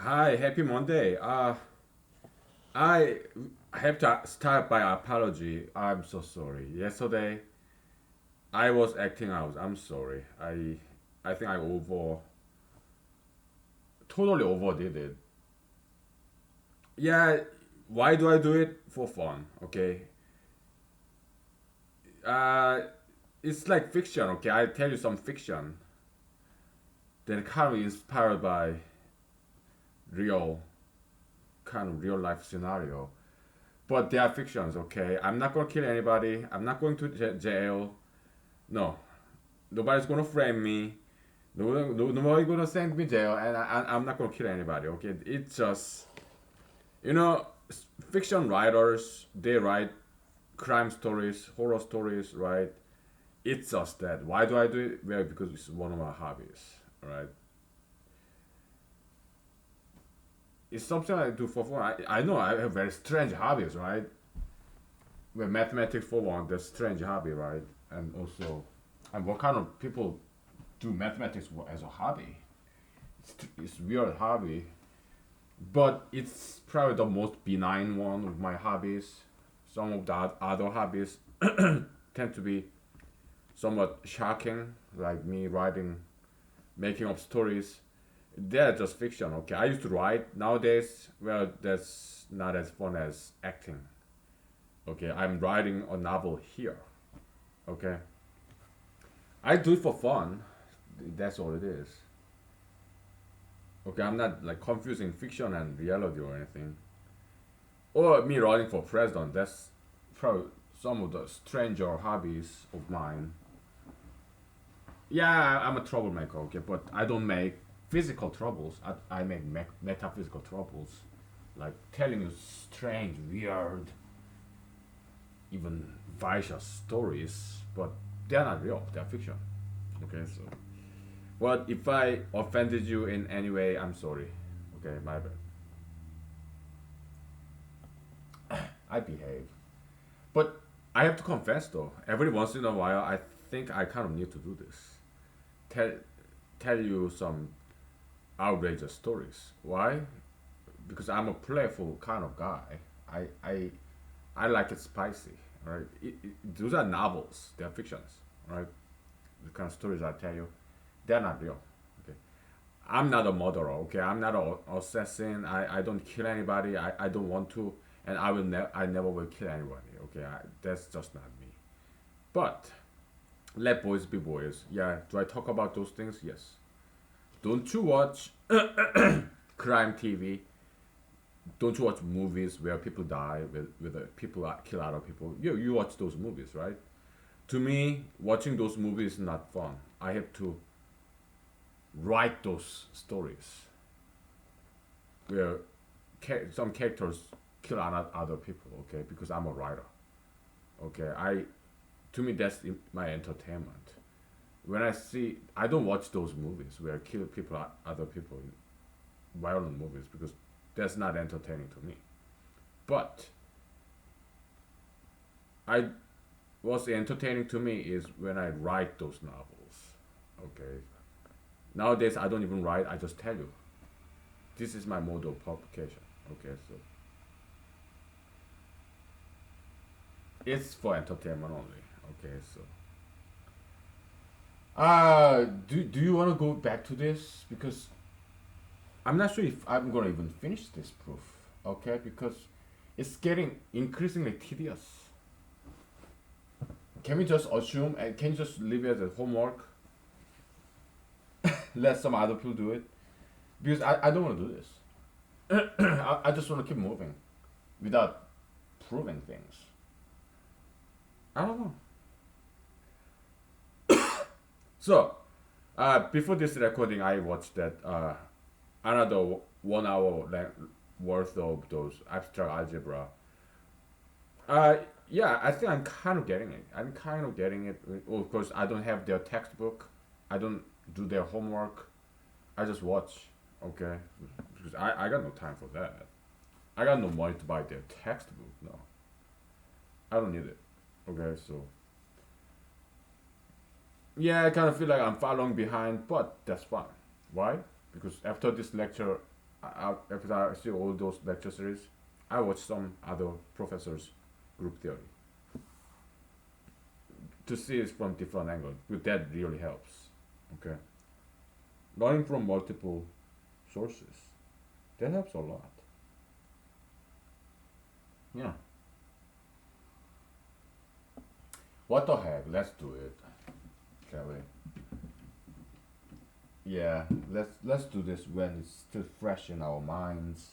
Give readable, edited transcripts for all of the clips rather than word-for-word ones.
Hi, happy Monday. I have to start by apology. I'm so sorry. Yesterday, I was acting out. I'm sorry. I think I totally overdid it. Yeah, why do I do it? For fun, okay? Uh, it's like fiction, okay? I tell you some fiction, then kind of inspired by real, kind of real life scenario. But they are fictions, okay? I'm not gonna kill anybody. I'm not going to jail. No, nobody's gonna frame me. Nobody's gonna send me jail, and I'm not gonna kill anybody. Okay, it's just you know, fiction writers they write crime stories, horror stories, right? It's just that. Why do I do it? Well, because it's one of my hobbies, right? It's something I do for fun. I know I have very strange hobbies, right? Well, mathematics for one, that's strange hobby, right? And also, and what kind of people do mathematics as a hobby? It's weird hobby, but it's probably the most benign one of my hobbies. Some of the other hobbies tend to be somewhat shocking, like me writing, making up stories. They're just fiction, okay? I used to write. Nowadays, well, that's not as fun as acting, okay? I'm writing a novel here, okay? I do it for fun. That's all it is. Okay, I'm not like confusing fiction and reality or anything. Or me running for president. That's probably some of the stranger hobbies of mine. Yeah, I'm a troublemaker, okay, but I don't make physical troubles. I make metaphysical troubles, like telling you strange, weird, even vicious stories, but they're not real. They're fiction. Okay, so well, if I offended you in any way, I'm sorry. Okay, my bad. I behave. But I have to confess though, every once in a while, I think I kind of need to do this. Tell, tell you some outrageous stories. Why? Because I'm a playful kind of guy. I, I, I like it spicy, right? Those are novels. They're fictions, right? The kind of stories I tell you, they're not real. Okay, I'm not a murderer. Okay, I'm not an assassin. I don't kill anybody. I don't want to, and I never will kill anybody. Okay, that's just not me. But let boys be boys. Yeah, do I talk about those things? Yes. Don't you watch crime TV? Don't you watch movies where people die, where the people kill other people? You watch those movies, right? To me, watching those movies is not fun. I have to write those stories where some characters kill other people. Okay, because I'm a writer. Okay, I to me that's my entertainment. When I don't watch those movies where kill people, other people, violent movies because that's not entertaining to me. But I what's entertaining to me is when I write those novels. Okay. Nowadays I don't even write. I just tell you. This is my mode of publication. Okay, so it's for entertainment only. Okay, so do you want to go back to this because I'm not sure if I'm gonna even finish this proof. Okay, because it's getting increasingly tedious. Can we just assume and can you just leave it as homework? Let some other people do it because I don't want to do this. I just want to keep moving without proving things. I don't know. So before this recording, I watched that another 1 hour worth of those abstract algebra. Uh, yeah, I think I'm kind of getting it. I'm kind of getting it. Well, of course, I don't have their textbook. I don't do their homework. I just watch. Okay, because I got no time for that. I got no money to buy their textbook. No, I don't need it. Okay, so yeah, I kind of feel like I'm following behind, but that's fine. Why? Because after this lecture, after I see all those lecture series, I watch some other professors' group theory to see it from different angles. But that really helps. Okay, learning from multiple sources, that helps a lot. Yeah. What the heck? Let's do it, shall we? Yeah, let's do this when it's still fresh in our minds.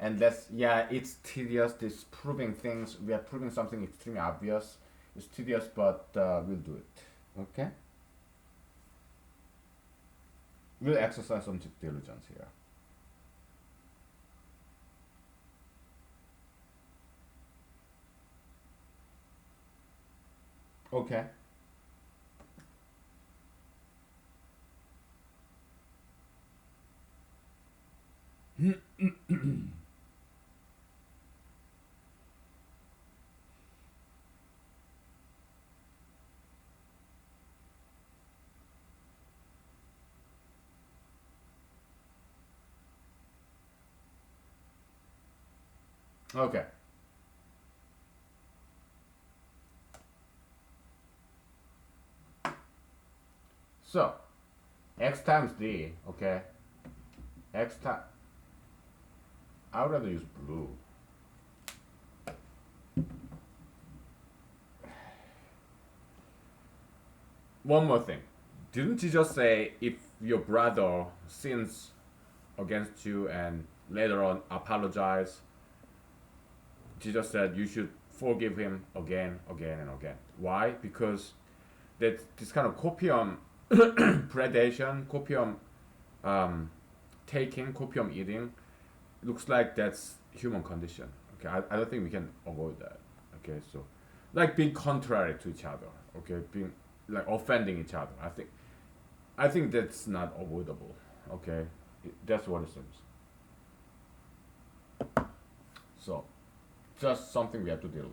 And let's, yeah, it's tedious. This proving things. We are proving something extremely obvious. It's tedious, but we'll do it. Okay. We'll exercise some diligence here. Okay. Okay. So x times d. Okay. X time. I would rather use blue. One more thing. Didn't you just say if your brother sins against you and later on apologize, Jesus said you should forgive him again, again, and again. Why? Because that this kind of copium predation, copium um, taking, copium eating, looks like that's human condition. Okay, I don't think we can avoid that. Okay, so like being contrary to each other. Okay, being like offending each other. I think that's not avoidable. Okay, that's what it seems. So just something we have to deal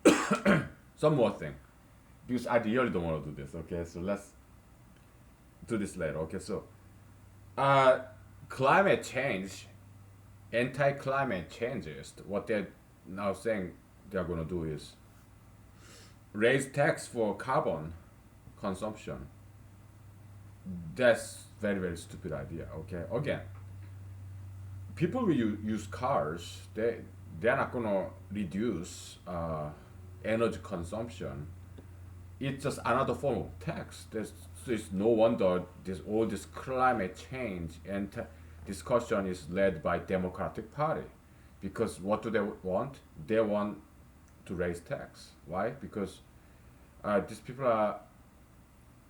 with. Some more thing, because I really don't want to do this. Okay, so let's do this later. Okay, so uh, climate change, anti-climate changes. What they're now saying they're gonna do is raise tax for carbon consumption. That's very stupid idea. Okay, again, people will use cars. They're not gonna reduce energy consumption. It's just another form of tax. There's no wonder this all this climate change and discussion is led by Democratic Party, because what do they want? They want to raise tax. Why? Because these people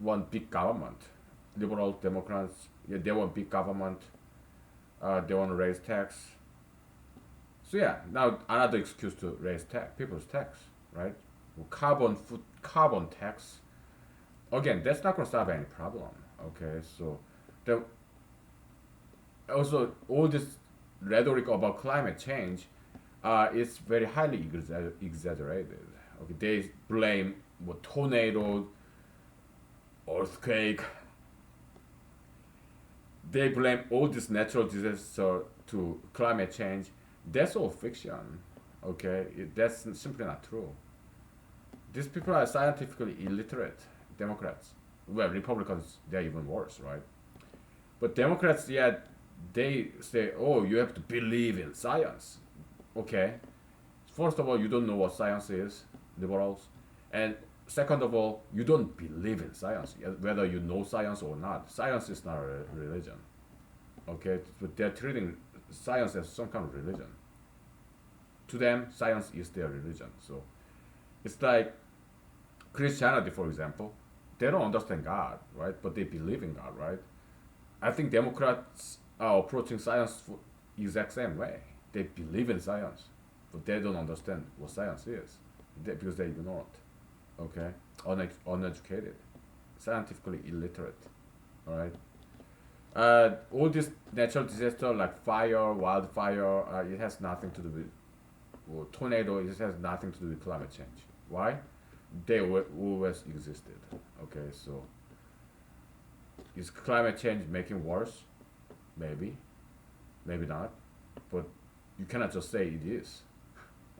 want big government. Liberal Democrats, yeah, they want big government. They want to raise tax. So yeah, now another excuse to raise tax, people's tax, right? Carbon tax. Again, that's not gonna solve any problem. Okay, so the also all this rhetoric about climate change is very highly exaggerated. Okay, they blame what tornado, earthquake. They blame all this natural disaster to climate change. That's all fiction. Okay, that's simply not true. These people are scientifically illiterate. Democrats, well, Republicans, they're even worse, right? But Democrats, yeah, they say, oh, you have to believe in science. Okay, first of all, you don't know what science is, liberals, and second of all, you don't believe in science, whether you know science or not. Science is not a religion. Okay, but they're treating science as some kind of religion. To them, science is their religion. So it's like Christianity, for example. They don't understand God, right? But they believe in God, right? I think Democrats are approaching science for exact same way. They believe in science, but they don't understand what science is because they ignore it. Okay, uneducated, scientifically illiterate. All right. All this natural disaster like fire, wildfire, it has nothing to do with or tornado. It has nothing to do with climate change. Why? They always existed. Okay, so is climate change making worse? Maybe. maybe not, but you cannot just say it is.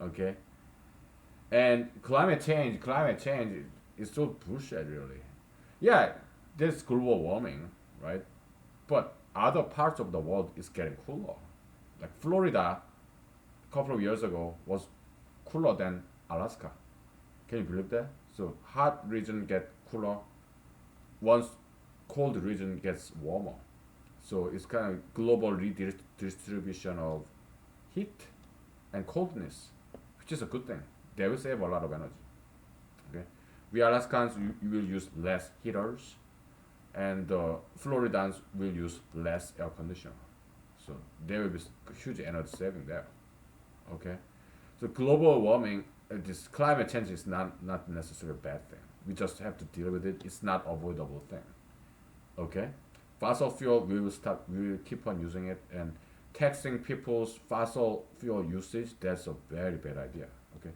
Okay, and climate change is so bullshit, really. Yeah, there's global warming, right? But other parts of the world is getting cooler. Like Florida, a couple of years ago, was cooler than Alaska. Can you believe that? So hot region get cooler once cold region gets warmer. So it's kind of global redistribution of heat and coldness, which is a good thing. They will save a lot of energy. Okay, we Alaskans you will use less heaters, and the Floridans will use less air conditioner. So there will be huge energy saving there. Okay, so global warming, this climate change is not necessarily a bad thing. We just have to deal with it. It's not avoidable thing. Okay, fossil fuel we will keep on using it, and taxing people's fossil fuel usage, that's a very bad idea. Okay,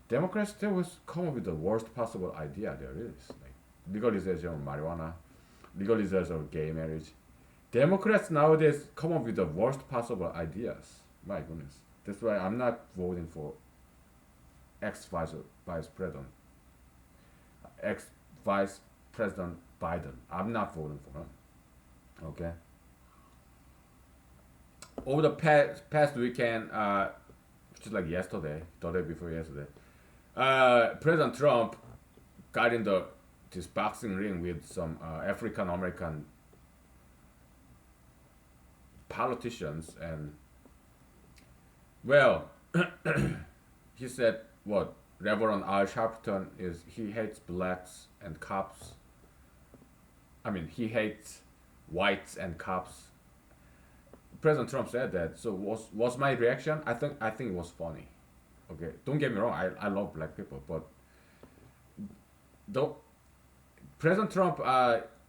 Democrats they always come up with the worst possible idea there is, like legalization of marijuana, legalization of gay marriage. Democrats nowadays come up with the worst possible ideas. My goodness, that's why I'm not voting for ex vice president, ex vice president Biden. I'm not voting for him. Okay. Over the past weekend, which is like yesterday, the day before yesterday, President Trump got in the this boxing ring with some African American politicians, and well, he said what Reverend Al Sharpton is he hates blacks and cops. I mean, he hates whites and cops. President Trump said that. So was my reaction? I think it was funny. Okay, don't get me wrong. I love black people, but though President Trump,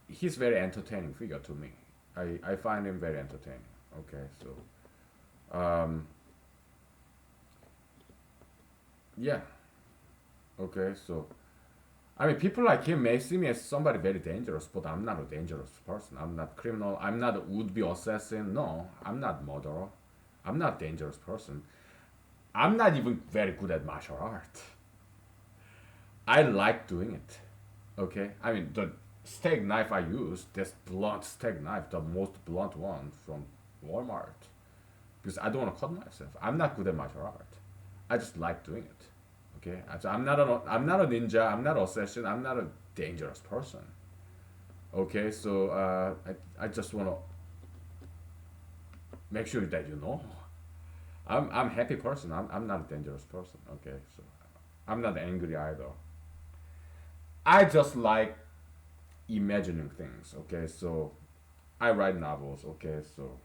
he's very entertaining figure to me. I find him very entertaining. Okay, so yeah. Okay, so I mean, people like him may see me as somebody very dangerous, but I'm not a dangerous person. I'm not criminal. I'm not a would-be assassin. No, I'm not murderer. I'm not a dangerous person. I'm not even very good at martial art. I like doing it. Okay, I mean the steak knife I use, this blunt steak knife, the most blunt one from Walmart, because I don't want to cut myself. I'm not good at martial art. I just like doing it. Okay, so I'm not a ninja. I'm not an assassin. I'm not a dangerous person. Okay, so I just want to make sure that you know. I'm a happy person. I'm not a dangerous person. Okay, so I'm not angry either. I just like imagining things. Okay, so I write novels. Okay, so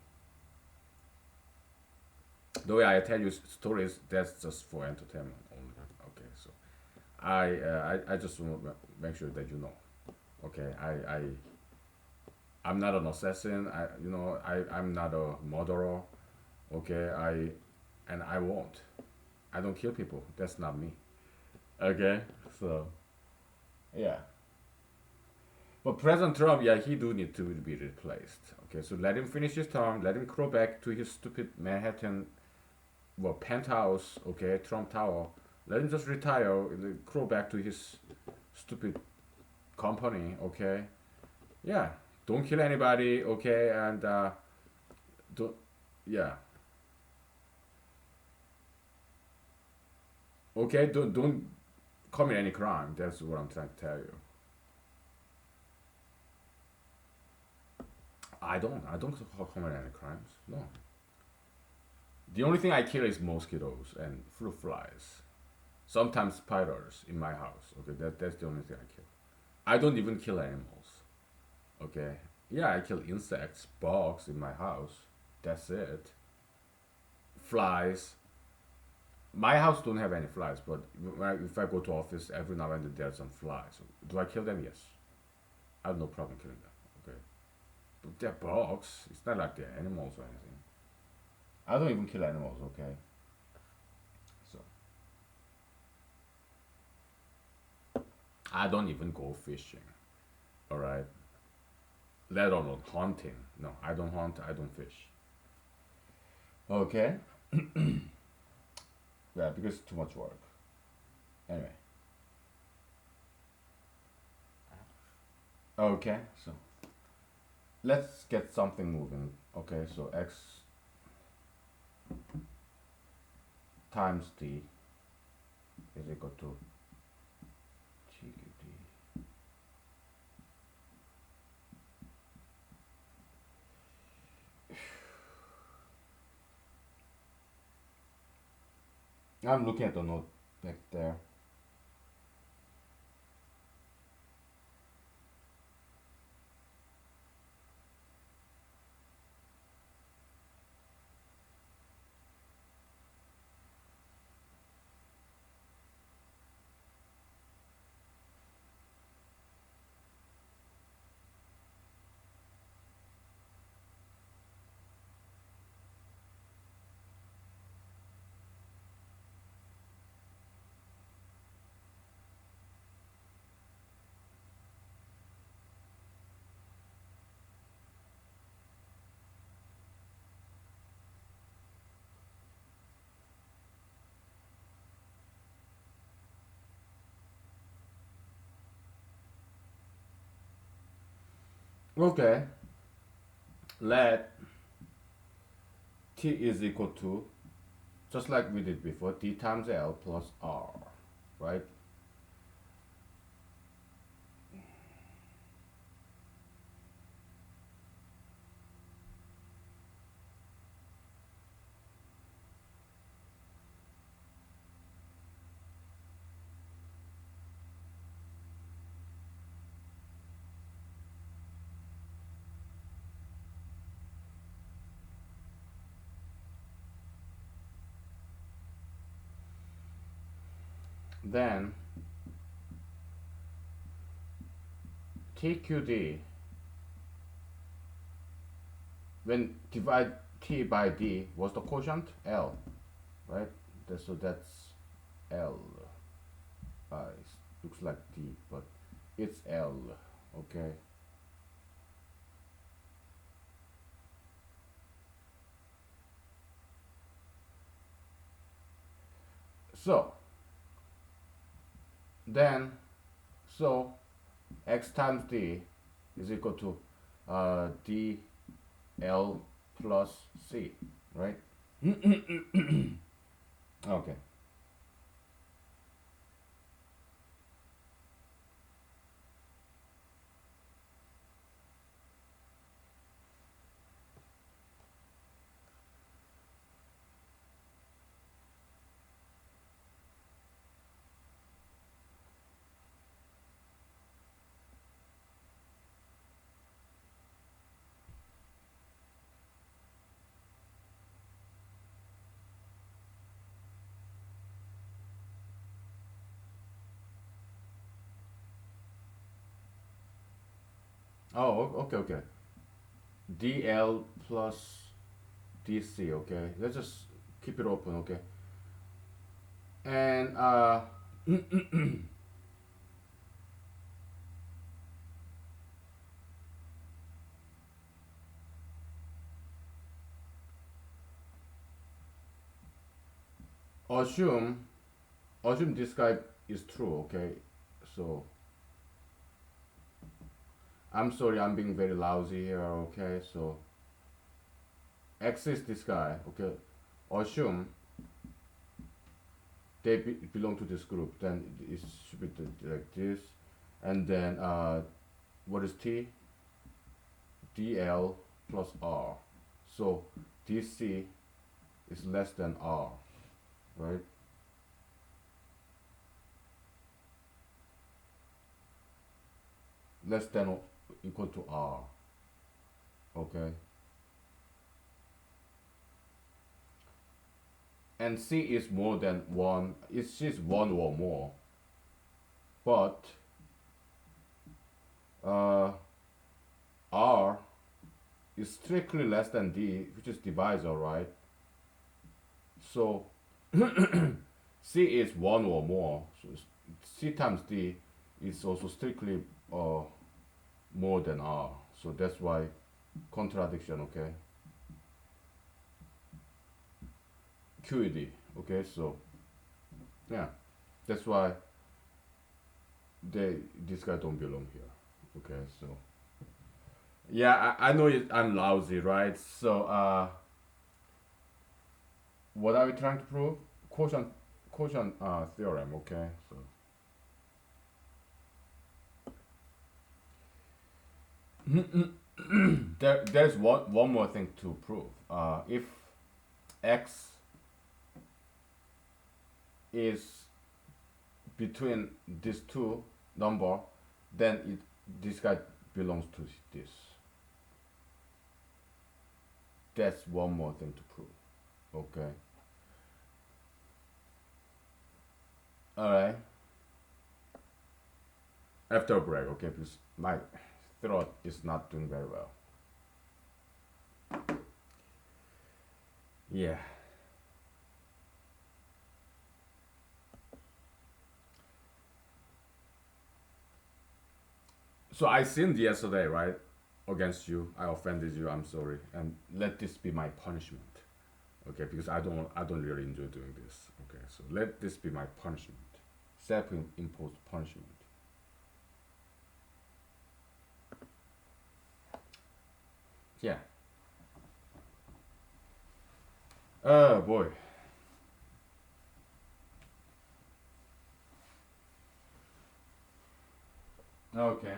the way I tell you stories, that's just for entertainment only. Okay, so I just want to make sure that you know. Okay, I'm not an assassin. I'm not a murderer. Okay, I won't. I don't kill people. That's not me. Okay, so yeah. But President Trump, yeah, he do need to be replaced. Okay, so let him finish his term. Let him crawl back to his stupid Manhattan, well, penthouse. Okay, Trump Tower. Let him just retire. Crawl back to his stupid company. Okay, yeah. Don't kill anybody. Okay, and don't. Yeah. Okay, don't commit any crime. That's what I'm trying to tell you. I don't commit any crimes. No. The only thing I kill is mosquitoes and fruit flies. Sometimes spiders in my house. Okay, that's the only thing I kill. I don't even kill animals. Okay. Yeah, I kill insects, bugs in my house. That's it. Flies. My house don't have any flies, but if I go to office every now and then there's some flies. Do I kill them? Yes. I have no problem killing them. Okay. But they're bugs. It's not like they're animals or anything. I don't even kill animals. Okay. So I don't even go fishing. All right. Let alone hunting. No, I don't hunt. I don't fish. Okay. Yeah, because it's too much work. Anyway. Okay, so let's get something moving. Okay, so x times d is equal to tqd. I'm looking at the note back there. Okay, let t is equal to, just like we did before, d times l plus r, right? Then tqd, when divide t by d, was the quotient l, right? So that's l. Looks like d, but it's l. Okay. So then, so x times d is equal to d l plus c, right? Okay. Oh, okay, okay. dl plus dc, okay. Let's just keep it open, okay. And assume assume this guy is true, okay. So I'm sorry, I'm being very lousy here, okay. So x is this guy, okay. Assume they belong to this group, then it should be like this. And then what is t? dl plus r. So dc is less than r, right? Less than or equal to r, okay. And c is more than one. It's just one or more, but uh, r is strictly less than d, which is divisor, right? So c is one or more. So c times d is also strictly uh, more than r. So that's why contradiction, okay? QED. Okay, so yeah, that's why they this guy don't belong here. Okay, so yeah, I know I'm lousy, right? So what are we trying to prove? Quotient theorem. Okay, so there's one more thing to prove. If x is between these two number, then this guy belongs to this. That's one more thing to prove. Okay. All right. After a break, okay, because my throat is not doing very well. Yeah. So I sinned yesterday, right? Against you. I offended you. I'm sorry. And let this be my punishment. Okay, because I don't really enjoy doing this. Okay, so let this be my punishment. Self-imposed punishment. Yeah. Oh boy. Okay.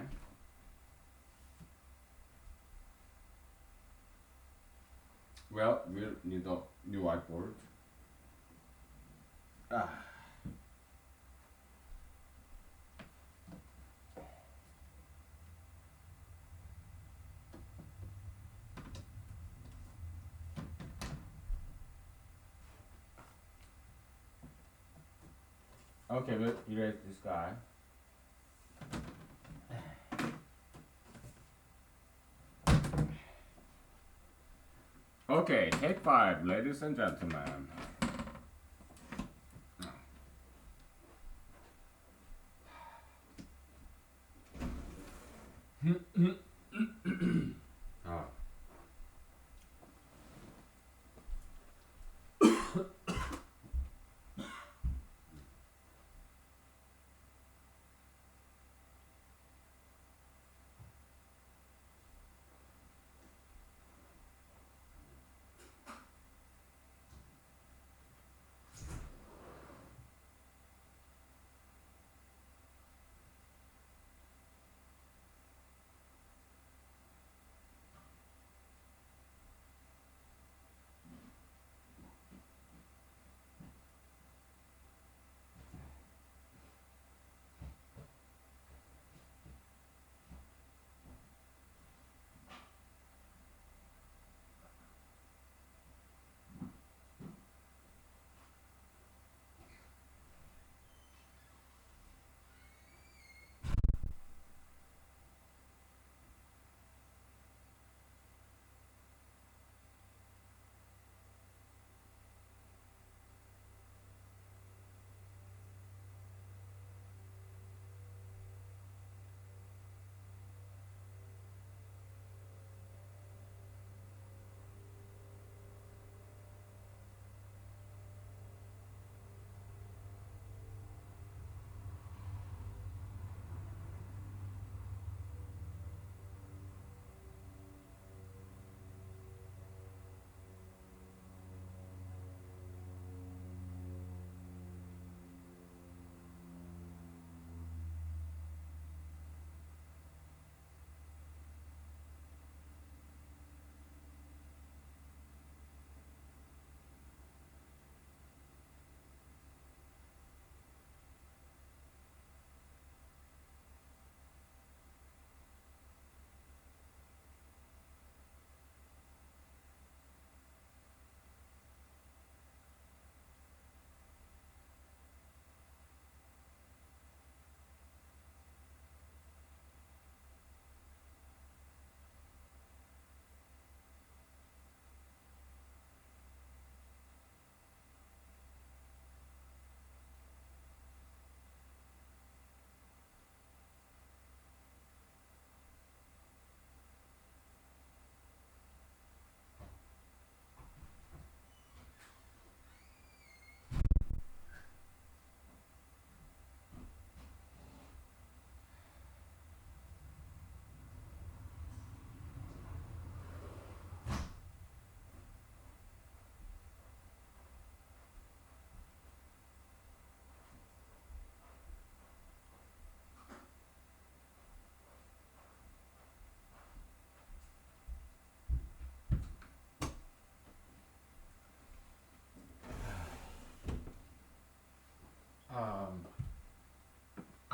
Well, we'll need a new whiteboard. Ah. Okay, we'll erase this guy. Okay, take five, ladies and gentlemen. Ah.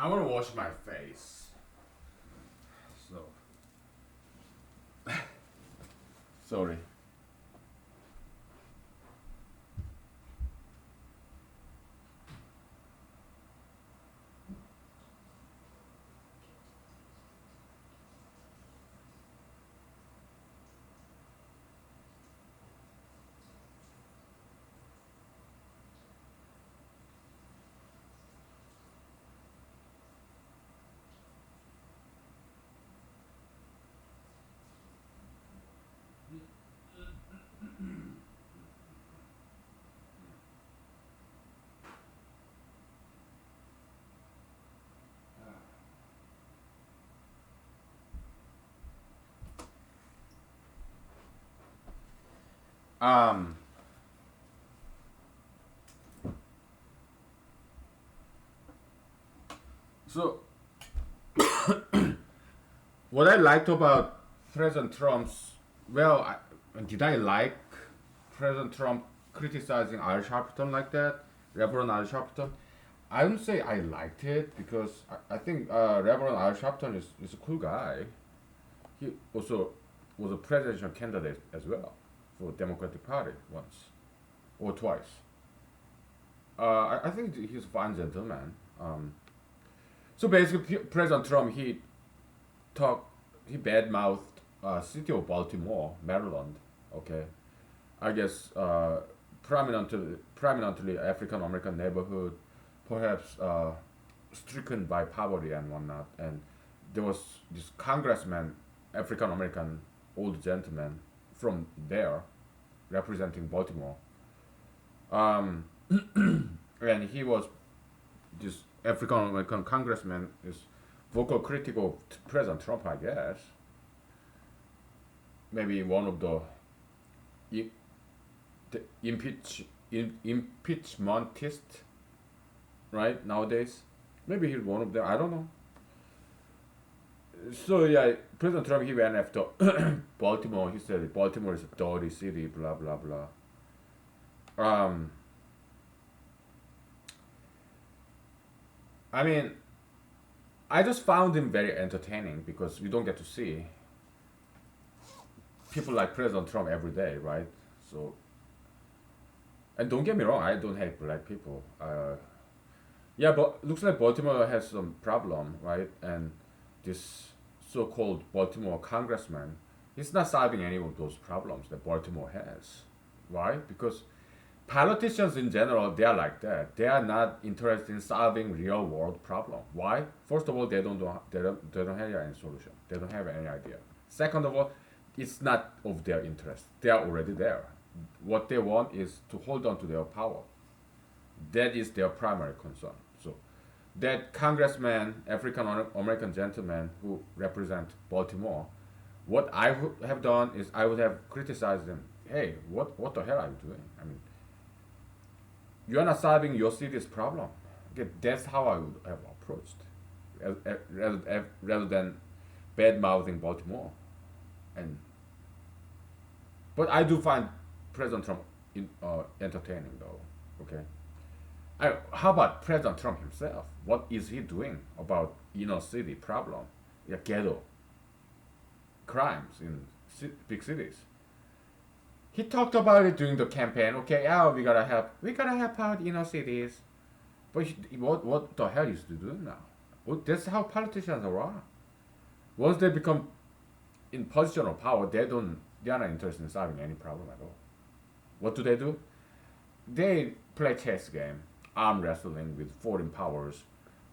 I want to wash my face. So sorry. Um. So what I liked about President Trump's, well, did I like President Trump criticizing Al Sharpton like that, Reverend Al Sharpton? I wouldn't say I liked it because I think Reverend Al Sharpton is a cool guy. He also was a presidential candidate as well for Democratic Party once or twice. I think he's a fine gentleman. So basically, President Trump talked he badmouthed city of Baltimore, Maryland. Okay, I guess prominently African American neighborhood, perhaps stricken by poverty and whatnot. And there was this congressman, African American old gentleman from there, representing Baltimore. Um, and he was this African American congressman is vocal critic of President Trump, I guess. Maybe one of i- the impeachmentist, right, nowadays. Maybe he's one of them. I don't know. So yeah, President Trump he went after Baltimore. He said Baltimore is a dirty city. Blah blah blah. Um, I mean, I just found him very entertaining because we don't get to see people like President Trump every day, right? So, and don't get me wrong, I don't hate black people. Yeah, but looks like Baltimore has some problem, right? And this so-called Baltimore congressman, he's not solving any of those problems that Baltimore has. Why? Because politicians in general, they are like that. They are not interested in solving real world problem. Why? First of all, they don't have any solution. They don't have any idea. Second of all, it's not of their interest. They are already there. What they want is to hold on to their power. That is their primary concern. So that congressman, African American gentleman who represent Baltimore, what I would have done is I would have criticized them. Hey, what the hell are you doing? I mean, you are not solving your city's problem. Okay, that's how I would have approached, rather than bad mouthing Baltimore. And but I do find President Trump entertaining though. Okay, how about President Trump himself? What is he doing about inner city problem, yeah, ghetto crimes in big cities? He talked about it during the campaign. Okay, oh, we gotta help out inner cities. But what the hell is he doing now? Well, that's how politicians are. Once they become in position of power, they are not interested in solving any problem at all. What do? They play chess game, arm wrestling with foreign powers.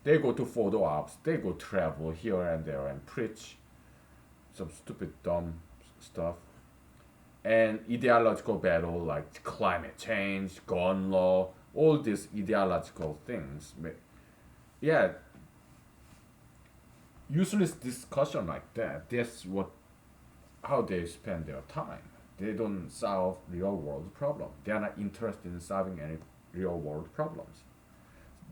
They go to photo ops. They go travel here and there and preach some stupid dumb stuff. And ideological battle like climate change, gun law, all these ideological things. Yeah, useless discussion like that. That's what how they spend their time. They don't solve real world problem. They are not interested in solving any real world problems.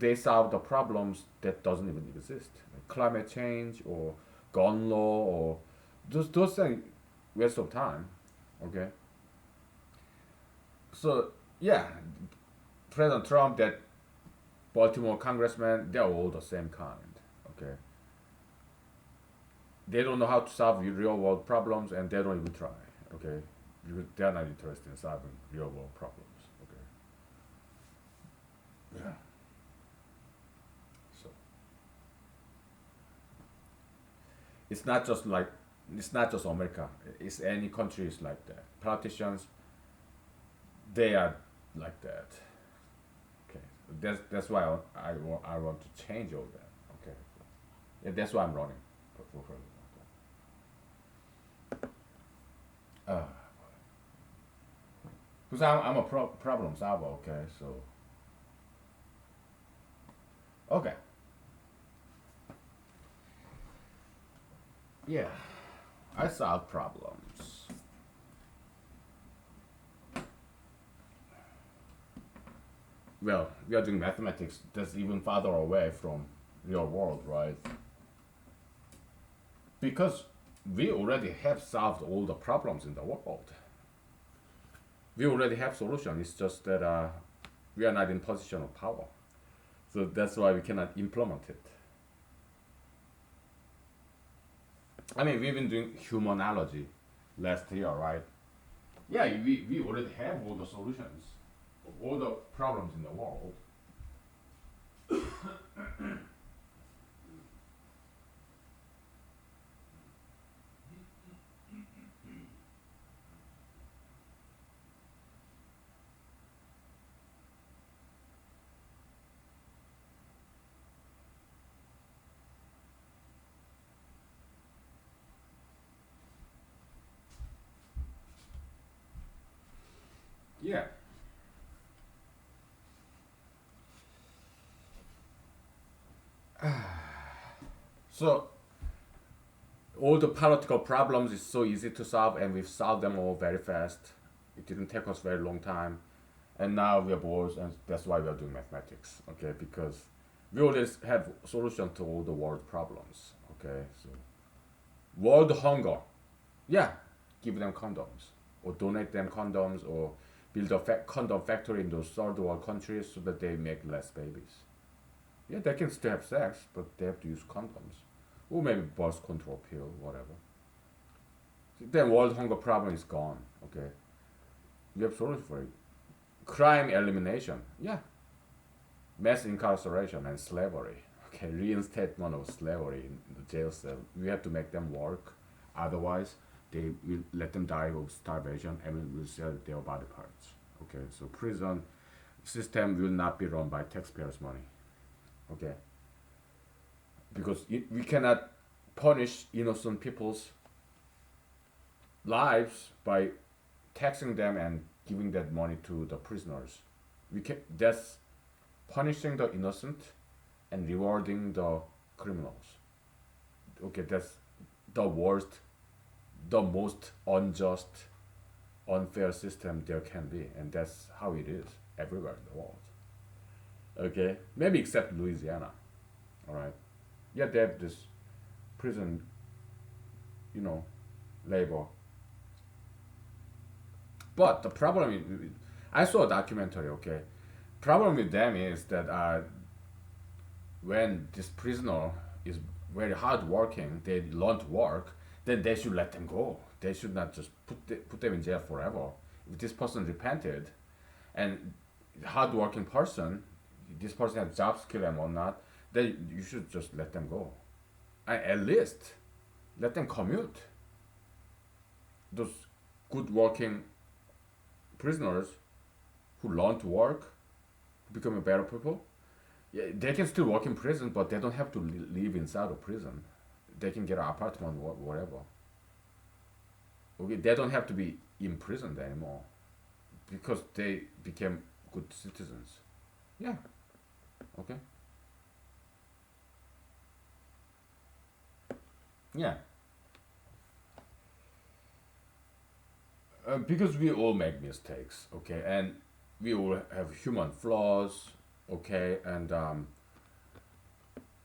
They solve the problems that doesn't even exist, like climate change or gun law or those things. Waste of time. Okay. So yeah, President Trump, that Baltimore congressman, they're all the same kind. they don't know how to solve real world problems, and they don't even try. Okay, because they're not interested in solving real world problems. Okay. Yeah. So it's not just like it's not just America. It's any country is like that. Politicians, they are like that. Okay. That's why I want to change all that. Okay. Yeah, that's why I'm running for president. Uh, because I'm a problem solver. Okay. So okay. Yeah. I solve problems. Well, we are doing mathematics that's even farther away from real world, right? Because we already have solved all the problems in the world. We already have solution. It's just that we are not in position of power. So that's why we cannot implement it. I mean, we've been doing humanology last year, right? Yeah, we already have all the solutions, all the problems in the world. Yeah. So all the political problems is so easy to solve, and we've solved them all very fast. It didn't take us very long time, and now we are bored, and that's why we are doing mathematics. Okay, because we always have solution to all the world problems. Okay, so world hunger, yeah, give them condoms or donate them condoms or build a condom factory in those third world countries so that they make less babies. Yeah, they can still have sex, but they have to use condoms or maybe birth control pill, whatever. Then world hunger problem is gone. Okay, we have solution for it. Crime elimination, yeah, mass incarceration and slavery. Okay, reinstatement of slavery in the jail cell. We have to make them work, otherwise they will let them die of starvation and we will sell their body parts. Okay, so prison system will not be run by taxpayers' money. Okay, because we cannot punish innocent people's lives by taxing them and giving that money to the prisoners. We can That's punishing the innocent and rewarding the criminals. Okay, that's the worst, the most unjust, unfair system there can be, and that's how it is everywhere in the world. Okay, maybe except Louisiana. All right, yeah, they have this prison, you know, labor. But the problem is, I saw a documentary. Okay, problem with them is that when this prisoner is very hard working, they learn to work, then they should let them go. They should not just put them in jail forever. If this person repented and hard working person, this person has job skill and whatnot, then you should just let them go. And at least let them commute. Those good working prisoners who learn to work, become a better people, yeah, they can still work in prison, but they don't have to live inside of prison. They can get an apartment, whatever. Okay, they don't have to be imprisoned anymore because they became good citizens. Yeah. Okay. Yeah. Because we all make mistakes. Okay, and we all have human flaws. Okay, and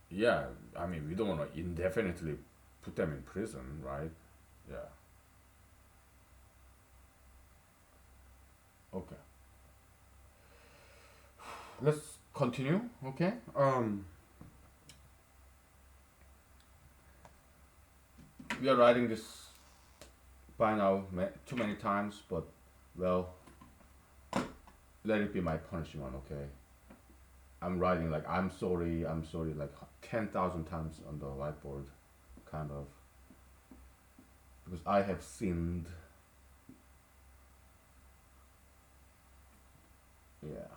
yeah, I mean, we don't want to indefinitely put them in prison, right? Yeah. Okay. Let's continue. Okay. we are writing this by now too many times, but well, let it be my punishment, okay? I'm writing like I'm sorry, like 10,000 times on the whiteboard, kind of, because I have sinned. Yeah.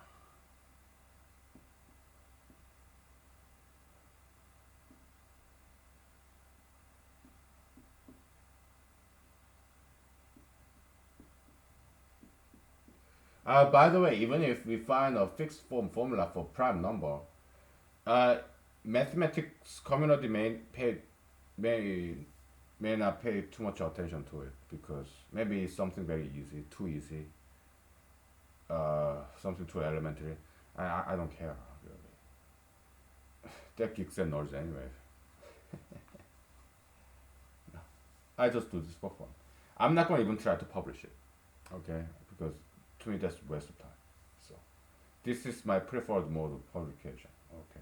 By the way, even if we find a fixed form formula for prime number, uh, mathematics community may may not pay too much attention to it because maybe it's something very easy, too easy, something too elementary. I don't care really. They're geeks and nerds anyway. I just do this for fun. I'm not gonna even try to publish it, okay? Because to me that's a waste of time. So this is my preferred mode of publication. Okay.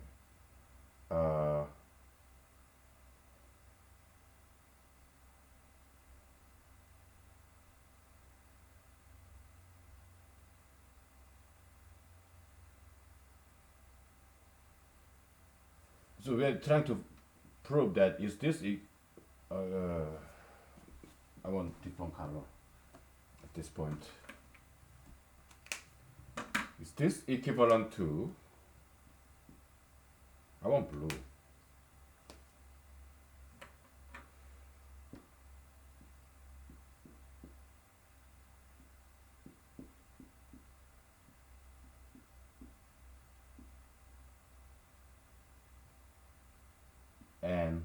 Uh, so we're trying to prove that is this I want different color at this point. Is this equivalent to I want blue. And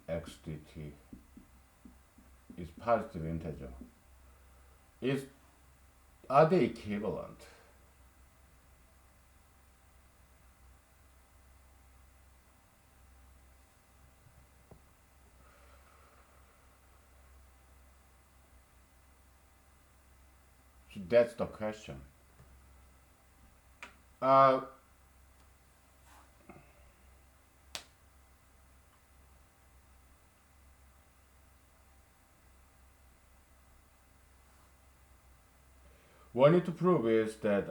x dt is positive integer. Is are they equivalent? So that's the question. Uh, what I need to prove is that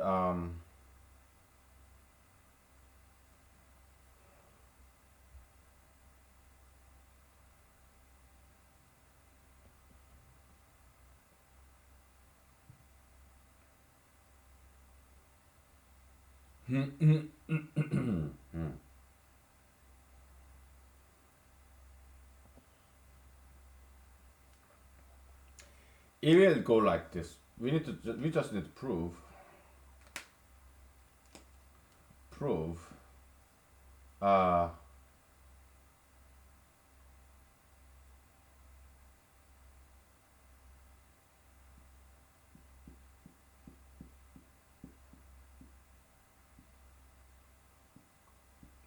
it will go like this. We just need to prove uh,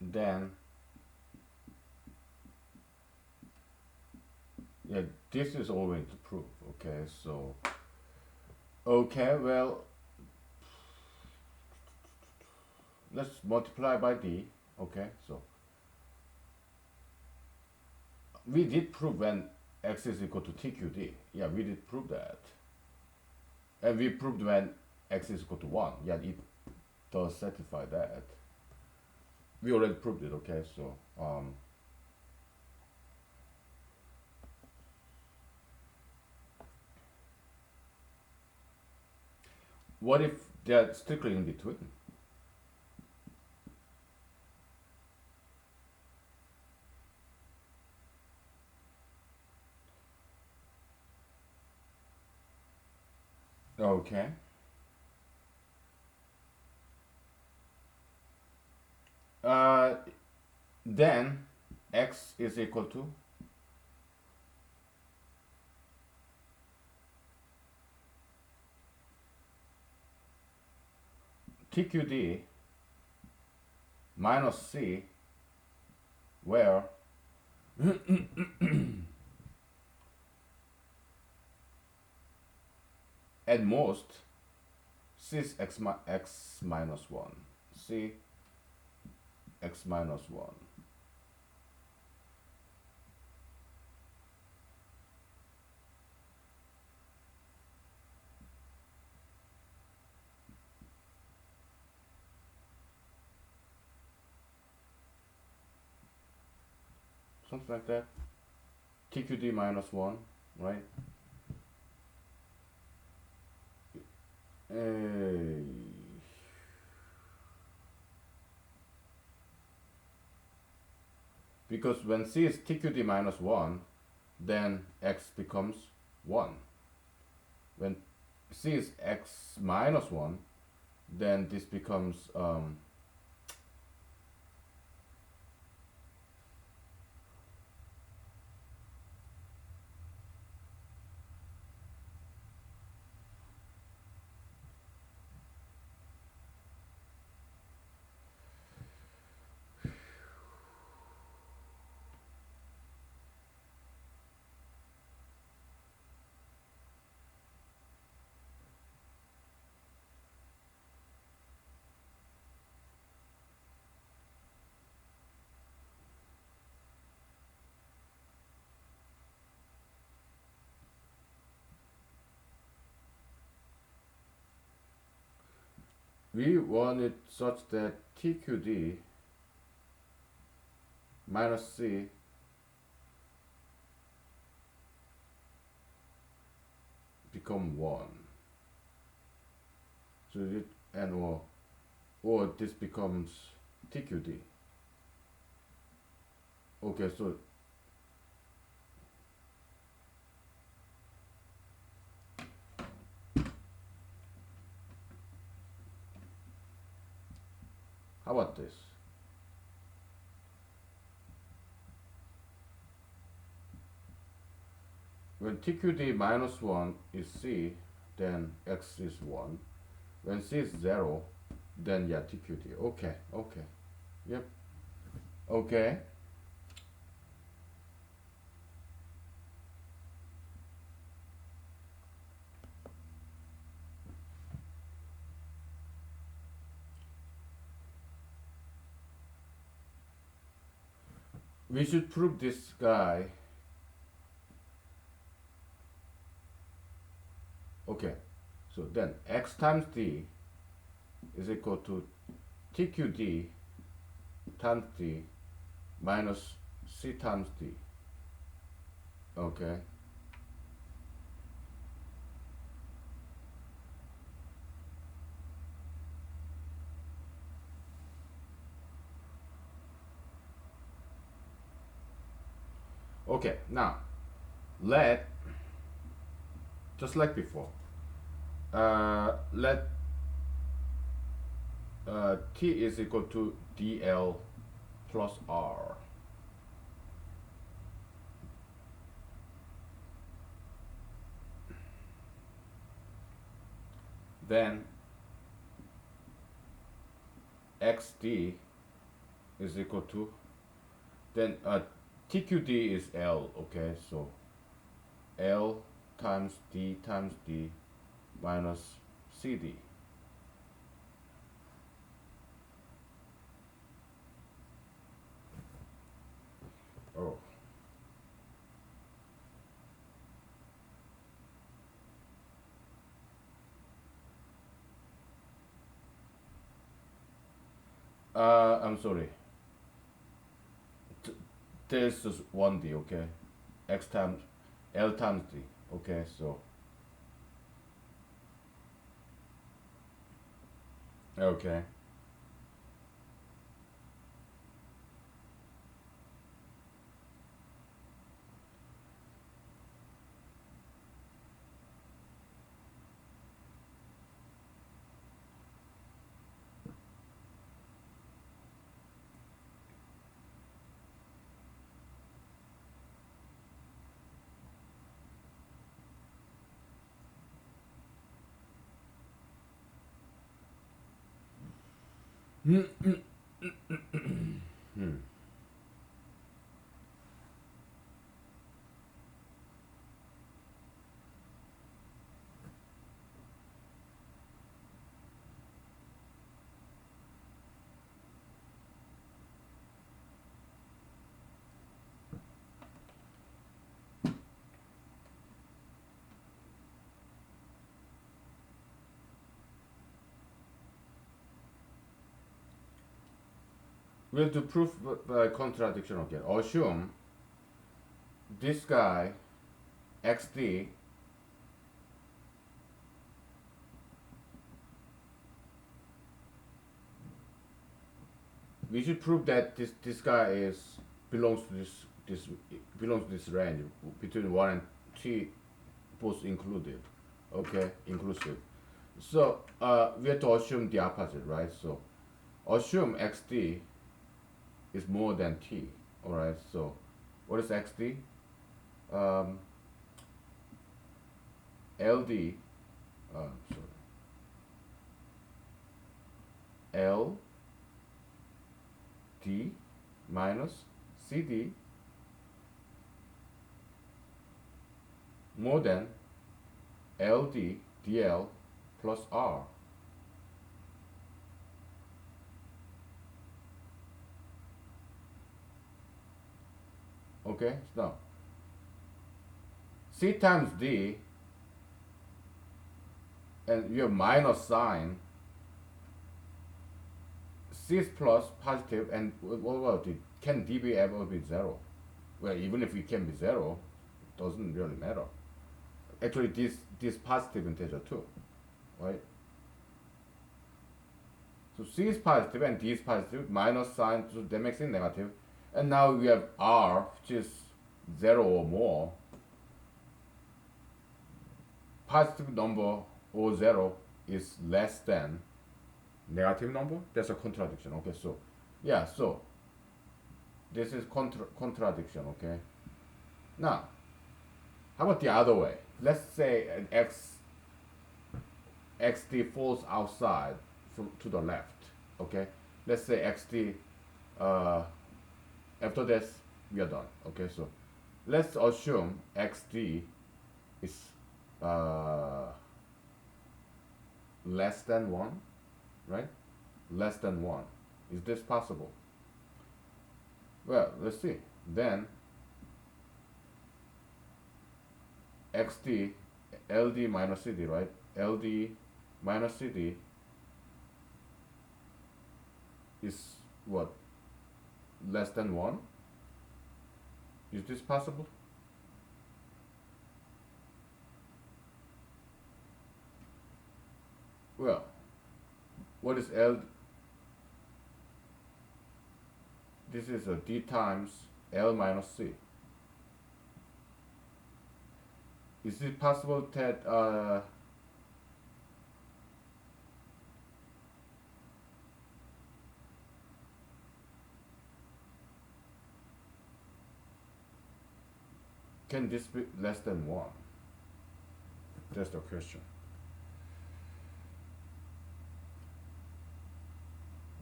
then yeah, this is all we need to prove. Okay, so okay, well, let's multiply by d. Okay, so we did prove when x is equal to tqd. Yeah, we did prove that, and we proved when x is equal to 1. Yeah, it does satisfy that. We already proved it. Okay, so what if they're strictly in between? Okay. Uh, then x is equal to tqd minus c, where at most c is x minus 1. C x minus 1. something like that. TQD minus 1, right? Uh, because when C is TQD minus 1, then X becomes 1. When C is X minus 1, then this becomes we want it such that TQD minus C become 1. So it, and or this becomes TQD. Okay, so how about this? When TQD minus 1 is C, then X is 1. When C is 0, then yeah, TQD. Okay, okay. Yep. Okay. We should prove this guy. Okay. So then X times D is equal to TQD times D minus C times D. Okay. Okay, now let, just like before, let T is equal to DL plus R. Then XD is equal to, then TQD is L, okay, so L times D minus CD. Oh. I'm sorry. There's just one D, okay? X times L times D, okay? So okay. We have to prove by contradiction again. Assume this guy xd, we should prove that this guy is belongs to this belongs to this range between 1 and 3, both included. Okay, inclusive. So we have to assume the opposite, right? So assume xd is more than t. All right. So what is xd? Um, ld, sorry, l d minus cd more than ld dl plus r. Okay, now c times d, and you have minus sign. C is plus positive, and what about it? Can d be ever be zero? Well, even if it can be zero, it doesn't really matter. Actually, this positive integer too, right? So c is positive and d is positive, minus sign, so that makes it negative. And now we have r, which is zero or more. Positive number or zero is less than negative number. That's a contradiction. Okay, so yeah, so this is contradiction. Okay, now how about the other way? Let's say an xd falls outside to the left. Okay, let's say xd, after this we are done. Okay, so let's assume xd is less than 1, right? Less than 1. Is this possible? Well, let's see. Then xd, ld minus cd, right? ld minus cd is what? Less than 1? Is this possible? Well, what is L? This is a d times L minus c. Is it possible that can this be less than 1? That's the question.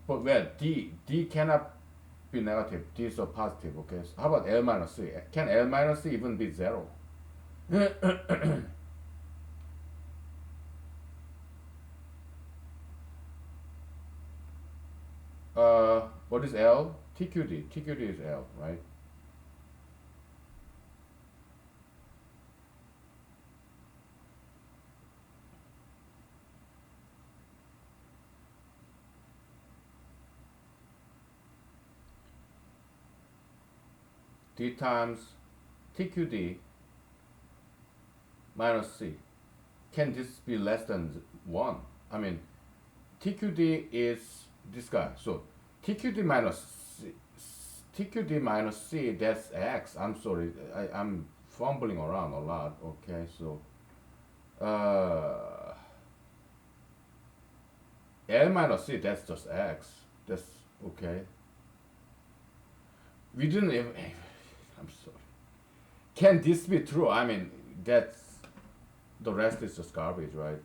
But well, d cannot be negative. D is a positive. Okay. So how about L minus c? Can L minus c even be 0? What is L? TQD. TQD is L, right? D times TQD minus C. Can this be less than 1? I mean, TQD is this guy. So TQD minus C, TQD minus C, that's X. I'm sorry, I'm fumbling around a lot. Okay, so L minus C, that's just X. That's okay. We didn't even, I'm sorry. Can this be true? I mean, that's, the rest is just garbage, right?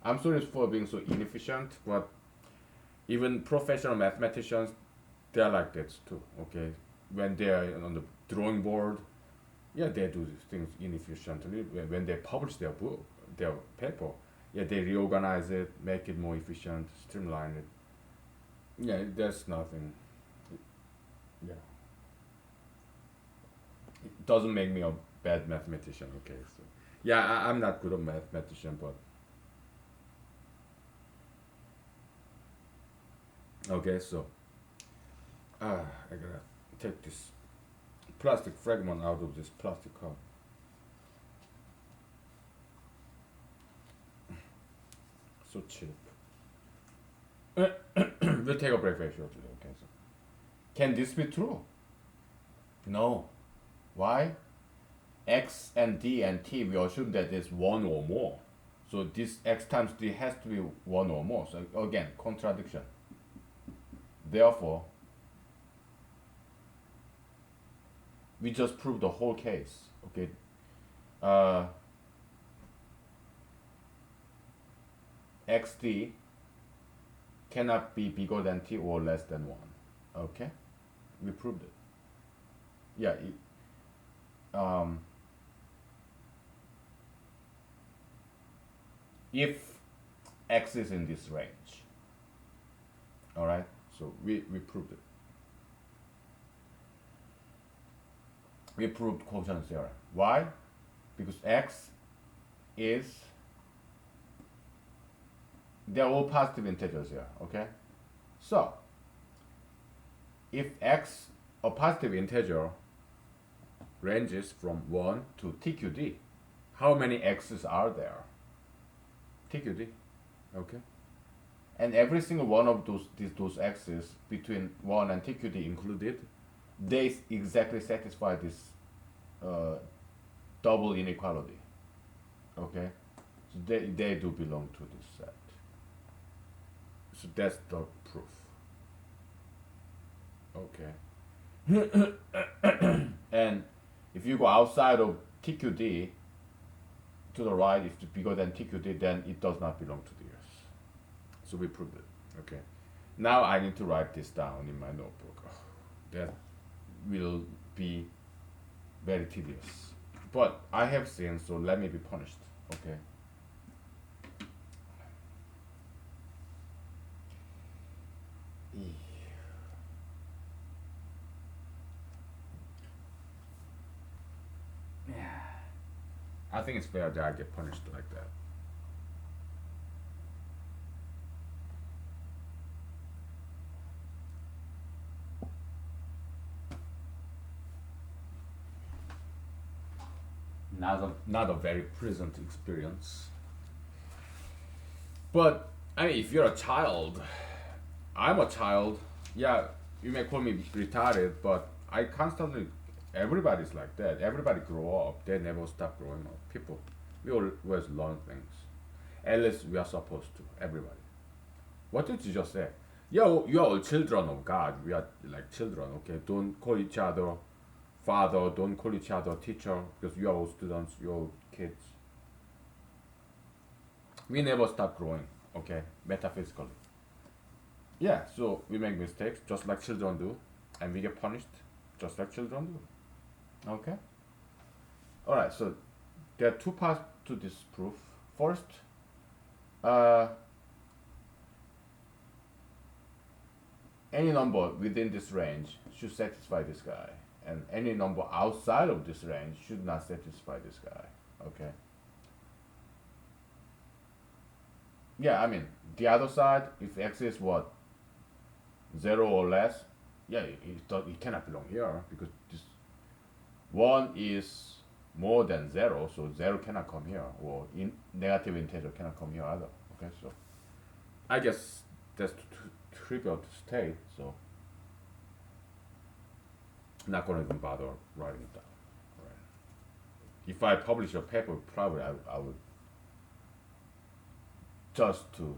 I'm sorry for being so inefficient, but even professional mathematicians, they're like that too, okay? When they're on the drawing board, yeah, they do things inefficiently. When they publish their book, their paper, yeah, they reorganize it, make it more efficient, streamline it. Yeah, there's nothing. Yeah, it doesn't make me a bad mathematician. Okay, so yeah, I'm not good at mathematician, but okay. So I gotta take this plastic fragment out of this plastic cup. So cheap. We'll take a break very shortly. Okay, so can this be true? No. Why? X and D and T, we assume that there's one or more. So this X times D has to be one or more. So again, contradiction. Therefore, we just proved the whole case. Okay. XD cannot be bigger than T or less than 1. Okay? We proved it. Yeah. If X is in this range. Alright? So we proved it. We proved quotient theorem. Why? Because X is, they're all positive integers here, okay? So, if X, a positive integer, ranges from 1 to TQD, how many X's are there? TQD, okay? And every single one of those X's between 1 and TQD included, they exactly satisfy this double inequality, okay? So they do belong to this set. So that's the proof. Okay. And if you go outside of TQD to the right, if it's bigger than TQD, then it does not belong to the Earth. So we proved it. Okay. Now I need to write this down in my notebook. Oh, that will be very tedious. But I have sinned, so let me be punished. Okay. I think it's fair that I get punished like that. Not a very pleasant experience. But I mean, if you're a child, I'm a child. Yeah, you may call me retarded, but I constantly. Everybody's like that. Everybody grow up. They never stop growing up. People, we always learn things. At least we are supposed to. Everybody. What did you just say? Yeah, you are all children of God. We are like children. Okay, don't call each other father. Don't call each other teacher because you are all students. You are all kids. We never stop growing. Okay, metaphysically. Yeah, so we make mistakes just like children do, and we get punished just like children do. Okay? Alright, so there are two parts to this proof. First, any number within this range should satisfy this guy, and any number outside of this range should not satisfy this guy. Okay? Yeah, I mean, the other side, if x is what? 0 or less, yeah, it cannot belong here because this 1 is more than 0, so 0 cannot come here, or negative integer cannot come here either. Okay, so I guess that's trivial to state, so I'm not going to even bother writing it down. Right. If I publish a paper, probably I would just to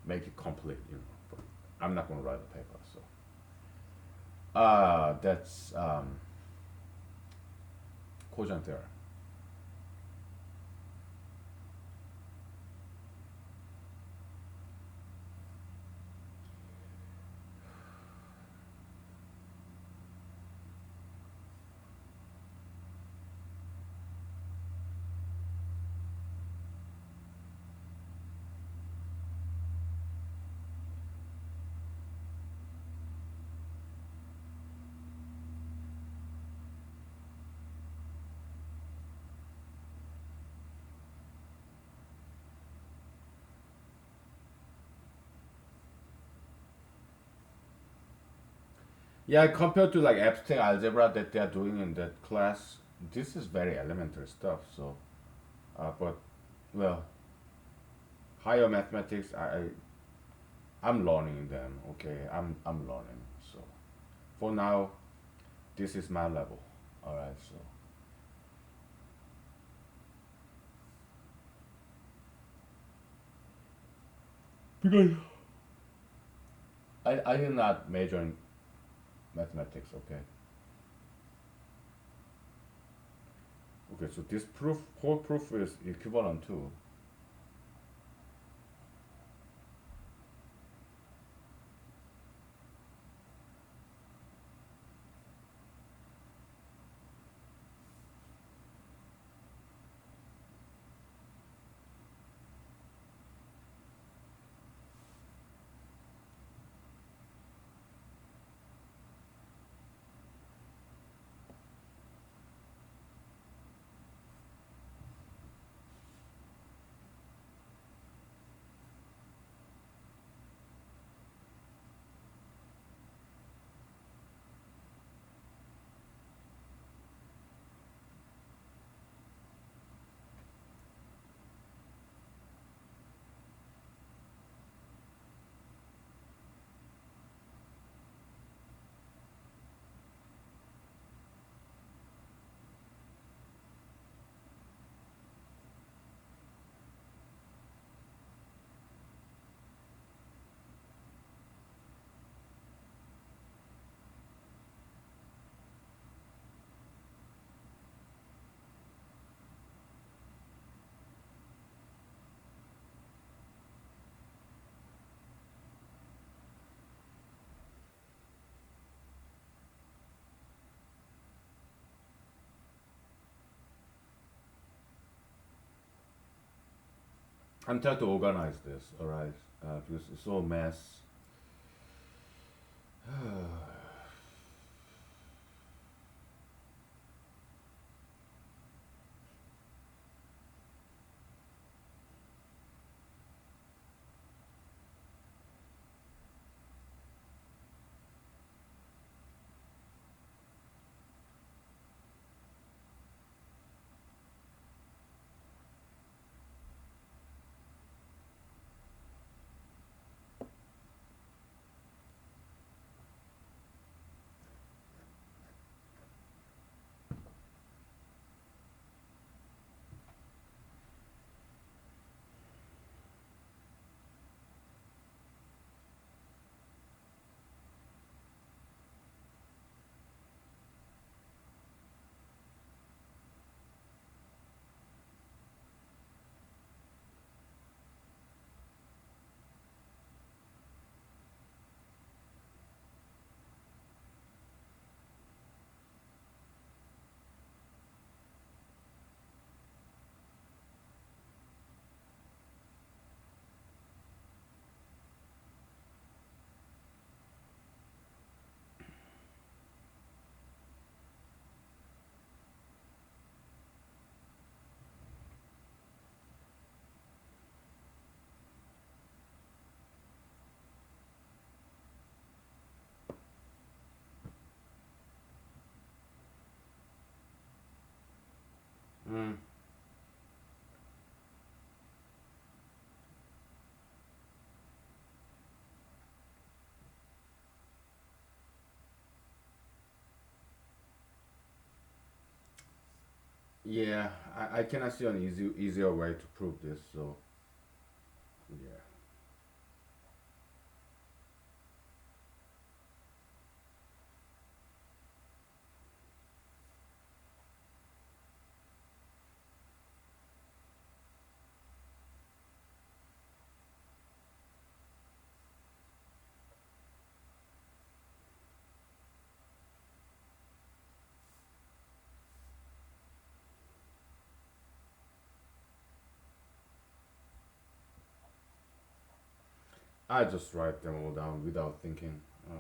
make it complete, but I'm not going to write a paper, so that's quotient theorem. Yeah, compared to like abstract algebra that they are doing in that class, this is very elementary stuff. So, but well, higher mathematics, I'm learning them. Okay, I'm learning. So for now, this is my level. All right. So because I did not major in mathematics. Okay. Okay. So this proof, whole proof is equivalent to. I'm trying to organize this. All right. Because it's all mess. Mm. Yeah, I cannot see an easier way to prove this. So yeah. I just write them all down without thinking. Oh.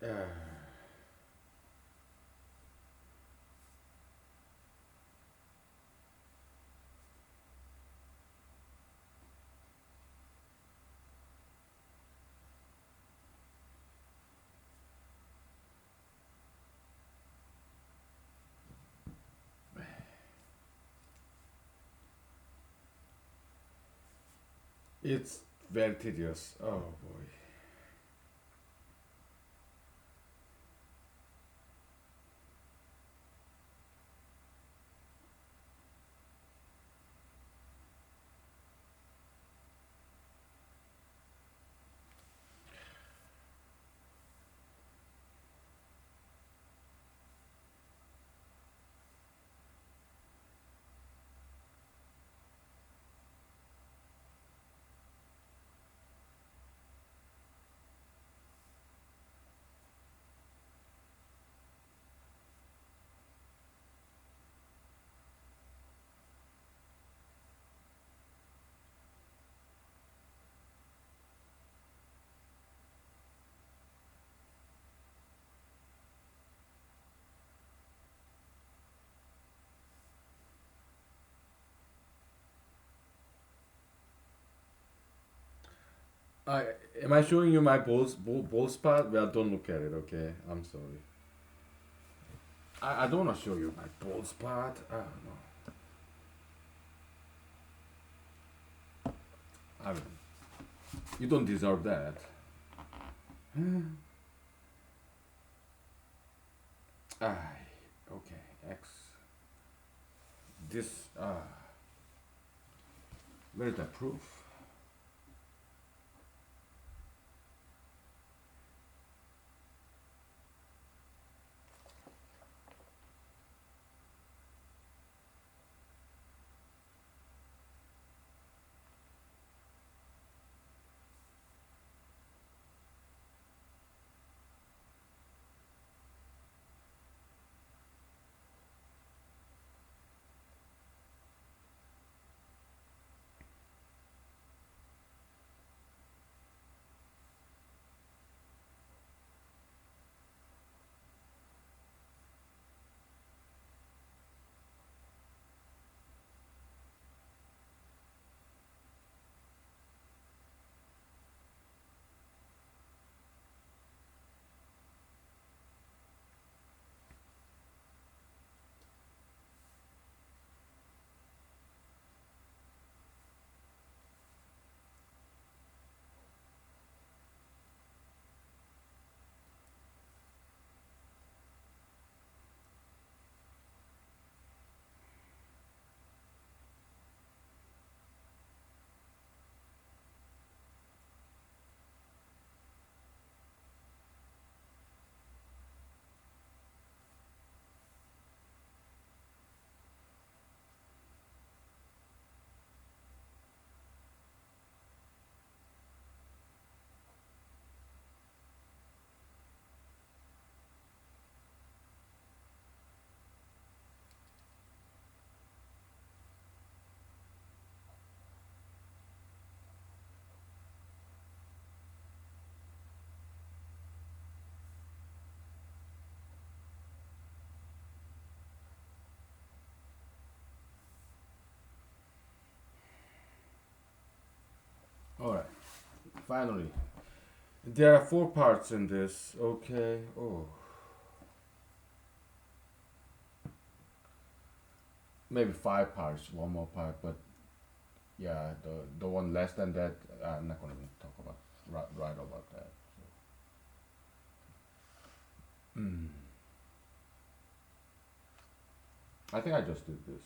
Uh, it's very tedious. Oh boy. I am I showing you my ball spot? Well, don't look at it, okay? I'm sorry. I don't want to show you my ball spot. I don't know. I mean, you don't deserve that. Ah, okay. X. This. Where is the proof? Alright. Finally. There are four parts in this. Okay. Oh. Maybe five parts. One more part. But yeah, the one less than that, I'm not going to talk about right about that. Mm. I think I just did this.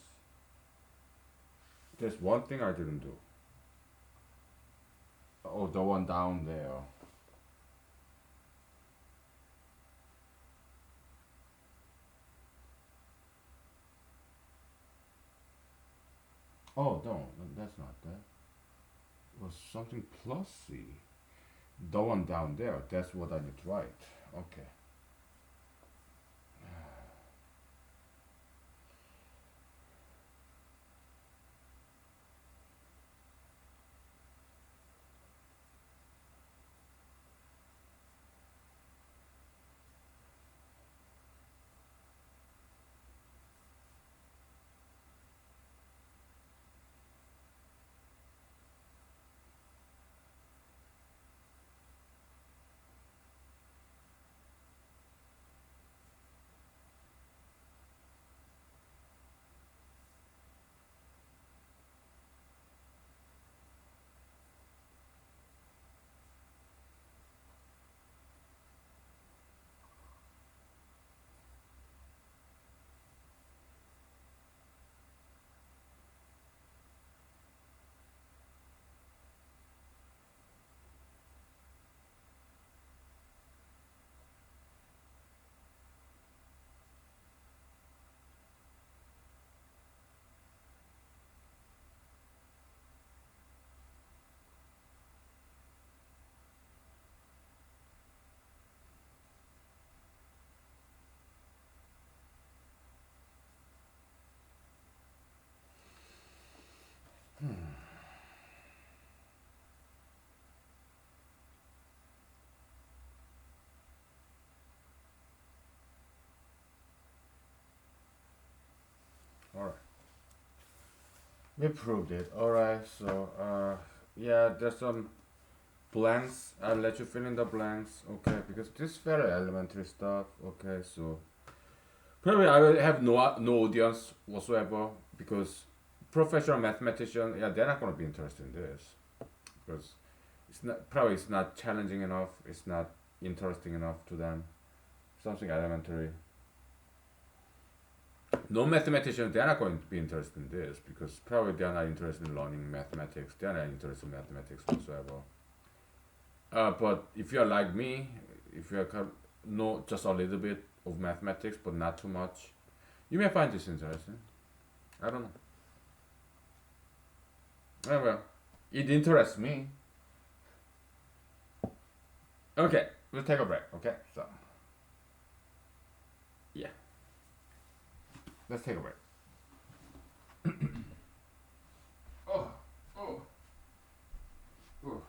There's one thing I didn't do. Oh, the one down there. Oh, no, that's not that. It was something plus C. The one down there. That's what I need to write. Okay. We proved it. Alright, so yeah, there's some blanks. I'll let you fill in the blanks, okay? Because this is very elementary stuff, okay? So probably I will have no audience whatsoever because professional mathematician, yeah, they're not gonna be interested in this because it's not challenging enough. It's not interesting enough to them. Something elementary. No mathematician, they're not going to be interested in this because probably they're not interested in learning mathematics. They're not interested in mathematics whatsoever. But if you're like me, if you know just a little bit of mathematics but not too much, you may find this interesting. I don't know. Well, it interests me. Okay, we'll take a break. Okay, so yeah, let's take a break. Oh, oh, oh.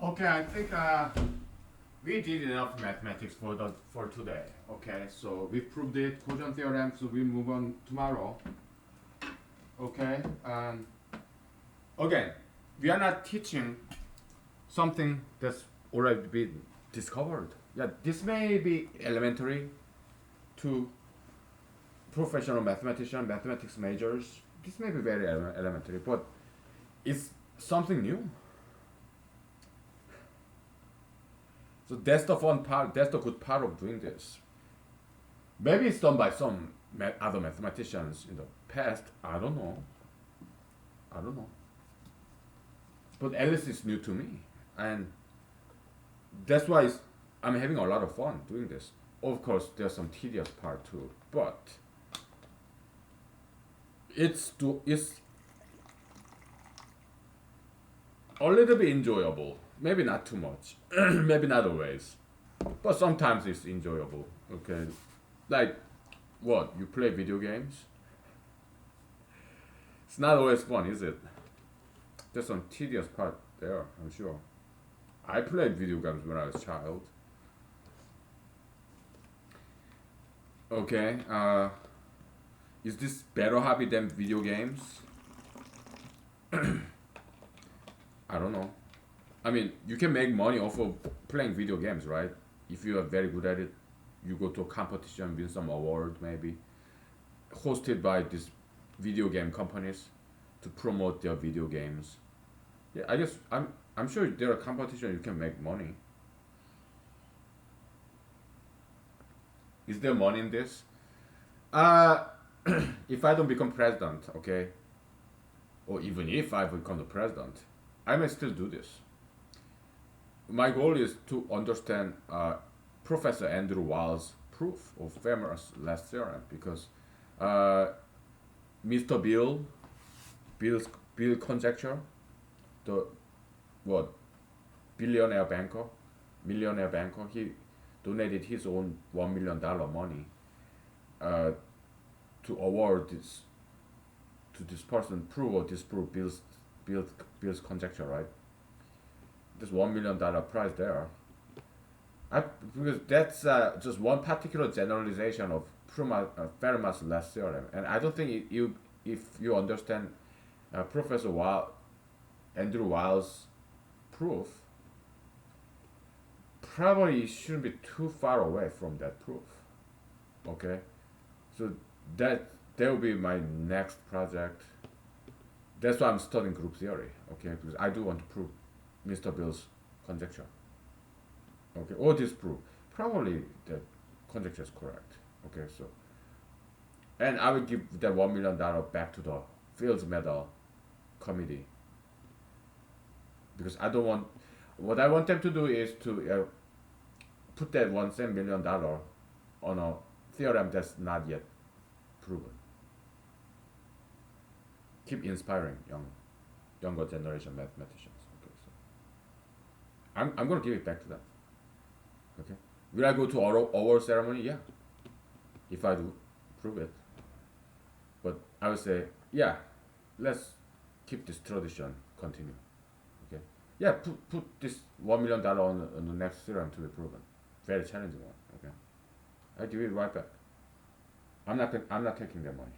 Okay, I think we did enough mathematics for today. Okay, so we proved it, cosine theorem. So we move on tomorrow. Okay, again, we are not teaching something that's already been discovered. Yeah, this may be elementary to professional mathematician, mathematics majors. This may be very elementary, but it's something new. So that's the fun part. That's the good part of doing this. Maybe it's done by some other mathematicians in the past. I don't know. I don't know. But at least it's new to me, and that's why I'm having a lot of fun doing this. Of course, there's some tedious part too, but it's a little bit enjoyable. maybe not too much, maybe not always, but sometimes it's enjoyable. Okay, like what you play video games. It's not always fun, is it? There's some tedious part there, I'm sure. I played video games when I was a child. Okay, is this better hobby than video games? I don't know. I mean, you can make money off of playing video games, right? If you are very good at it, you go to a competition, win some award, maybe hosted by these video game companies to promote their video games. Yeah, I guess I'm sure there are competitions you can make money. Is there money in this? Uh, if I don't become president, okay, or even if I become the president, I may still do this. My goal is to understand Professor Andrew Wild's proof of Fermat's theorem because uh, Mr. Bill's Bill conjecture, the what billionaire banker, millionaire banker, he donated his own $1 million money uh, to award this to this person prove or disprove Bill's conjecture, right? There's $1 million prize there. I, because that's just one particular generalization of Fermat's last theorem, and I don't think you if you understand Professor Andrew Wild's proof, probably shouldn't be too far away from that proof. Okay, so that will be my next project. That's why I'm studying group theory. Okay, because I do want to prove Mr. Bill's conjecture. Okay, or disprove. Probably the conjecture is correct. Okay, so and I will give that $1 million back to the Fields Medal committee because I don't want. What I want them to do is to put that $1 million on a theorem that's not yet proven. Keep inspiring younger generation mathematicians. Okay, so I'm gonna give it back to them. Okay, will I go to oral ceremony? Yeah, if I do prove it. But I would say, yeah, let's keep this tradition continue. Okay, yeah, put this $1 million on the next theorem to be proven. Very challenging one. Okay, I give it right back. I'm not taking their money.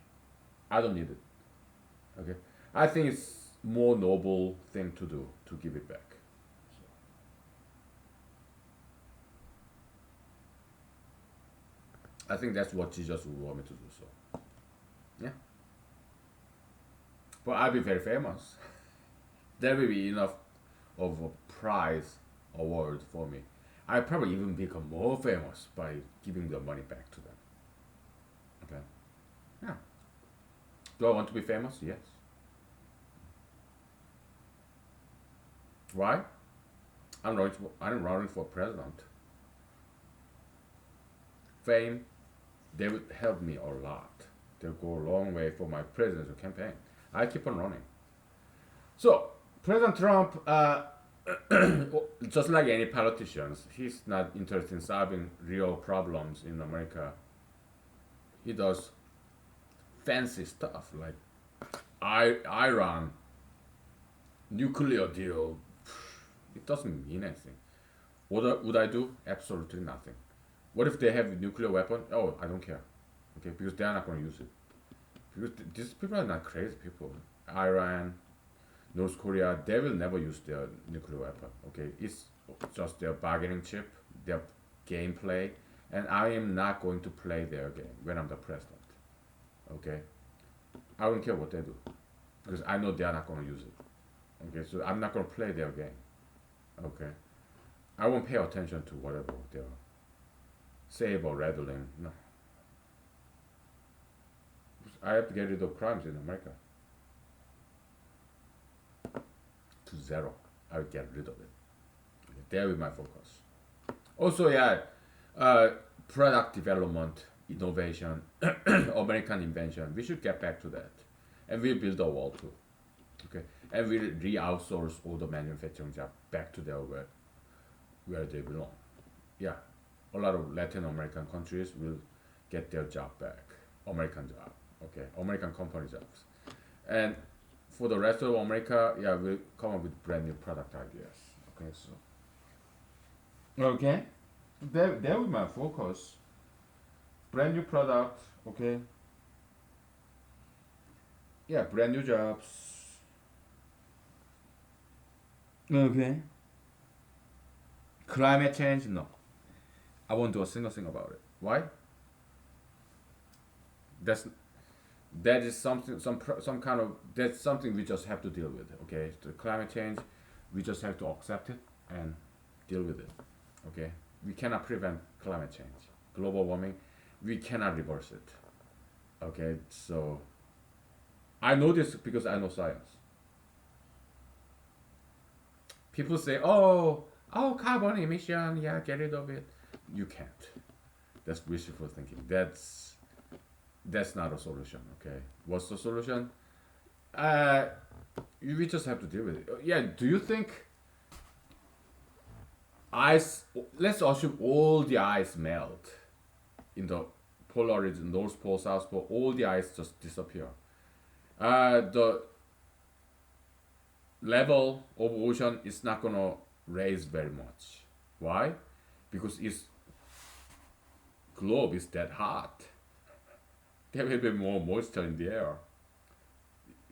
I don't need it. Okay, I think it's more noble thing to do to give it back. So, I think that's what Jesus would want me to do. So yeah, but I'll be very famous. There will be enough of a prize award for me. I probably even become more famous by giving the money back to them. Okay. Yeah. Do I want to be famous? Yes. Why? I'm running for president. Fame, they would help me a lot. They'll go a long way for my presidential campaign. I keep on running. So, President Trump, just like any politicians, he's not interested in solving real problems in America. He does fancy stuff like Iran, nuclear deal. It doesn't mean anything. Would I do? Absolutely nothing. What if they have a nuclear weapon? Oh, I don't care. Okay, because they're not going to use it. Because these people are not crazy people. Iran, North Korea, they will never use their nuclear weapon. Okay, it's just their bargaining chip, their gameplay, and I am not going to play their game when I'm the president. Okay, I don't care what they do because I know they are not going to use it. Okay, so I'm not going to play their game. Okay, I won't pay attention to whatever they're saber rattling. No, I have to get rid of crimes in America to zero. I will get rid of it. Okay, there will be my focus. Also, yeah, product development, innovation, American invention. We should get back to that, and we'll build a wall too. Okay, and we'll re-outsource all the manufacturing job back to their where they belong. Yeah, a lot of Latin American countries will get their job back, American job, okay, American company jobs, and for the rest of America, yeah, we'll come up with brand new product ideas. Okay, okay, that was my focus. Brand new product, okay, yeah, brand new jobs. Okay. Climate change, no, I won't do a single thing about it. Why? That's that is something some kind of that's something we just have to deal with. Okay, the climate change, we just have to accept it and deal with it. Okay, we cannot prevent climate change, global warming, we cannot reverse it. Okay, so I know this because I know science. People say, oh, carbon emission, yeah, get rid of it. You can't. That's wishful thinking. That's not a solution. Okay, what's the solution? Uh, we just have to deal with it. Yeah. Do you think ice? Let's assume all the ice melt in the polar region, North Pole, South Pole. All the ice just disappear. The level of ocean is not gonna raise very much. Why? Because its globe is that hot. There will be more moisture in the air.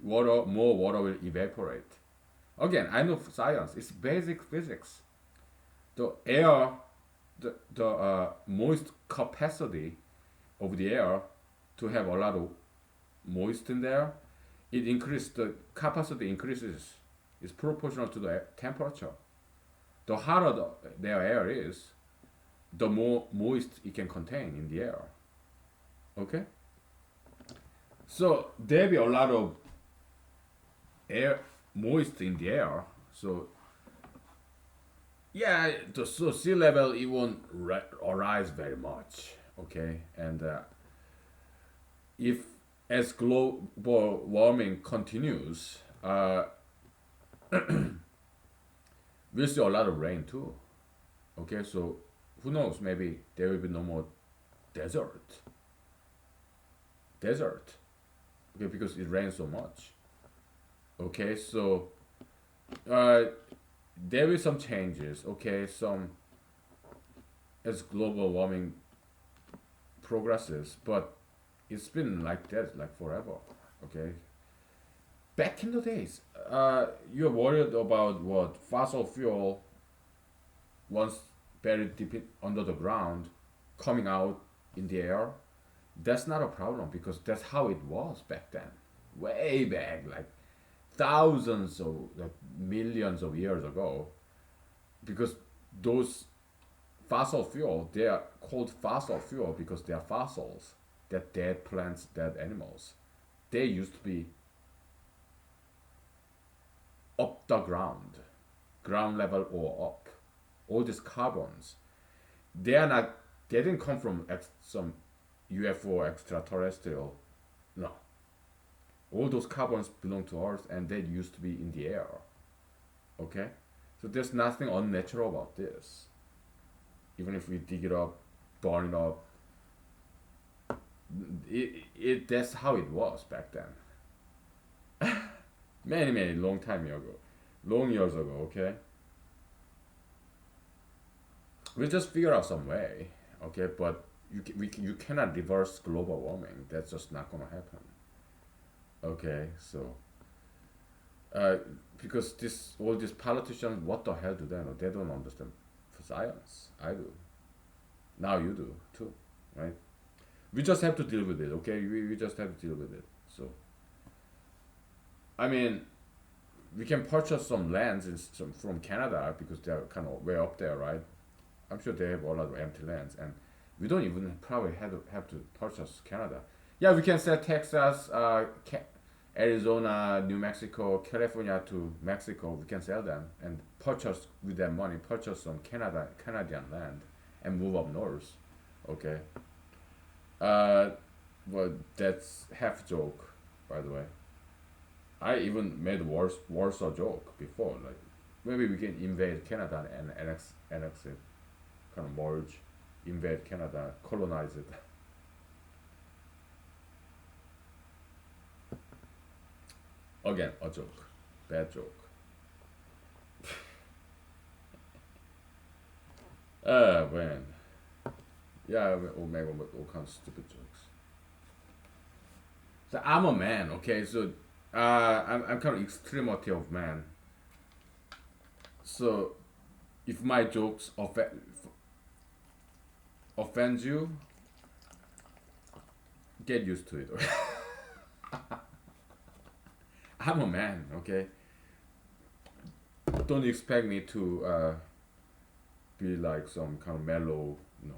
More water will evaporate. Again, I know science. It's basic physics. The air, the moist capacity of the air to have a lot of moist in there, it increases. The capacity increases. Is proportional to the temperature. The hotter their air is, the more moist it can contain in the air. Okay? So there be a lot of air moist in the air. So yeah, so sea level it won't rise very much. Okay, and if as global warming continues, we'll see a lot of rain too. Okay, so who knows? Maybe there will be no more desert. Desert. Okay, because it rains so much. Okay, so uh, there will be some changes. Okay, some as global warming progresses, but it's been like that like forever. Okay, back in the days, you're worried about what fossil fuel once buried deep under the ground coming out in the air. That's not a problem because that's how it was back then, way back, like thousands of like millions of years ago. Because those fossil fuel, they are called fossil fuel because they are fossils, that dead plants, dead animals. They used to be up the ground, ground level or up. All these carbons, they are not. They didn't come from some UFO extraterrestrial. No, all those carbons belong to Earth, and they used to be in the air. Okay, so there's nothing unnatural about this. Even if we dig it up, burn it up, it that's how it was back then. Many long time ago, long years ago. Okay, we'll just figure out some way. Okay, but you cannot reverse global warming. That's just not gonna happen. Okay, so uh, because this all these politicians, what the hell do they know? They don't understand science. I do. Now you do too, right? We just have to deal with it. Okay, we just have to deal with it. So I mean, we can purchase some lands from Canada because they're kind of way up there, right? I'm sure they have a lot of empty lands, and we don't even probably have to purchase Canada. Yeah, we can sell Texas, Arizona, New Mexico, California to Mexico. We can sell them and purchase with that money, purchase some Canadian land, and move up north. Okay. Uh, well, that's half joke, by the way. I even made worse a joke before. Like maybe we can invade Canada and annex it, kind of merge, invade Canada, colonize it. Again, a joke, bad joke. Man, yeah, we'll make all kinds of stupid jokes. So I'm a man, okay. So I'm kind of extremity of man. So if my jokes offend you, get used to it. I'm a man, okay. Don't expect me to be like some kind of mellow. No,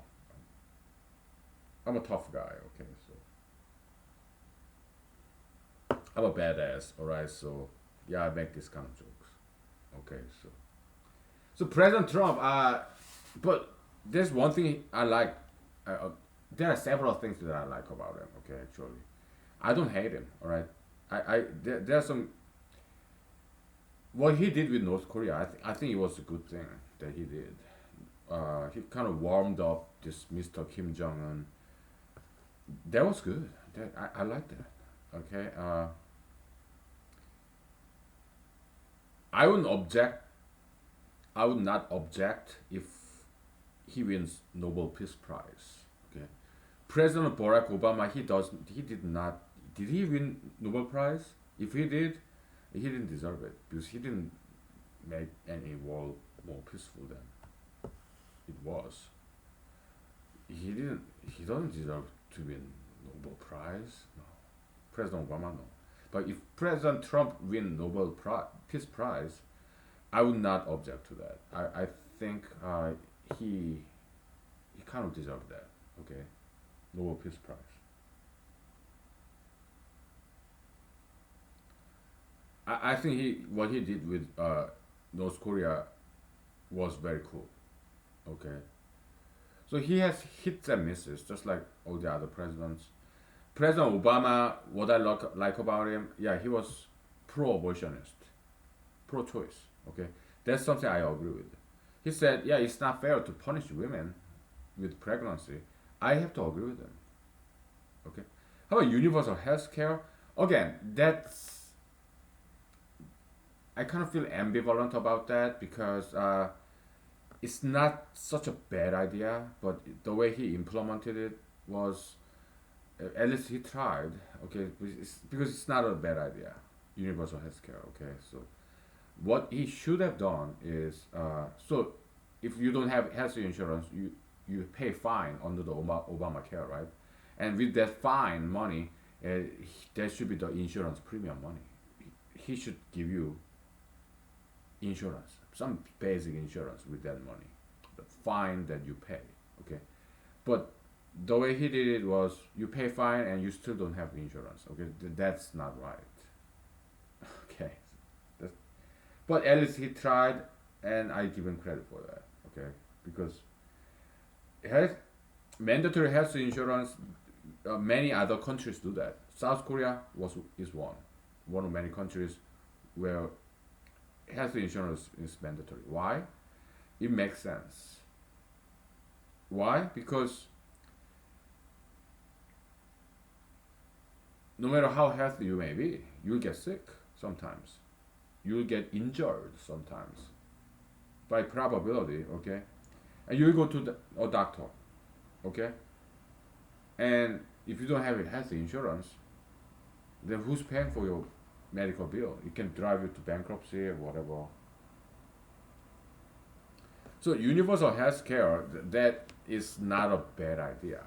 I'm a tough guy, okay. So I'm a badass, all right. So yeah, I make this kind of jokes, okay. So President Trump, but there's one thing I like. There are several things that I like about him. Okay, actually, I don't hate him. All right, there are some what he did with North Korea. I think it was a good thing that he did. He kind of warmed up this Mr. Kim Jong Un. That was good. I like that. Okay. I wouldn't object. I would not object if he wins Nobel Peace Prize. Okay. President Barack Obama, he did not. Did he win Nobel Prize? If he did, he didn't deserve it because he didn't make any world more peaceful than it was. He didn't. He doesn't deserve to win Nobel Prize. No, President Obama no. But if President Trump win Peace Prize, I would not object to that. I think he kind of deserved that. Okay, Nobel Peace Prize. I think what he did with North Korea was very cool. Okay, so he has hits and misses just like all the other presidents. President Obama, what I like about him, yeah, he was pro-abortionist, pro-choice. Okay, that's something I agree with. He said, yeah, it's not fair to punish women with pregnancy. I have to agree with him. Okay, how about universal health care? Again, that's I kind of feel ambivalent about that because it's not such a bad idea, but the way he implemented it was at least he tried. Okay, because it's not a bad idea. Universal health care. Okay, so what he should have done is so if you don't have health insurance, you pay fine under the Obamacare, right? And with that fine money, that should be the insurance premium money. He should give you insurance, some basic insurance with that money, the fine that you pay. Okay, but the way he did it was you pay fine and you still don't have insurance. Okay, that's not right. Okay, that's, but at least he tried, and I give him credit for that. Okay, because health, mandatory health insurance, many other countries do that. South Korea is one of many countries where health insurance is mandatory. Why? It makes sense. Why? Because no matter how healthy you may be, you'll get sick sometimes. You'll get injured sometimes by probability, okay? And you'll go to a doctor, okay? And if you don't have a health insurance, then who's paying for your medical bill? It can drive you to bankruptcy or whatever. So universal health care, that is not a bad idea,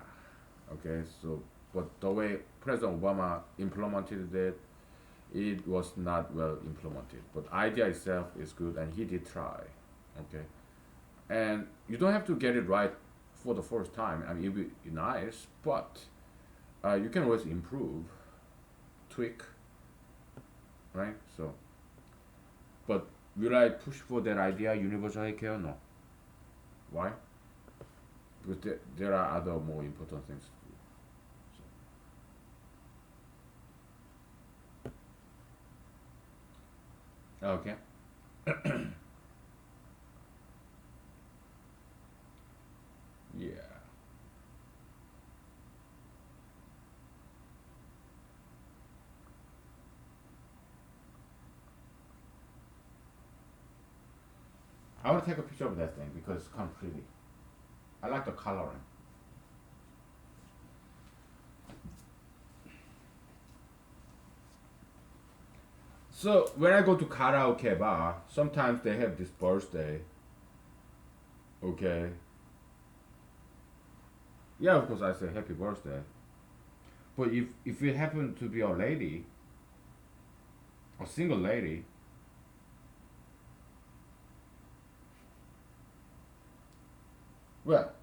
okay? So, but the way President Obama implemented it, it was not well implemented. But idea itself is good, and he did try, okay? And you don't have to get it right for the first time. I mean, it'd be nice, but you can always improve, tweak, right? So, but will I push for that idea, universal healthcare? No. Why? Because there are other more important things to do. So, okay. I want to take a picture of that thing because it's kind of pretty. I like the coloring. So when I go to karaoke bar, sometimes they have this birthday. Okay. Yeah, of course I say happy birthday. But if you happen to be a lady, a single lady, well,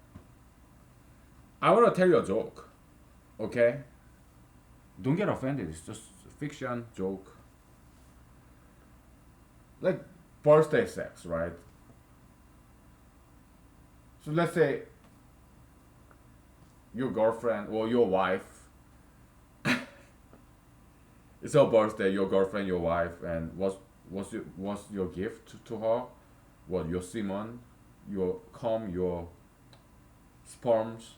I want to tell you a joke. Okay. Don't get offended. It's just fiction joke. Like birthday sex, right? So let's say your girlfriend or your wife. It's her birthday. Your girlfriend, your wife, and what's your gift to her? What your semen, your cum, your sperms?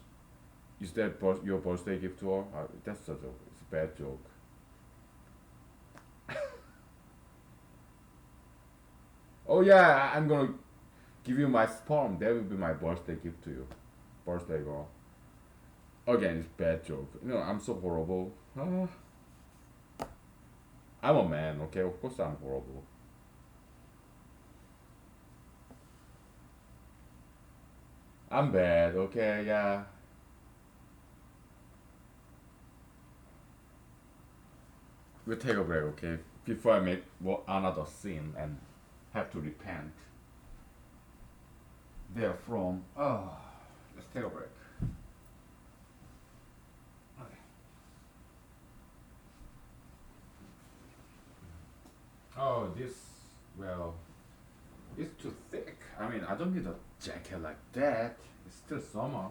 Is that your birthday gift to her? That's a joke. It's a bad joke. Oh yeah, I'm gonna give you my sperm. That will be my birthday gift to you, birthday girl. Again, it's bad joke. I'm so horrible. I'm a man. Okay, of course I'm horrible. I'm bad. Okay, yeah. We'll take a break. Okay, before I make another sin and have to repent therefrom. Oh, let's take a break. Okay. Oh, this, well, it's too thick. I mean, I don't need a jacket like that. It's still summer.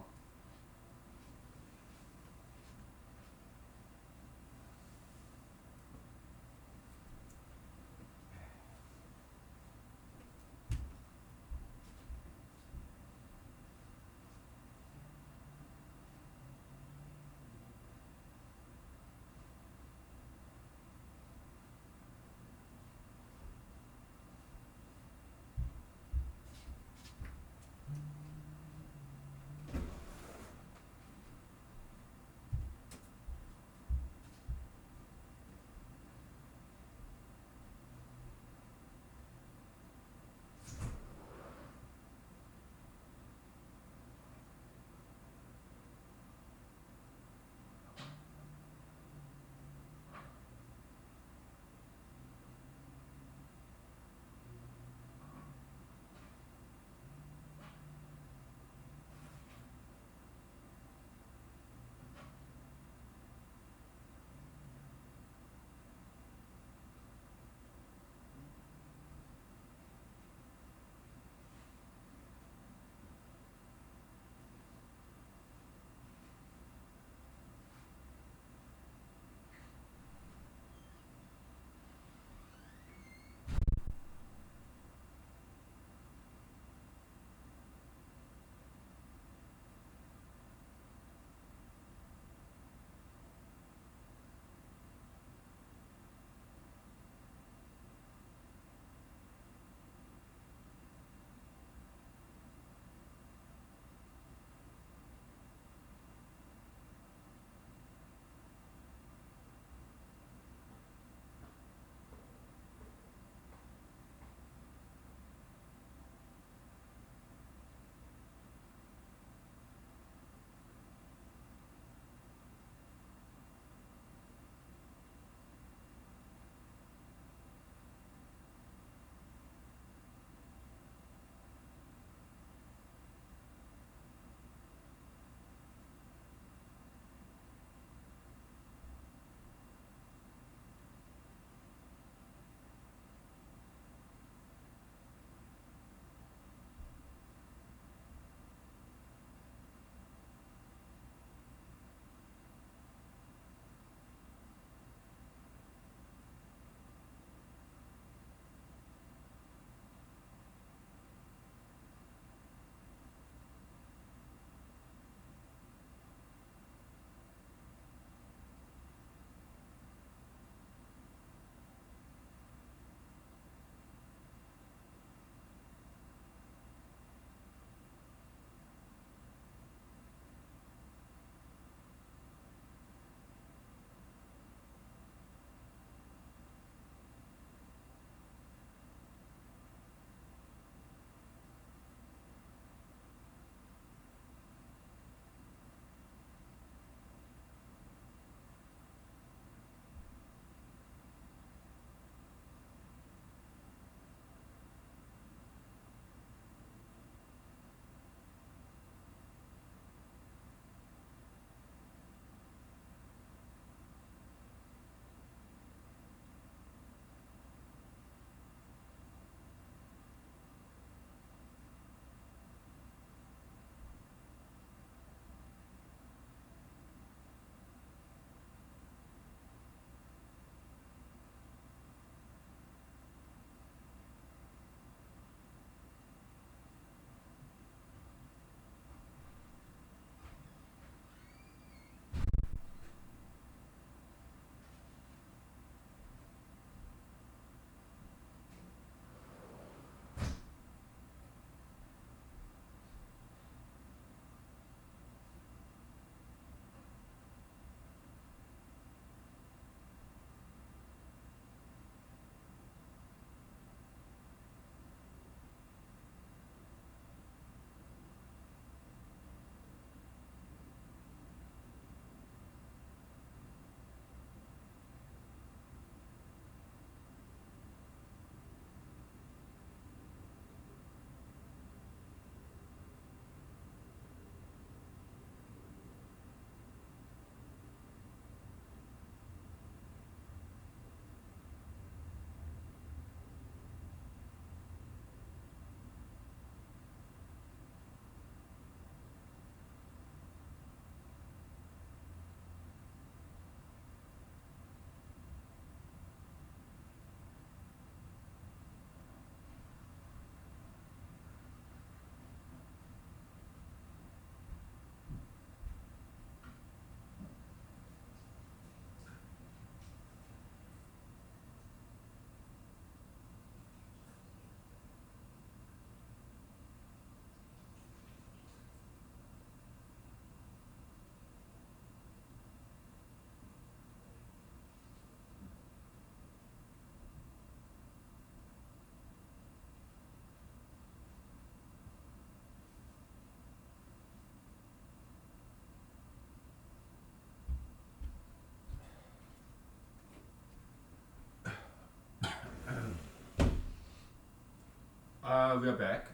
we are back.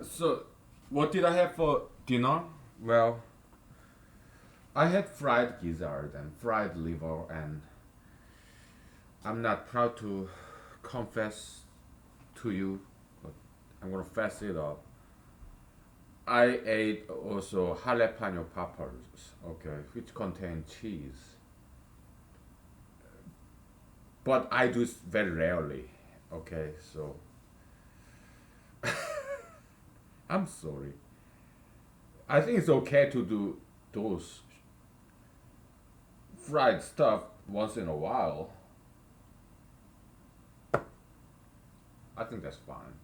So, what did I have for dinner? Well, I had fried gizzard and fried liver, and I'm not proud to confess to you, but I'm gonna fess it up. I ate also jalapeno peppers, okay, which contain cheese, but I do it very rarely, okay, so I'm sorry. I think it's okay to do those fried stuff once in a while. I think that's fine.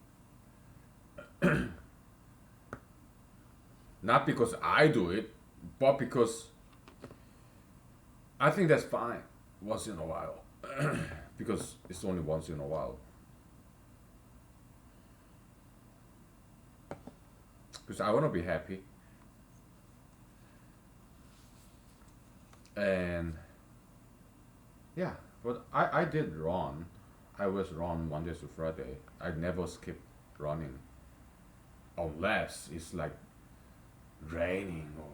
Not because I do it, but because I think that's fine once in a while. Because it's only once in a while. Because I want to be happy. And yeah, but I did run. I was run Monday to Friday. I never skip running unless it's like raining or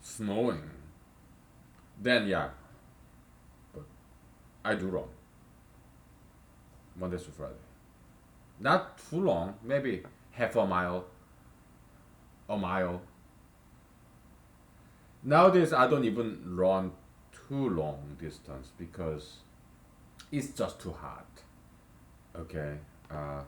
snowing. Then yeah, but I do run Monday to Friday. Not too long, maybe half a mile. Nowadays I don't even run too long distance because it's just too hot. Okay. Yeah.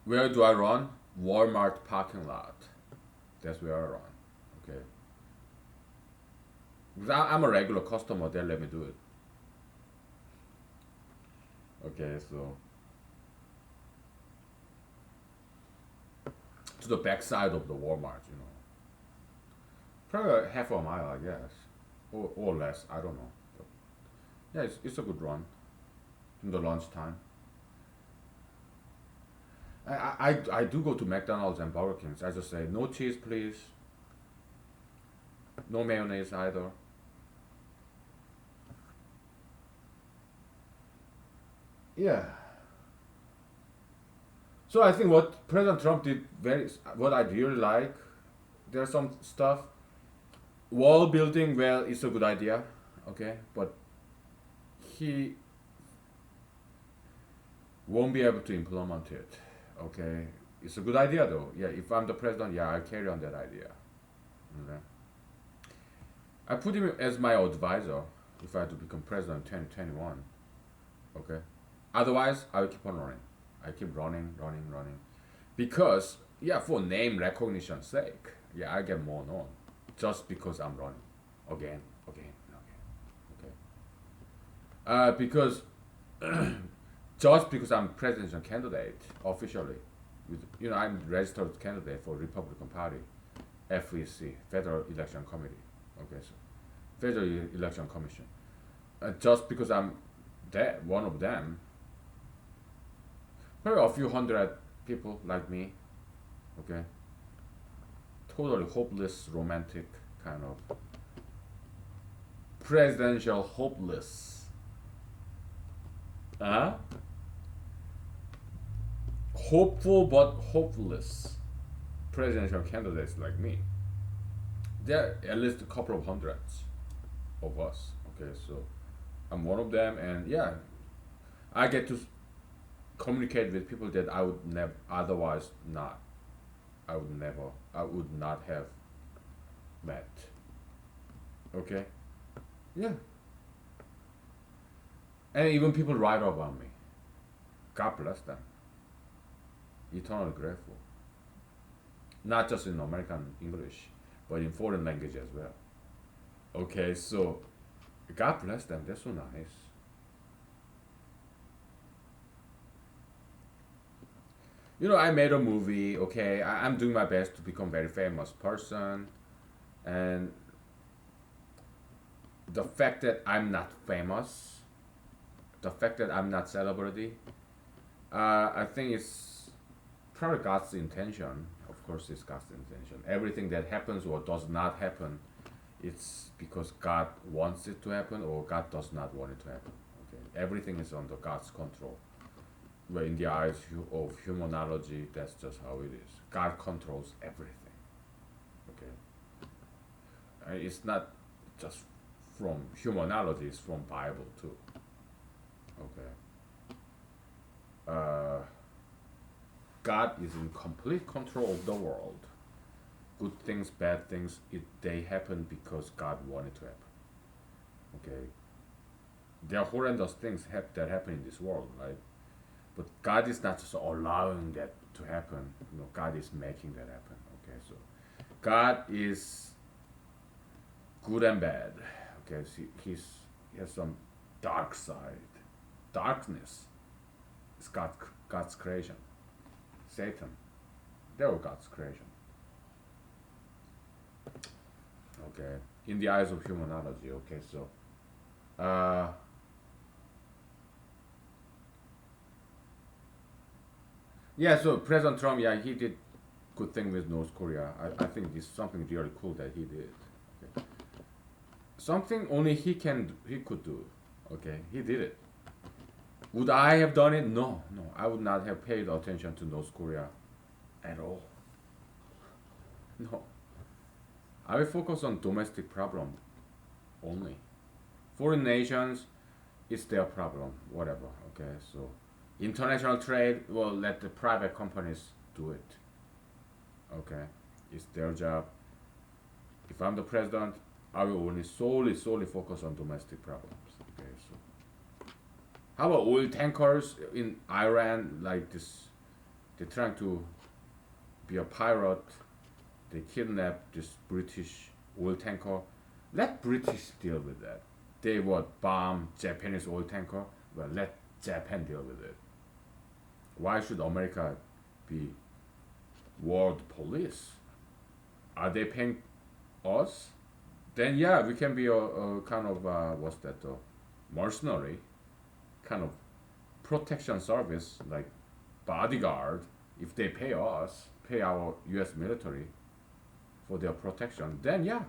Where do I run? Walmart parking lot. That's where I run. Okay. Because I'm a regular customer. They let me do it. Okay. So to the backside of the Walmart, probably half a mile, I guess, or less. I don't know. But yeah, it's a good run in the lunchtime. I do go to McDonald's and Burger King's. I just say no cheese, please. No mayonnaise either. Yeah. So I think what President Trump did what I really like. There's some stuff. Wall building, well, it's a good idea, okay, but he won't be able to implement it. Okay, it's a good idea though. Yeah, if I'm the president, yeah, I'll carry on that idea. Okay. I put him as my advisor if I had to become president in 2021. Okay. Otherwise, I will keep on running. I keep running, running, running, because yeah, for name recognition's sake, yeah, I get more known just because I'm running again, again, and again. Okay. Because just because I'm presidential candidate officially, I'm registered candidate for Republican Party, FEC, Federal Election Committee. Okay, so Federal Election Commission. Just because I'm that one of them, probably a few hundred people like me. Okay, totally hopeless, romantic kind of presidential hopeless. Huh? Hopeful but hopeless presidential candidates like me. There are at least a couple of hundreds of us. Okay, so I'm one of them, and yeah, I get to communicate with people that I would never otherwise not. I would not have met. Okay, yeah, and even people write about me. God bless them. Eternally grateful. Not just in American English, but in foreign language as well. Okay, so God bless them. They're so nice. I made a movie. Okay, I'm doing my best to become very famous person, and the fact that I'm not famous, the fact that I'm not celebrity, I think it's probably God's intention. Of course, it's God's intention. Everything that happens or does not happen it's because God wants it to happen or God does not want it to happen. Okay, everything is under God's control. Well, in the eyes of humanology, that's just how it is. God controls everything. Okay, and it's not just from humanology; it's from Bible too. Okay, uh, God is in complete control of the world. Good things, bad things, they happen because God wanted to happen. Okay, there are horrendous things that happen in this world, right? But God is not just allowing that to happen. God is making that happen. Okay, so God is good and bad. Okay, so he has some dark side. Darkness is God's creation. Satan, they were God's creation. Okay, in the eyes of humanology. Okay, so uh, yeah, so President Trump, yeah, he did good thing with North Korea. I think it's something really cool that he did. Okay. Something only he could do. Okay, he did it. Would I have done it? No, no, I would not have paid attention to North Korea at all. No, I will focus on domestic problem only. Foreign nations, it's their problem, whatever. Okay, so international trade, well, let the private companies do it. Okay, it's their job. If I'm the president, I will only solely focus on domestic problems. Okay, so how about oil tankers in Iran? Like this, they're trying to be a pirate. They kidnap this British oil tanker. Let British deal with that. They would bomb Japanese oil tanker. Well, let Japan deal with it. Why should America be world police? Are they paying us? Then yeah, we can be a kind of what's that? Mercenary, kind of protection service like bodyguard. If they pay us, pay our U.S. military for their protection, then yeah,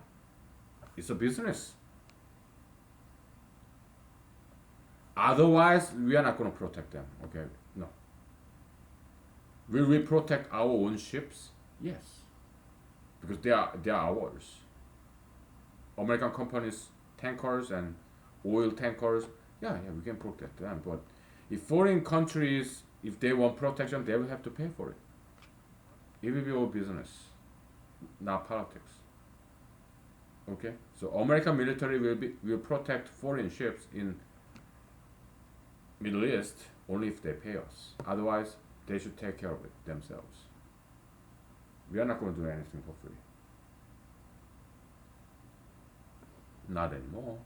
it's a business. Otherwise, we are not going to protect them. Okay, no. Will we protect our own ships? Yes, because they are ours. American companies, tankers and oil tankers, yeah, we can protect them. But if foreign countries, if they want protection, they will have to pay for it. It will be all business, not politics. Okay, so American military will protect foreign ships in Middle East only if they pay us. Otherwise, they should take care of it themselves. We are not going to do anything for free. Not anymore.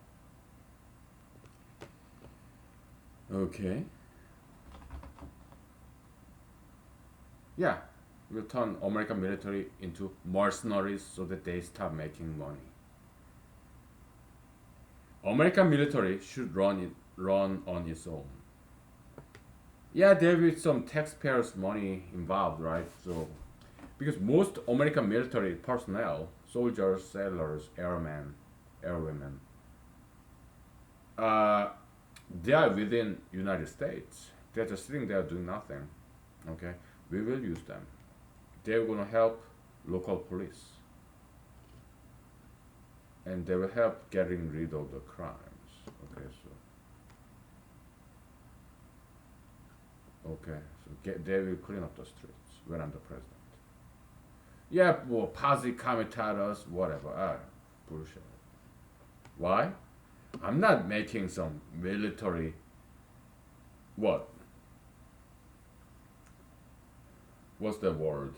Okay. Yeah, we'll turn American military into mercenaries so that they stop making money. American military should run on its own. Yeah, there will be some taxpayers' money involved, right? So, because most American military personnel, soldiers, sailors, airwomen, uh, they are within United States. They're just sitting there doing nothing. Okay, we will use them. They're gonna help local police, and they will help getting rid of the crimes. Okay, they will clean up the streets when I'm the president. Yeah, well, posse comitatus, whatever. Bullshit. Why? I'm not making some military. What? What's the word?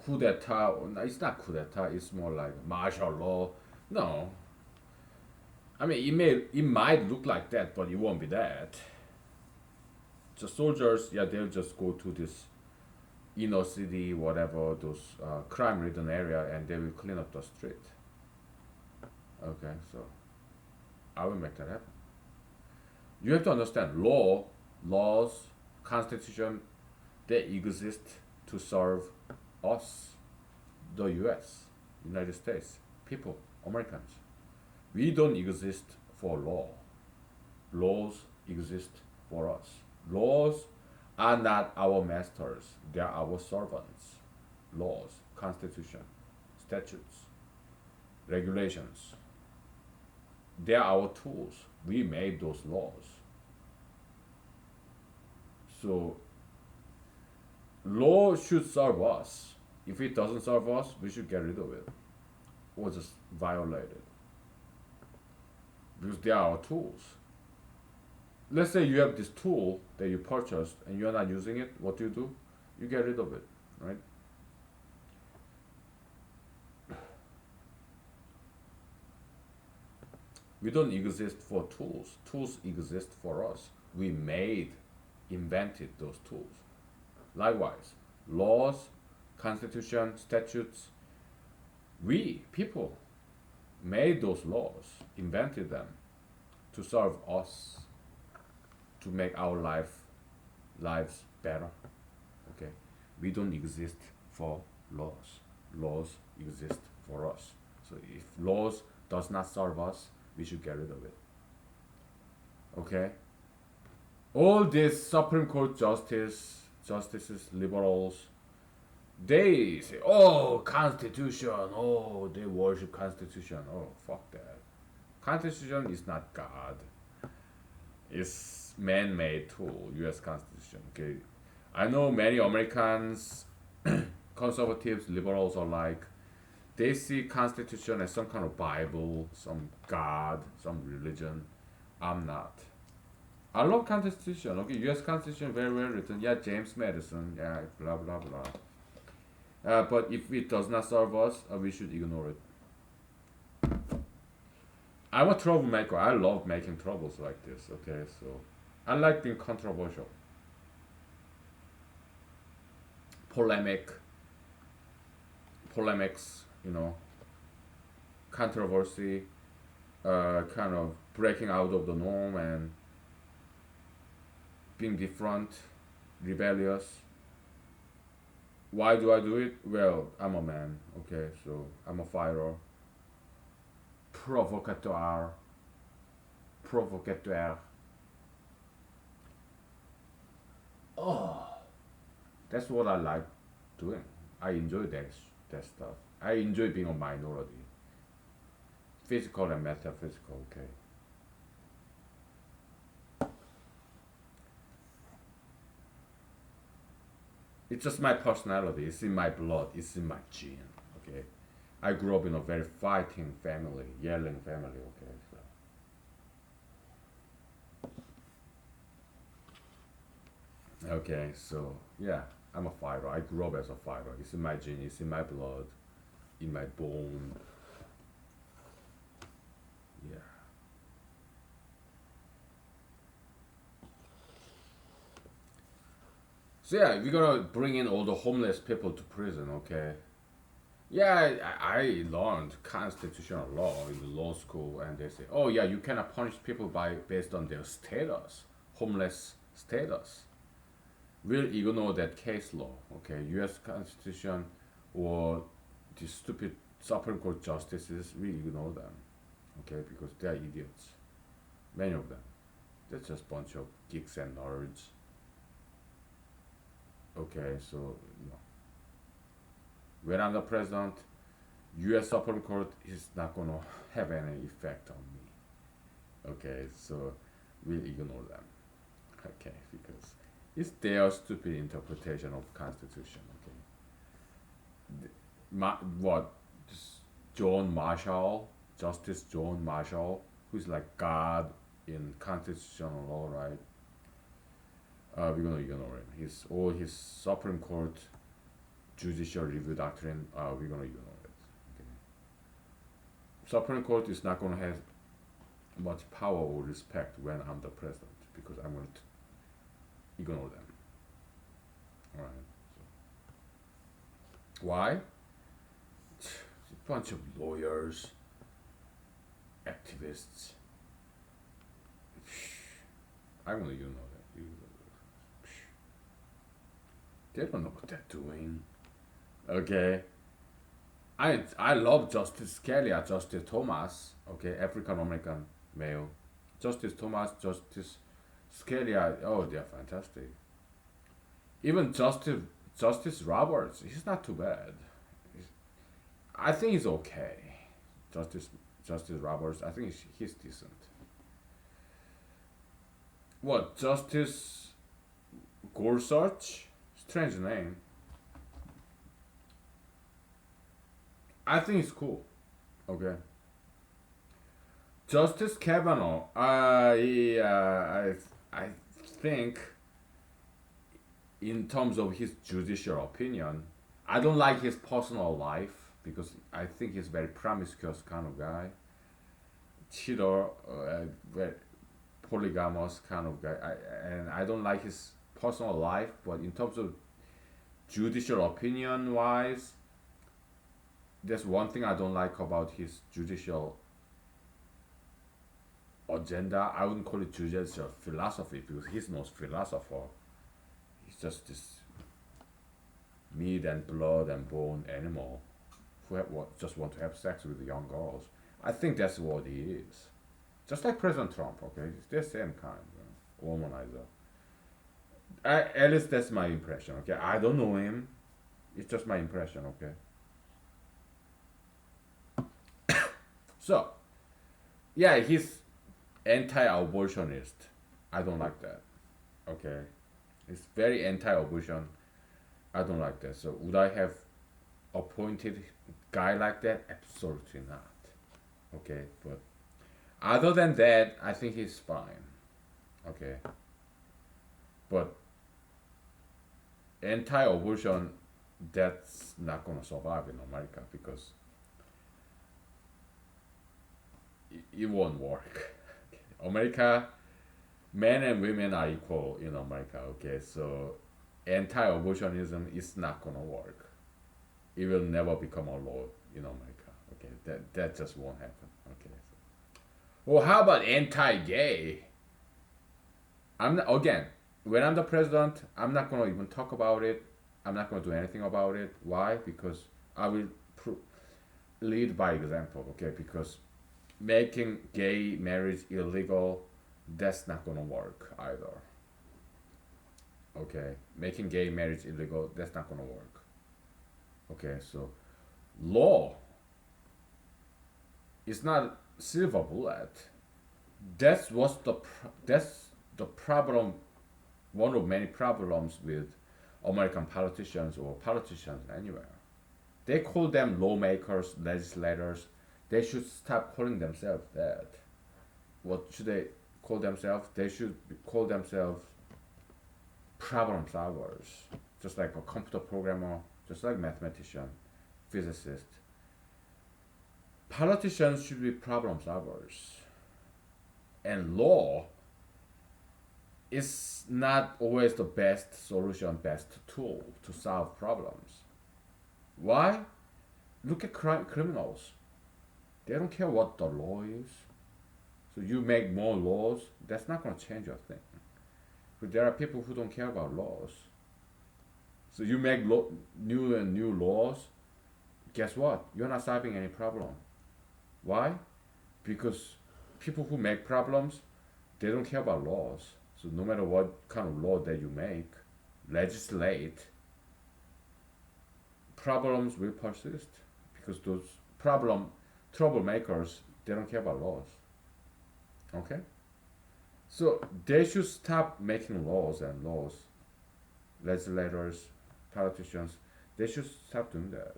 Coup d'etat? No, it's not coup d'etat. It's more like martial law. No. I mean, it might look like that, but it won't be that. The soldiers, yeah, they'll just go to this inner city, whatever, those crime-ridden area, and they will clean up the street. Okay, so I will make that happen. You have to understand, laws, constitution, they exist to serve us, the U.S., United States, people, Americans. We don't exist for law. Laws exist for us. Laws are not our masters, they are our servants. Laws, constitution, statutes, regulations, they are our tools. We made those laws. So law should serve us. If it doesn't serve us, we should get rid of it or just violate it because they are our tools. Let's say you have this tool that you purchased and you're not using it. What do? You get rid of it, right? We don't exist for tools. Tools exist for us. We invented those tools. Likewise, laws, constitution, statutes, we, people, made those laws, invented them to serve us, to make our lives better. Okay? We don't exist for laws. Laws exist for us. So if laws does not serve us, we should get rid of it. Okay? All these Supreme Court justices, liberals, they say, oh, Constitution, oh, they worship Constitution. Oh, fuck that. Constitution is not God. It's man-made tool, U.S. Constitution. Okay, I know many Americans, conservatives, liberals are like, they see Constitution as some kind of Bible, some God, some religion. I'm not. I love Constitution. Okay, U.S. Constitution, very well written. Yeah, James Madison. Yeah, blah blah blah. But if it does not serve us, we should ignore it. I'm a troublemaker. I love making troubles like this. Okay, so I like being controversial, polemics. Controversy, kind of breaking out of the norm and being different, rebellious. Why do I do it? Well, I'm a man. Okay, so I'm a fighter. Provocateur. Provocateur. Oh, that's what I like doing. I enjoy that stuff. I enjoy being a minority. Physical and metaphysical, okay. It's just my personality. It's in my blood. It's in my gene, okay. I grew up in a very fighting family, yelling family, okay. Okay, so yeah, I'm a fighter. I grew up as a fighter. It's in my gene. It's in my blood, in my bone. Yeah. So yeah, we're gonna bring in all the homeless people to prison, okay? Yeah, I learned constitutional law in the law school, and they say, oh yeah, you cannot punish people based on their status, homeless status. We'll ignore that case law, okay? U.S. Constitution or the stupid Supreme Court justices, we ignore them, okay? Because they are idiots, many of them. They're just bunch of geeks and nerds. Okay, so when I'm the president, U.S. Supreme Court is not gonna have any effect on me. Okay, so we'll ignore them. Okay, because it's their stupid interpretation of Constitution. Okay, what? John Marshall, Justice John Marshall, who's like God in constitutional law, right? We're gonna ignore him. All his Supreme Court judicial review doctrine. We're gonna ignore it. Okay. Supreme Court is not gonna have much power or respect when I'm the president because I'm going to ignore them. All right. So. Why? A bunch of lawyers, activists. I'm gonna ignore that. They don't know what they're doing. Okay. I love Justice Scalia, Justice Thomas, okay, African American male. Justice Thomas, Justice Scalia, oh, they're fantastic. Even Justice Roberts, he's not too bad. He's, I think he's okay. Justice Justice Roberts, I think he's decent. What Justice Gorsuch? Strange name. I think he's cool. Okay. Justice Kavanaugh. I think in terms of his judicial opinion, I don't like his personal life because I think he's very promiscuous kind of guy, cheater, very polygamous kind of guy. And I don't like his personal life, but in terms of judicial opinion wise, there's one thing I don't like about his judicial agenda. I wouldn't call it judicial philosophy because he's no philosopher. He's just this meat and blood and bone animal who just want to have sex with young girls. I think that's what he is. Just like President Trump, okay? It's the same kind, womanizer. At least that's my impression, okay? I don't know him. It's just my impression, okay? So, yeah, he's anti-abortionist. I don't like that, okay? It's very anti-abortion. I don't like that. So would I have appointed guy like that? Absolutely not. Okay, but other than that, I think he's fine. Okay, but anti-abortion, that's not gonna survive in America because it won't work. America, men and women are equal in America. Okay, so anti-abortionism is not gonna work. It will never become a law in America. Okay, that just won't happen. Okay. Well, how about anti-gay? I'm not, again, when I'm the president, I'm not gonna even talk about it. I'm not gonna do anything about it. Why? Because I will lead by example. Okay, because making gay marriage illegal, that's not gonna work either. Okay, making gay marriage illegal, that's not gonna work. Okay, so law is not silver bullet. That's the problem. One of many problems with American politicians or politicians anywhere. They call them lawmakers, legislators. They should stop calling themselves that. What should they call themselves? They should call themselves problem solvers, just like a computer programmer, just like mathematician, physicist. Politicians should be problem solvers, and law is not always the best solution, best tool to solve problems. Why? Look at criminals. They don't care what the law is. So you make more laws, that's not going to change a thing. But there are people who don't care about laws. So you make new and new laws. Guess what? You're not solving any problem. Why? Because people who make problems, they don't care about laws. So no matter what kind of law that you make, legislate, problems will persist because those problem troublemakers, they don't care about laws. Okay? So they should stop making laws and laws. Legislators, politicians, they should stop doing that.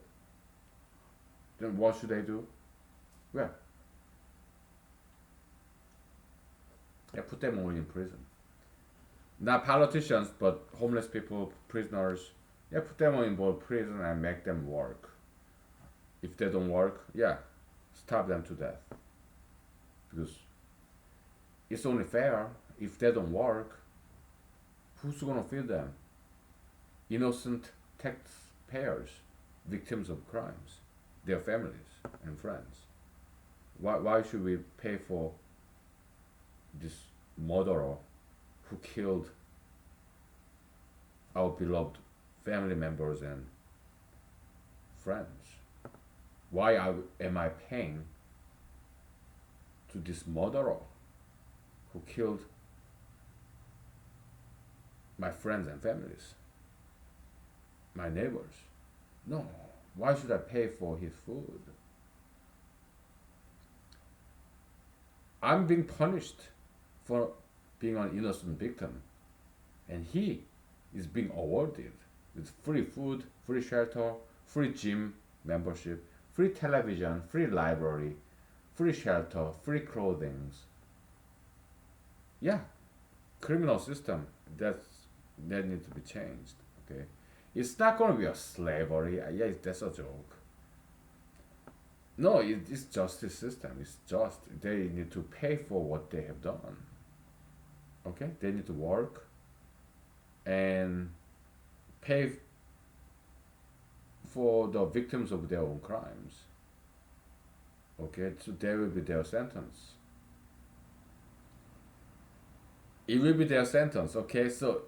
Then what should they do? Well, yeah, put them all in prison. Not politicians, but homeless people, prisoners. Yeah, put them all in prison and make them work. If they don't work, yeah, starve them to death. Because it's only fair. If they don't work, who's gonna feed them? Innocent taxpayers, victims of crimes, their families and friends. Why should we pay for this murderer who killed our beloved family members and friends? am I paying to this murderer who killed my friends and families, my neighbors? No. Why should I pay for his food? I'm being punished for being an innocent victim, and he is being awarded with free food, free shelter, free gym membership, free television, free library, free shelter, free clothing. Yeah, criminal system that needs to be changed. Okay, it's not going to be a slavery. Yeah, that's a joke. No, it's justice system. It's just they need to pay for what they have done. Okay, they need to work and pay for the victims of their own crimes. Okay, so there will be their sentence. It will be their sentence. Okay, so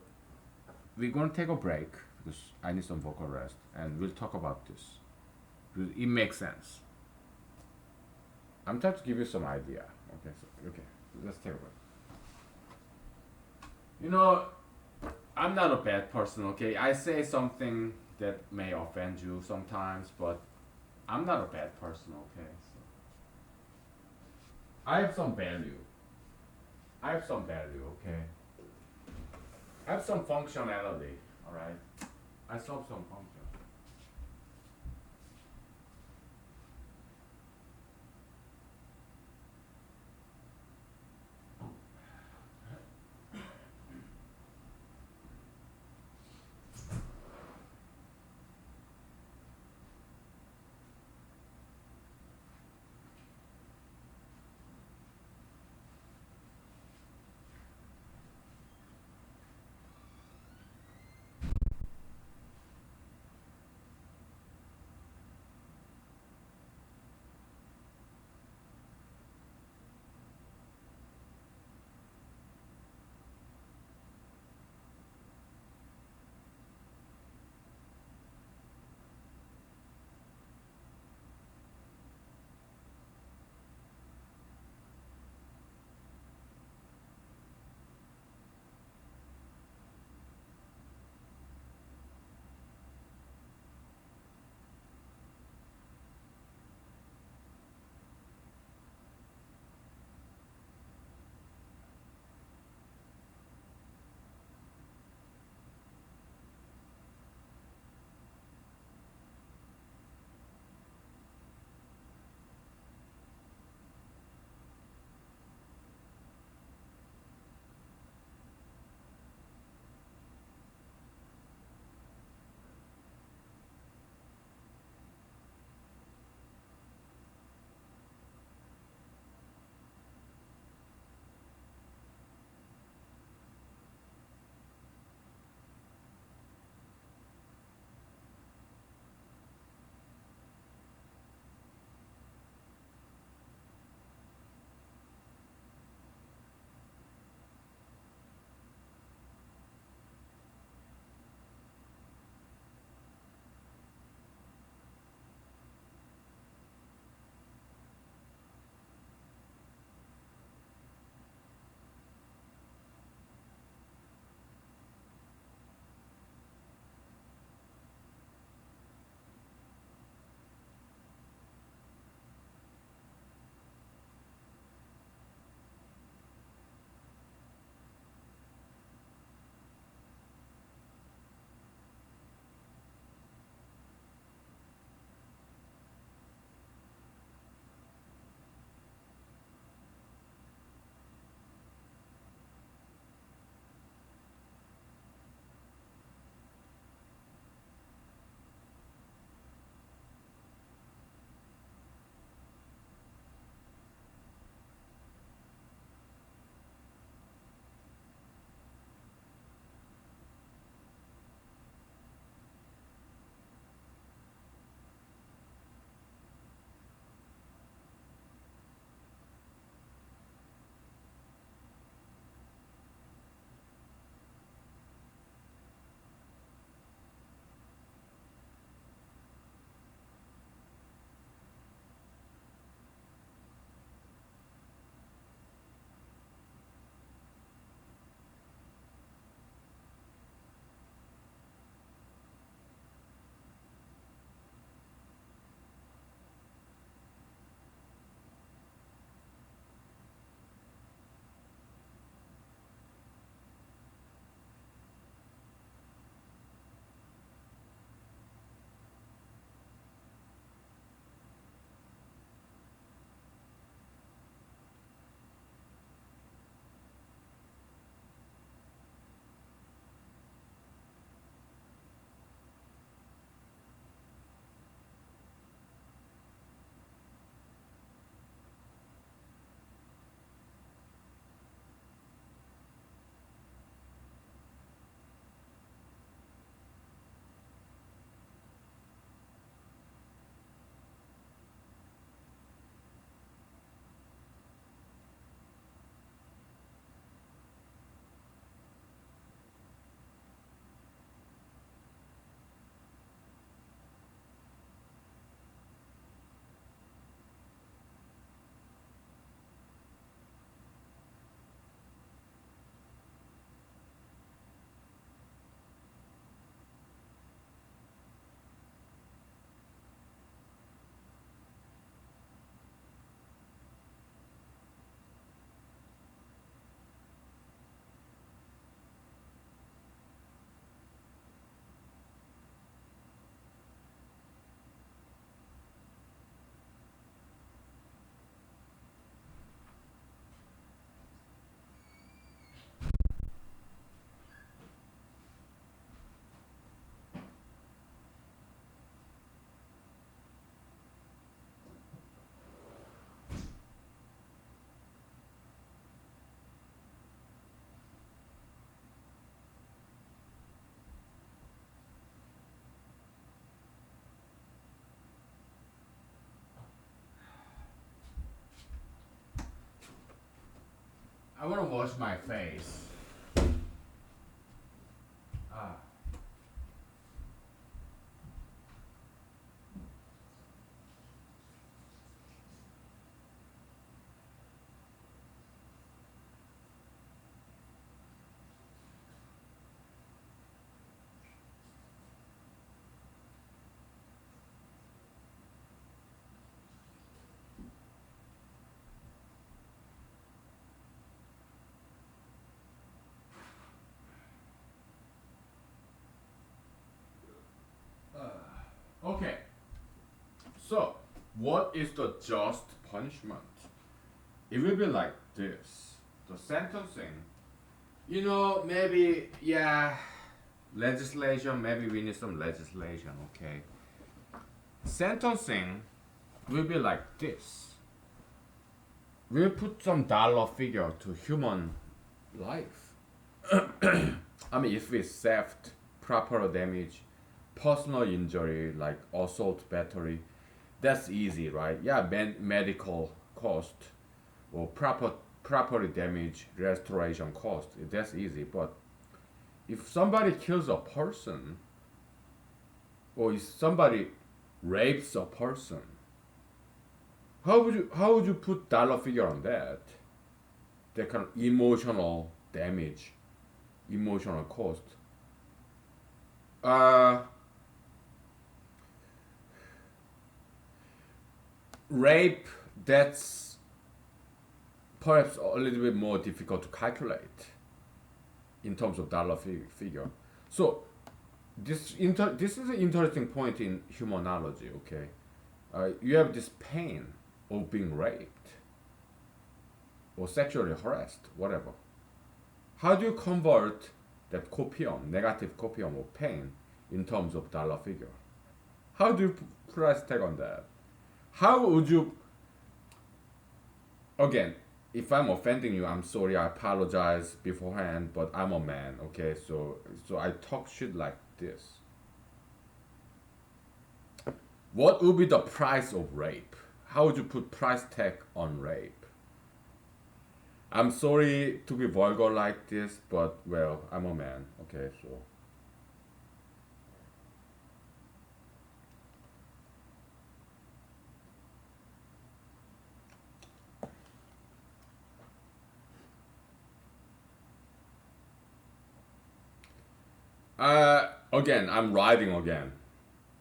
we're gonna take a break because I need some vocal rest, and we'll talk about this. It makes sense. I'm trying to give you some idea. Okay, let's take a break. You know, I'm not a bad person. Okay, I say something that may offend you sometimes, but I'm not a bad person. Okay, so I have some value. I have some value. Okay, I have some functionality. All right, I solve some function. I want to wash my face. Ah. Okay. So, what is the just punishment? It will be like this. The sentencing. Maybe, yeah, legislation, maybe we need some legislation, okay? Sentencing will be like this. We'll put some dollar figure to human life. I mean, if it's theft, property damage, personal injury like assault, battery, that's easy, right? Yeah, medical cost or property damage, restoration cost, that's easy. But if somebody kills a person or if somebody rapes a person, how would you put dollar figure on that? That kind of emotional damage, emotional cost. Uh, Rape, that's perhaps a little bit more difficult to calculate in terms of dollar figure. So this is an interesting point in humanology. Okay, you have this pain of being raped or sexually harassed, whatever. How do you convert that copium, negative copium of pain, in terms of dollar figure? How do you price tag on that? How would you, again, if I'm offending you, I'm sorry, I apologize beforehand, but I'm a man, okay? So I talk shit like this. What would be the price of rape? How would you put price tag on rape? I'm sorry to be vulgar like this, but well, I'm a man, okay? So again, I'm writing again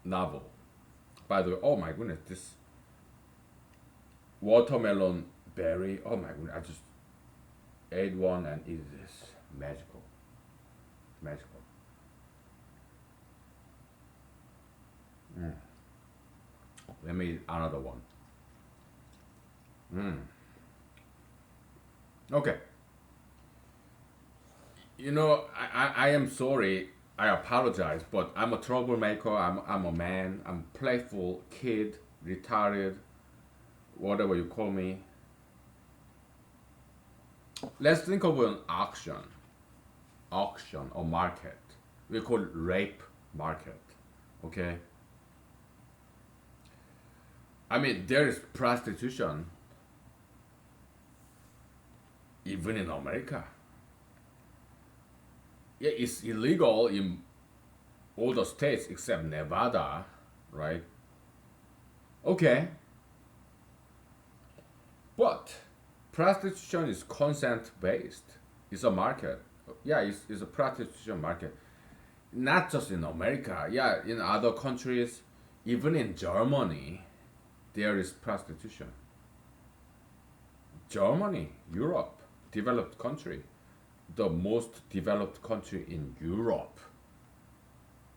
novel. By the way, oh my goodness, this watermelon berry. Oh my goodness, I just ate one and it is magical, magical. Mm. Let me eat another one. Mm. Okay. I am sorry. I apologize, but I'm a troublemaker. I'm a man. I'm playful kid, retarded, whatever you call me. Let's think of an auction or market. We call it rape market. Okay. I mean, there is prostitution even in America. Yeah, it's illegal in all the states except Nevada, right? Okay, but prostitution is consent based. It's a market. Yeah, it's a prostitution market. Not just in America. Yeah, in other countries, even in Germany, there is prostitution. Germany, Europe, developed country, the most developed country in Europe,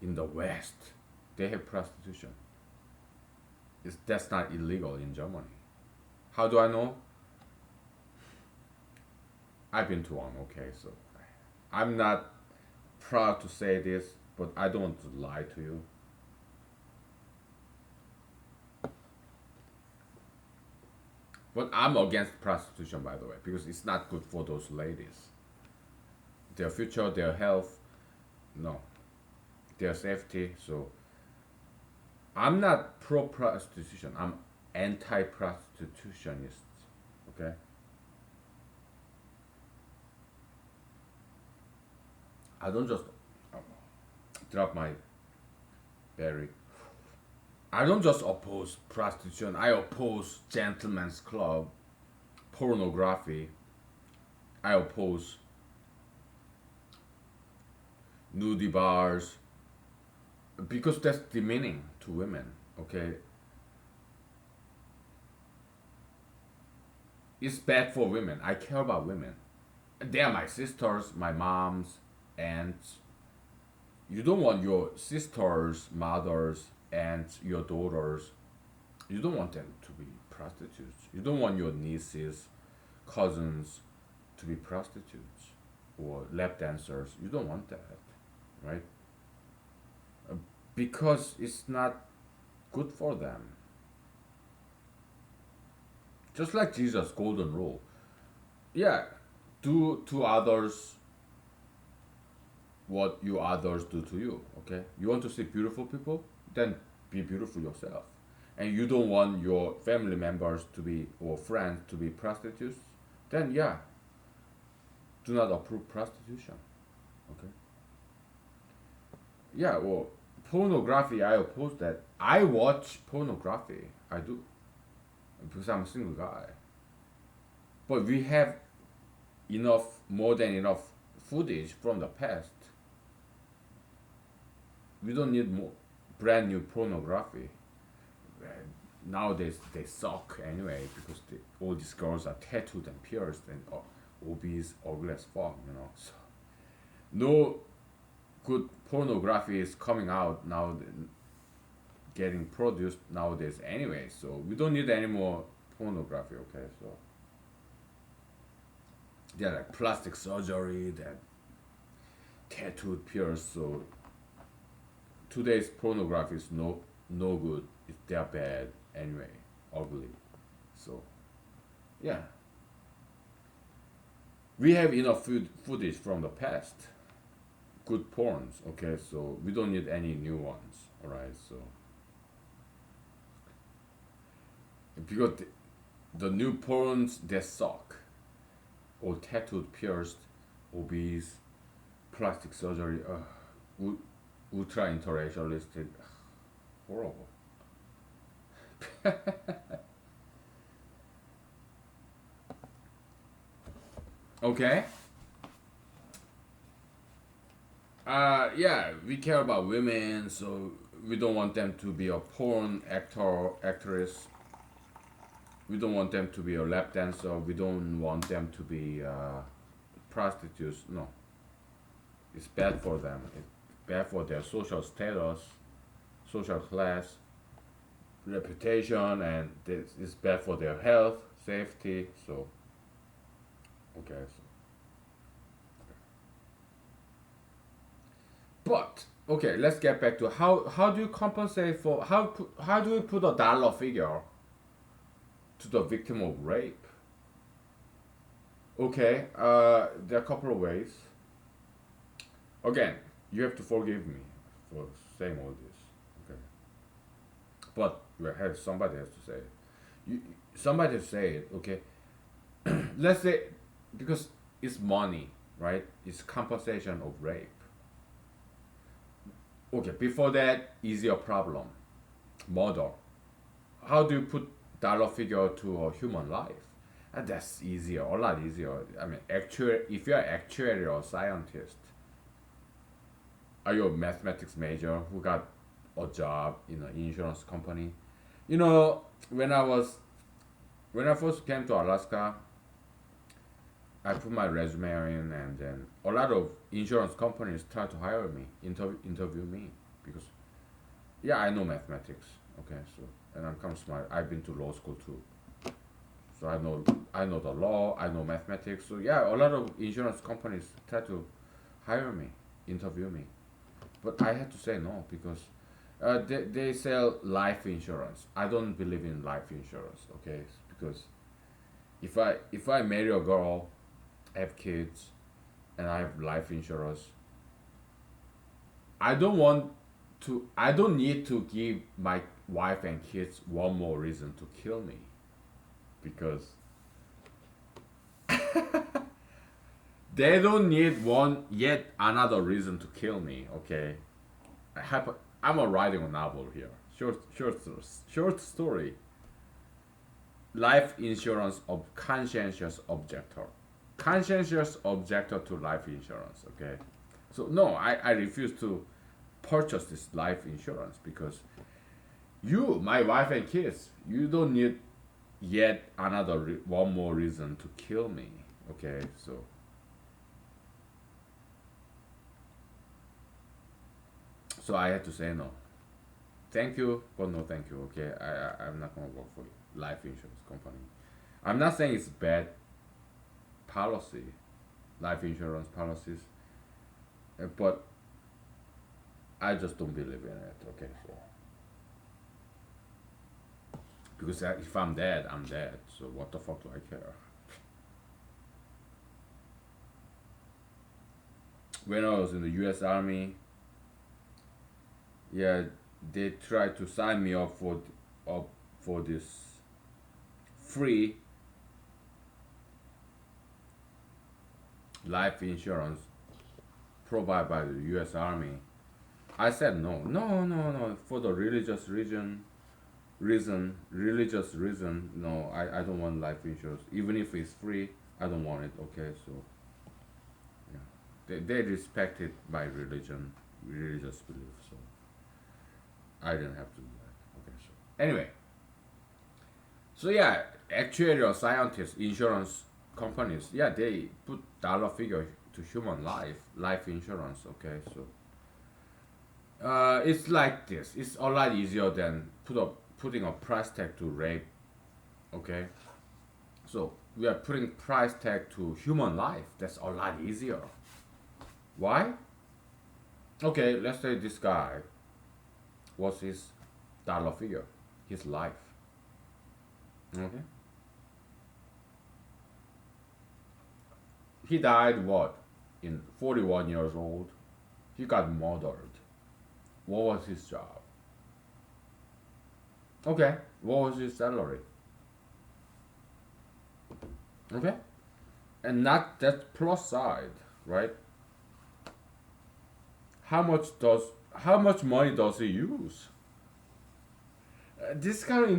in the West, they have prostitution. That's not illegal in Germany. How do I know? I've been to one, okay, so I'm not proud to say this, but I don't want to lie to you. But I'm against prostitution, by the way, because it's not good for those ladies. Their future, their health, no, their safety. So I'm not pro prostitution. I'm anti prostitutionist. Okay. I don't just drop my berry. I don't just oppose prostitution. I oppose gentlemen's club, pornography. I oppose nudie bars because that's demeaning to women. Okay, it's bad for women. I care about women. They are my sisters, my moms, aunts. You don't want your sisters, mothers, aunts, your daughters. You don't want them to be prostitutes. You don't want your nieces, cousins to be prostitutes or lap dancers. You don't want that, right? Uh, Because it's not good for them. Just like Jesus' golden rule. Yeah, do to others what you others do to you. Okay, you want to see beautiful people, then be beautiful yourself. And you don't want your family members to be or friends to be prostitutes, then yeah, do not approve prostitution. Okay. Yeah. Well, pornography. I oppose that. I watch pornography. I do because I'm a single guy. But we have enough, more than enough footage from the past. We don't need more brand new pornography. Uh, Nowadays they suck anyway because all these girls are tattooed and pierced and obese, ugly as fuck. So no good pornography is coming out now, getting produced nowadays anyway. So we don't need any more pornography. Okay, so they're like plastic surgery, that tattooed, pierced. So today's pornography is no good. They're bad anyway, ugly. So yeah, we have enough footage from the past, good porns. Okay, so we don't need any new ones. All right, so because the new porns, they suck. Or tattooed, pierced, obese, plastic surgery, ultra interracialistic, horrible. Okay. Yeah, we care about women, so we don't want them to be a porn actor, actress. We don't want them to be a lap dancer. We don't want them to be prostitutes. No, it's bad for them. It's bad for their social status, social class, reputation, and it's bad for their health, safety. So, okay. So, but okay, let's get back to how do you compensate for how do you put a dollar figure to the victim of rape? Okay, there are a couple of ways. Again, you have to forgive me for saying all this. Okay, but somebody has to say it. Somebody has to say it. Okay, let's say because it's money, right? It's compensation of rape. Okay, before that, easier problem, murder. How do you put dollar figure to a human life? And that's easier, a lot easier. I mean, if you're actuary or scientist, are you a mathematics major who got a job in an insurance company? You know, when I first came to Alaska, I put my resume in, and then a lot of insurance companies tried to hire me, interview me, because yeah, I know mathematics. Okay, so and I'm kind of smart. I've been to law school too, so I know the law. I know mathematics. So yeah, a lot of insurance companies try to hire me, interview me, but I had to say no because they sell life insurance. I don't believe in life insurance. Okay, because if I marry a girl, have kids, and I have life insurance, I don't want I don't need to give my wife and kids one more reason to kill me because They don't need one yet another reason to kill me. Okay, I'm a writing a novel here. Short story. Life insurance of conscientious objector. Conscientious objector to life insurance. Okay, so no, I refuse to purchase this life insurance because you, my wife and kids, you don't need yet another one more reason to kill me. Okay, so I had to say no. Thank you, but no thank you. Okay, I'm not gonna work for life insurance company. I'm not saying it's bad policy, life insurance policies, but I just don't believe in it. Okay, so because if I'm dead, I'm dead. So what the fuck do I care? When I was in the U.S. Army, yeah, they tried to sign me up for this free life insurance provided by the U.S. Army. I said no, no, no, no, for the religious reason. No, I don't want life insurance. Even if it's free, I don't want it. Okay, so yeah, they respected my religious belief. So I didn't have to do that. Okay, so anyway, so yeah, actuarial scientists, insurance companies, yeah, they put dollar figure to human life insurance. Okay, so it's like this. It's a lot easier than putting a price tag to rape. Okay, so we are putting price tag to human life. That's a lot easier. Why? Okay, let's say this guy was his dollar figure, his life. Okay, he died what? In 41 years old. He got murdered. What was his job? Okay, what was his salary? Okay, and not that plus side, right? How much money does he use? This is kind of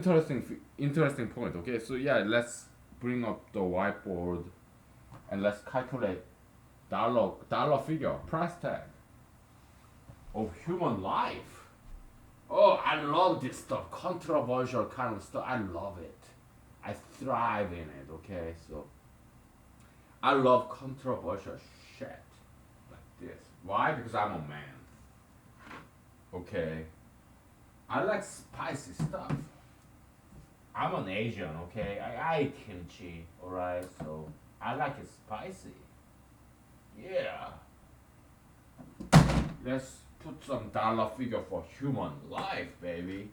interesting point. Okay, so yeah, let's bring up the whiteboard and let's calculate dollar figure price tag of human life. Oh, I love this stuff, controversial kind of stuff. I love it. I thrive in it. Okay, so I love controversial shit like this. Why? Because I'm a man. Okay, I like spicy stuff. I'm an Asian, okay? I eat kimchi, alright? So I like it spicy. Yeah. Let's put some dollar figure for human life, baby.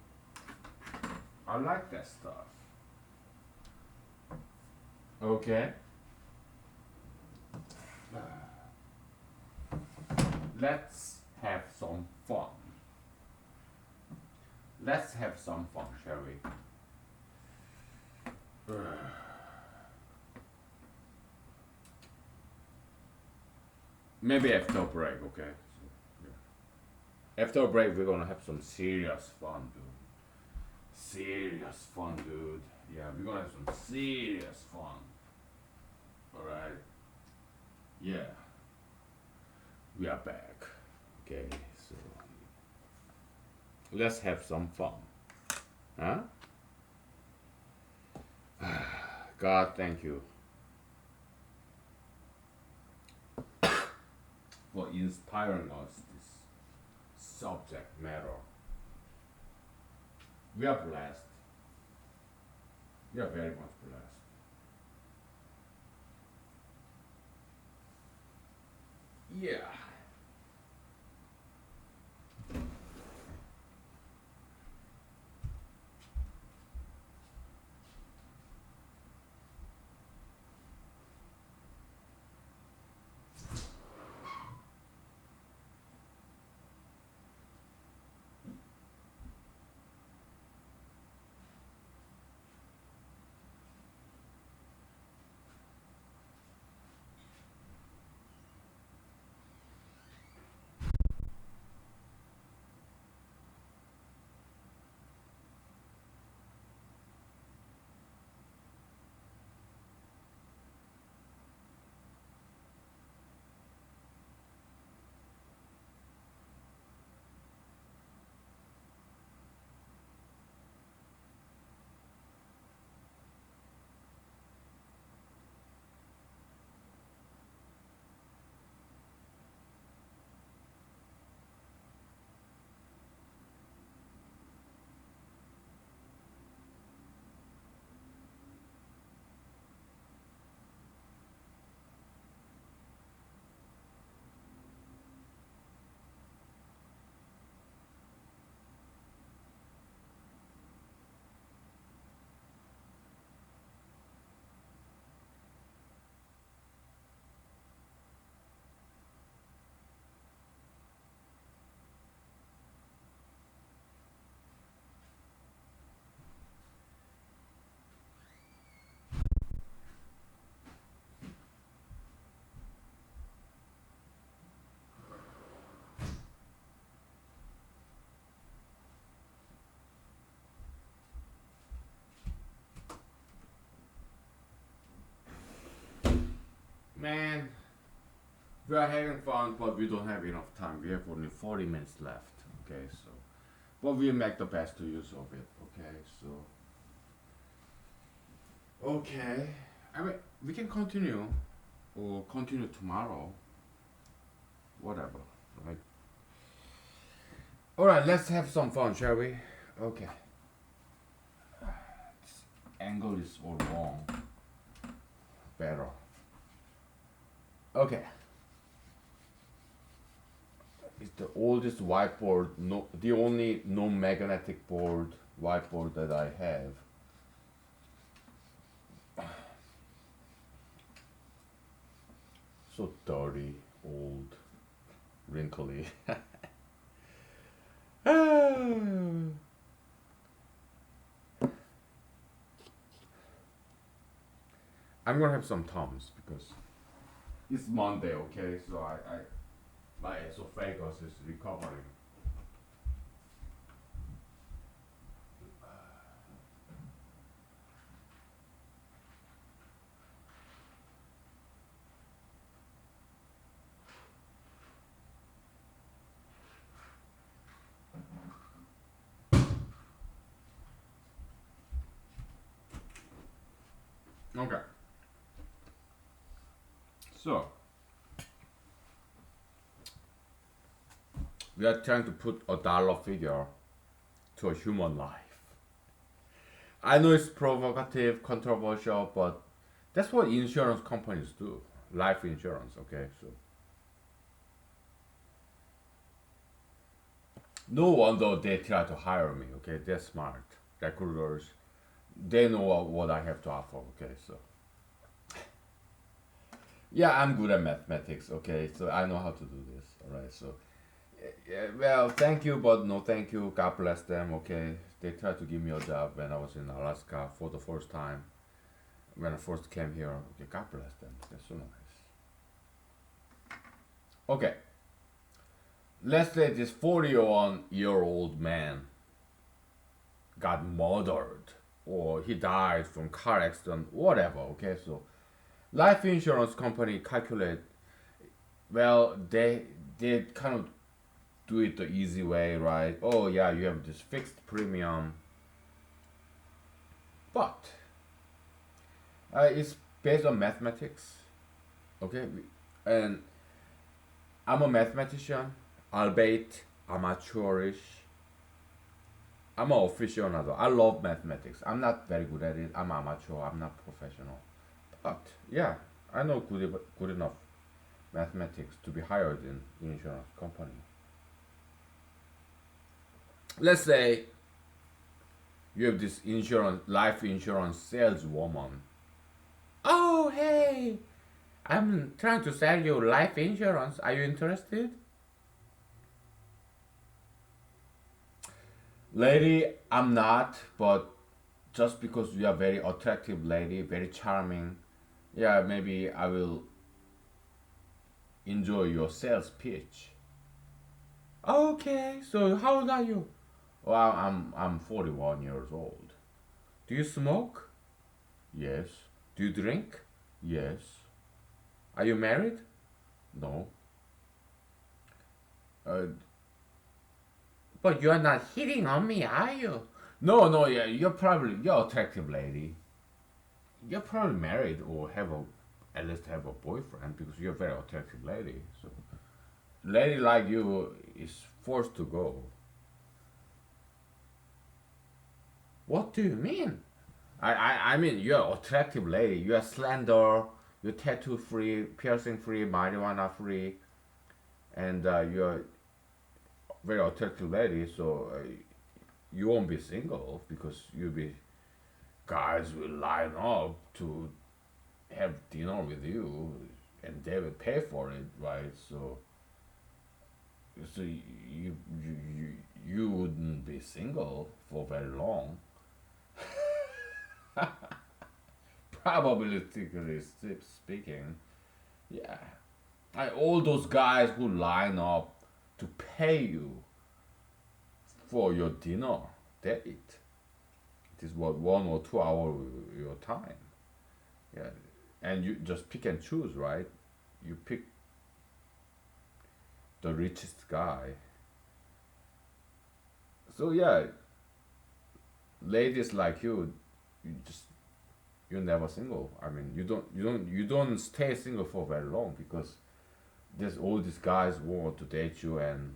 I like that stuff. Okay. Let's have some fun. Let's have some fun, shall we? Maybe after a break, okay? So, yeah. After a break, we're gonna have some serious fun, dude. Serious fun, dude. Yeah, we're gonna have some serious fun. Alright? Yeah. We are back. Okay, so let's have some fun. Huh? God, thank you for inspiring us this subject matter. We are blessed. We are very much blessed. Yeah. We are having fun, but we don't have enough time. We have only 40 minutes left. Okay, so but we'll make the best use of it. Okay, so okay. I mean, we can continue or continue tomorrow. Whatever, right? All right, let's have some fun, shall we? Okay. This angle is all wrong. Better. Okay. It's the oldest whiteboard, no, the only non-magnetic board whiteboard that I have. So dirty, old, wrinkly. I'm gonna have some Tums because it's Monday, okay? So my esophagus is recovering. Okay. So we are trying to put a dollar figure to a human life. I know it's provocative, controversial, but that's what insurance companies do. Life insurance, okay? So no wonder they try to hire me, okay? They're smart. Recruiters, they know what I have to offer, okay? So yeah, I'm good at mathematics, okay? So I know how to do this, all right? So yeah, well, thank you, but no thank you. God bless them, okay? They tried to give me a job when I was in Alaska for the first time. When I first came here, okay, God bless them. They're so nice. Okay, let's say this 41-year-old man got murdered or he died from car accident, whatever, okay? So life insurance company calculate, well, they kind of do it the easy way, right? Oh yeah, you have this fixed premium, but it's based on mathematics, okay? And I'm a mathematician, albeit amateurish. I'm an aficionado. I love mathematics. I'm not very good at it. I'm amateur. I'm not professional. But yeah, I know good enough mathematics to be hired in insurance company. Let's say you have this insurance, life insurance saleswoman. Oh hey, I'm trying to sell you life insurance. Are you interested? Lady, I'm not, but just because you are very attractive lady, very charming, yeah, maybe I will enjoy your sales pitch. Okay, so how old are you? Well, I'm 41 years old. Do you smoke? Yes. Do you drink? Yes. Are you married? No. Uh, but you're not hitting on me, are you? No, no, yeah, you're attractive lady. You're probably married or have a at least have a boyfriend because you're a very attractive lady. So lady like you is forced to go. What do you mean? I mean you're an attractive lady. You're slender. You're tattoo free, piercing free, marijuana free, and you're very attractive lady. So you won't be single because you'll be guys will line up to have dinner with you and they will pay for it, right? So you wouldn't be single for very long. Probabilistically speaking, yeah. All those guys who line up to pay you for your dinner date, it is what 1 or 2 hour your time. Yeah, and you just pick and choose, right? You pick the richest guy. So yeah, ladies like you just you're never single. I mean, you don't stay single for very long because there's all these guys who want to date you, and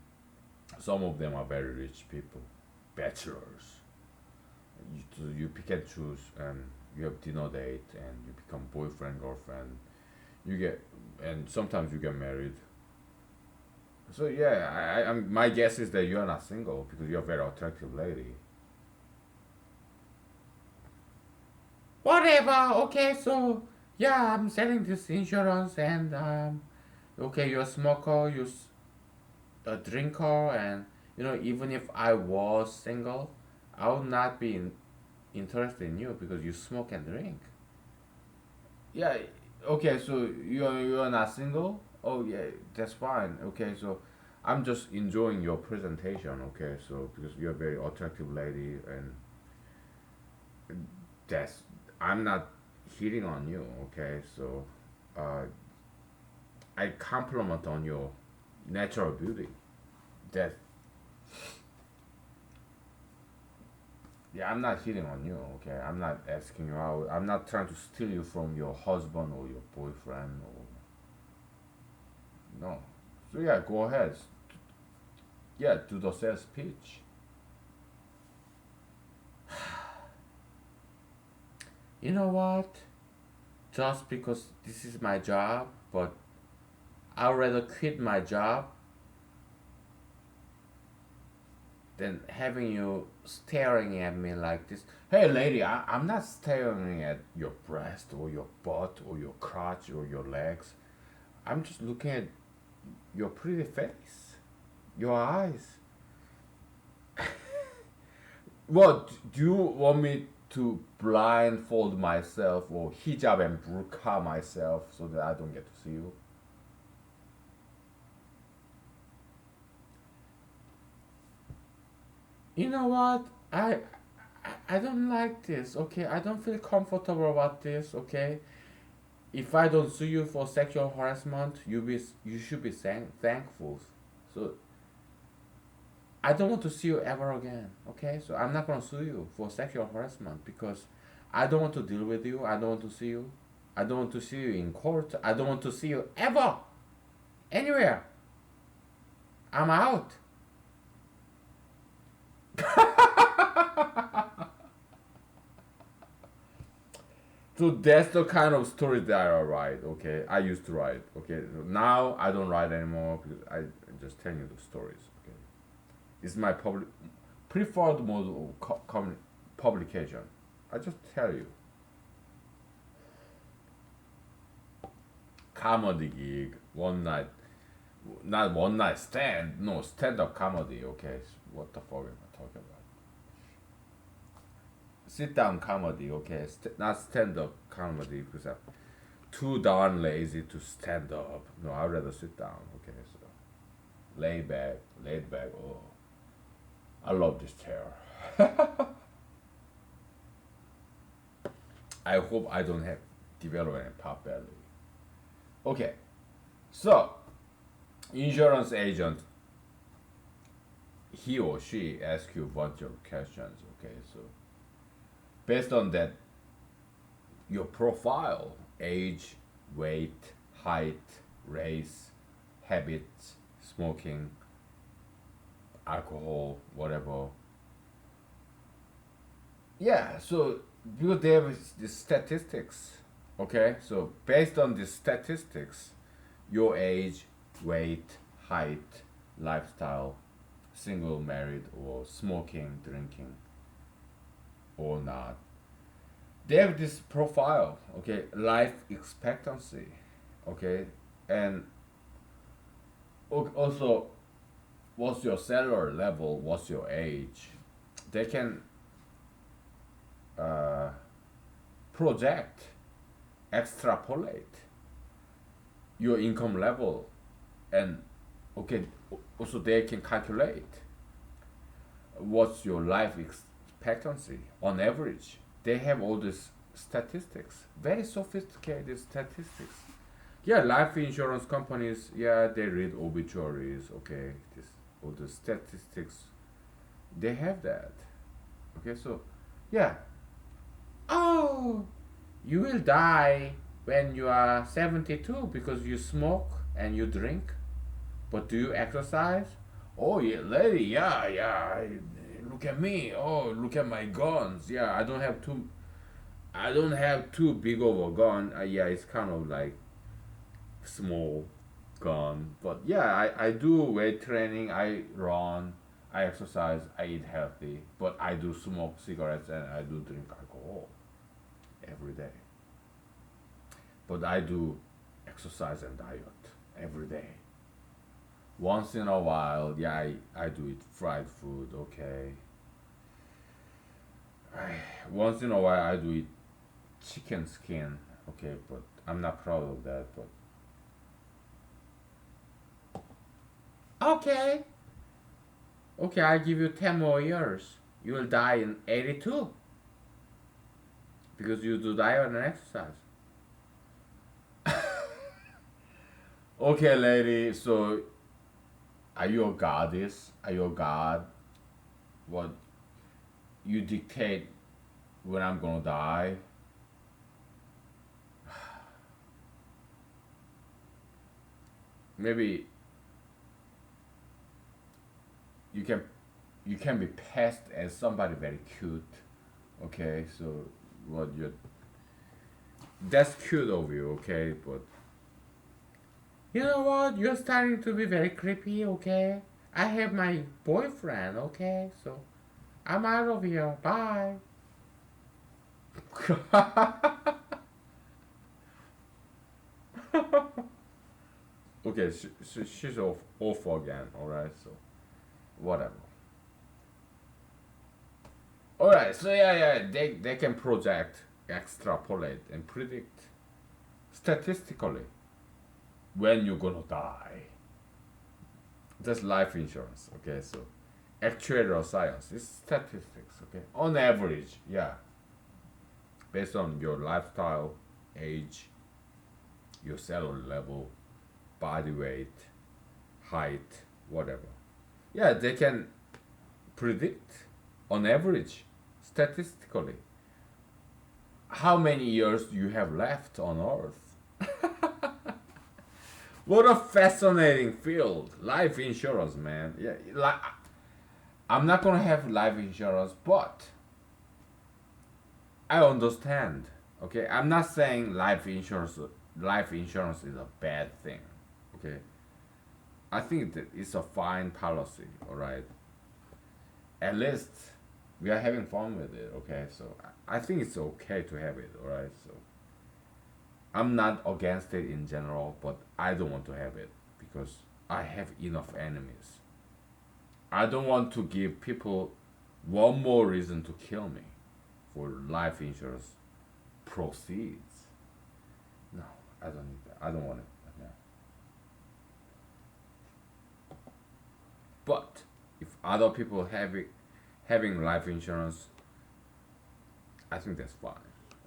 some of them are very rich people, bachelors. You pick and choose, and you have dinner date, and you become boyfriend girlfriend. You get and sometimes you get married. So yeah, my guess is that you are not single because you're a very attractive lady. Whatever. Okay, so yeah, I'm selling this insurance, and okay, you're a smoker, a drinker, and even if I was single, I would not be interested in you because you smoke and drink. Yeah. Okay, so you're not single. Oh yeah, that's fine. Okay, so I'm just enjoying your presentation. Okay, so because you're a very attractive lady, and that's I'm not hitting on you. Okay, so uh, I compliment on your natural beauty. That Yeah, I'm not hitting on you. Okay, I'm not asking you out. I'm not trying to steal you from your husband or your boyfriend or no. So yeah, go ahead. Yeah, do the sales pitch. You know what? Just because this is my job, but I'd rather quit my job than having you staring at me like this. Hey, lady, I'm not staring at your breast or your butt or your crotch or your legs. I'm just looking at your pretty face, your eyes. What, do you want me to blindfold myself or hijab and burqa myself so that I don't get to see you? You know what? I don't like this. Okay, I don't feel comfortable about this. Okay, if I don't sue you for sexual harassment, you should be thankful. So I don't want to see you ever again. Okay, so I'm not gonna sue you for sexual harassment because I don't want to deal with you. I don't want to see you. I don't want to see you in court. I don't want to see you ever anywhere. I'm out. So that's the kind of story that I write. Okay, I used to write. Okay, now I don't write anymore because I just tell you the stories. Okay, it's my preferred mode of publication. I just tell you, comedy gig, one night, not one night stand, no stand up comedy. Okay, what the fuck am I talking about? Sit down comedy. Okay, not stand up comedy because I'm too darn lazy to stand up. No, I'd rather sit down. Okay, so laid back. Oh, I love this chair. I hope I don't have develop any pop belly. Okay, so insurance agent, he or she asks you a bunch of questions. Okay, so based on that, your profile, age, weight, height, race, habits, smoking, alcohol, whatever. Yeah, so because they have the statistics, okay? So based on the statistics, your age, weight, height, lifestyle, single, married, or smoking, drinking, or not, they have this profile, okay? Life expectancy, okay? And also, what's your salary level? What's your age? They can uh, project, extrapolate your income level, and okay, also they can calculate what's your life expectancy on average. They have all these statistics, very sophisticated statistics. Yeah, life insurance companies, yeah, they read obituaries, okay, this all the statistics, they have that. Okay, so yeah. Oh, you will die when you are 72 because you smoke and you drink. But do you exercise? Oh yeah, lady, yeah, yeah. Look at me. Oh, look at my guns. Yeah, I don't have too. I don't have too big of a gun. Yeah, it's kind of like small gun. But yeah, I do weight training. I run. I exercise. I eat healthy. But I do smoke cigarettes and I do drink alcohol every day. But I do exercise and diet every day. Once in a while, yeah, I do eat fried food, okay. Once in a while, I do eat chicken skin, okay, but I'm not proud of that. But okay, okay, I give you 10 more years. You will die in 82 because you do diet and exercise. Okay, lady, so are you a goddess? Are you a god? What, you dictate when I'm gonna die? Maybe you can you can be passed as somebody very cute. Okay, so what you that's cute of you, okay, but you know what? You're starting to be very creepy, okay? I have my boyfriend, okay? So I'm out of here. Bye. Okay, she's off again, alright, so whatever. Alright, so yeah, they can project, extrapolate, and predict statistically when you're gonna die. That's life insurance, okay? So actuarial science is statistics, okay? On average, yeah, based on your lifestyle, age, your salary level, body weight, height, whatever. Yeah, they can predict on average, statistically, how many years you have left on Earth. What a fascinating field, life insurance, man. Yeah, like I'm not gonna have life insurance, but I understand. Okay, I'm not saying life insurance is a bad thing. Okay, I think that it's a fine policy. All right, at least we are having fun with it. Okay, so I think it's okay to have it. All right, so I'm not against it in general, but I don't want to have it because I have enough enemies. I don't want to give people one more reason to kill me for life insurance proceeds. No, I don't need that. I don't want it. Yeah. But if other people having life insurance, I think that's fine.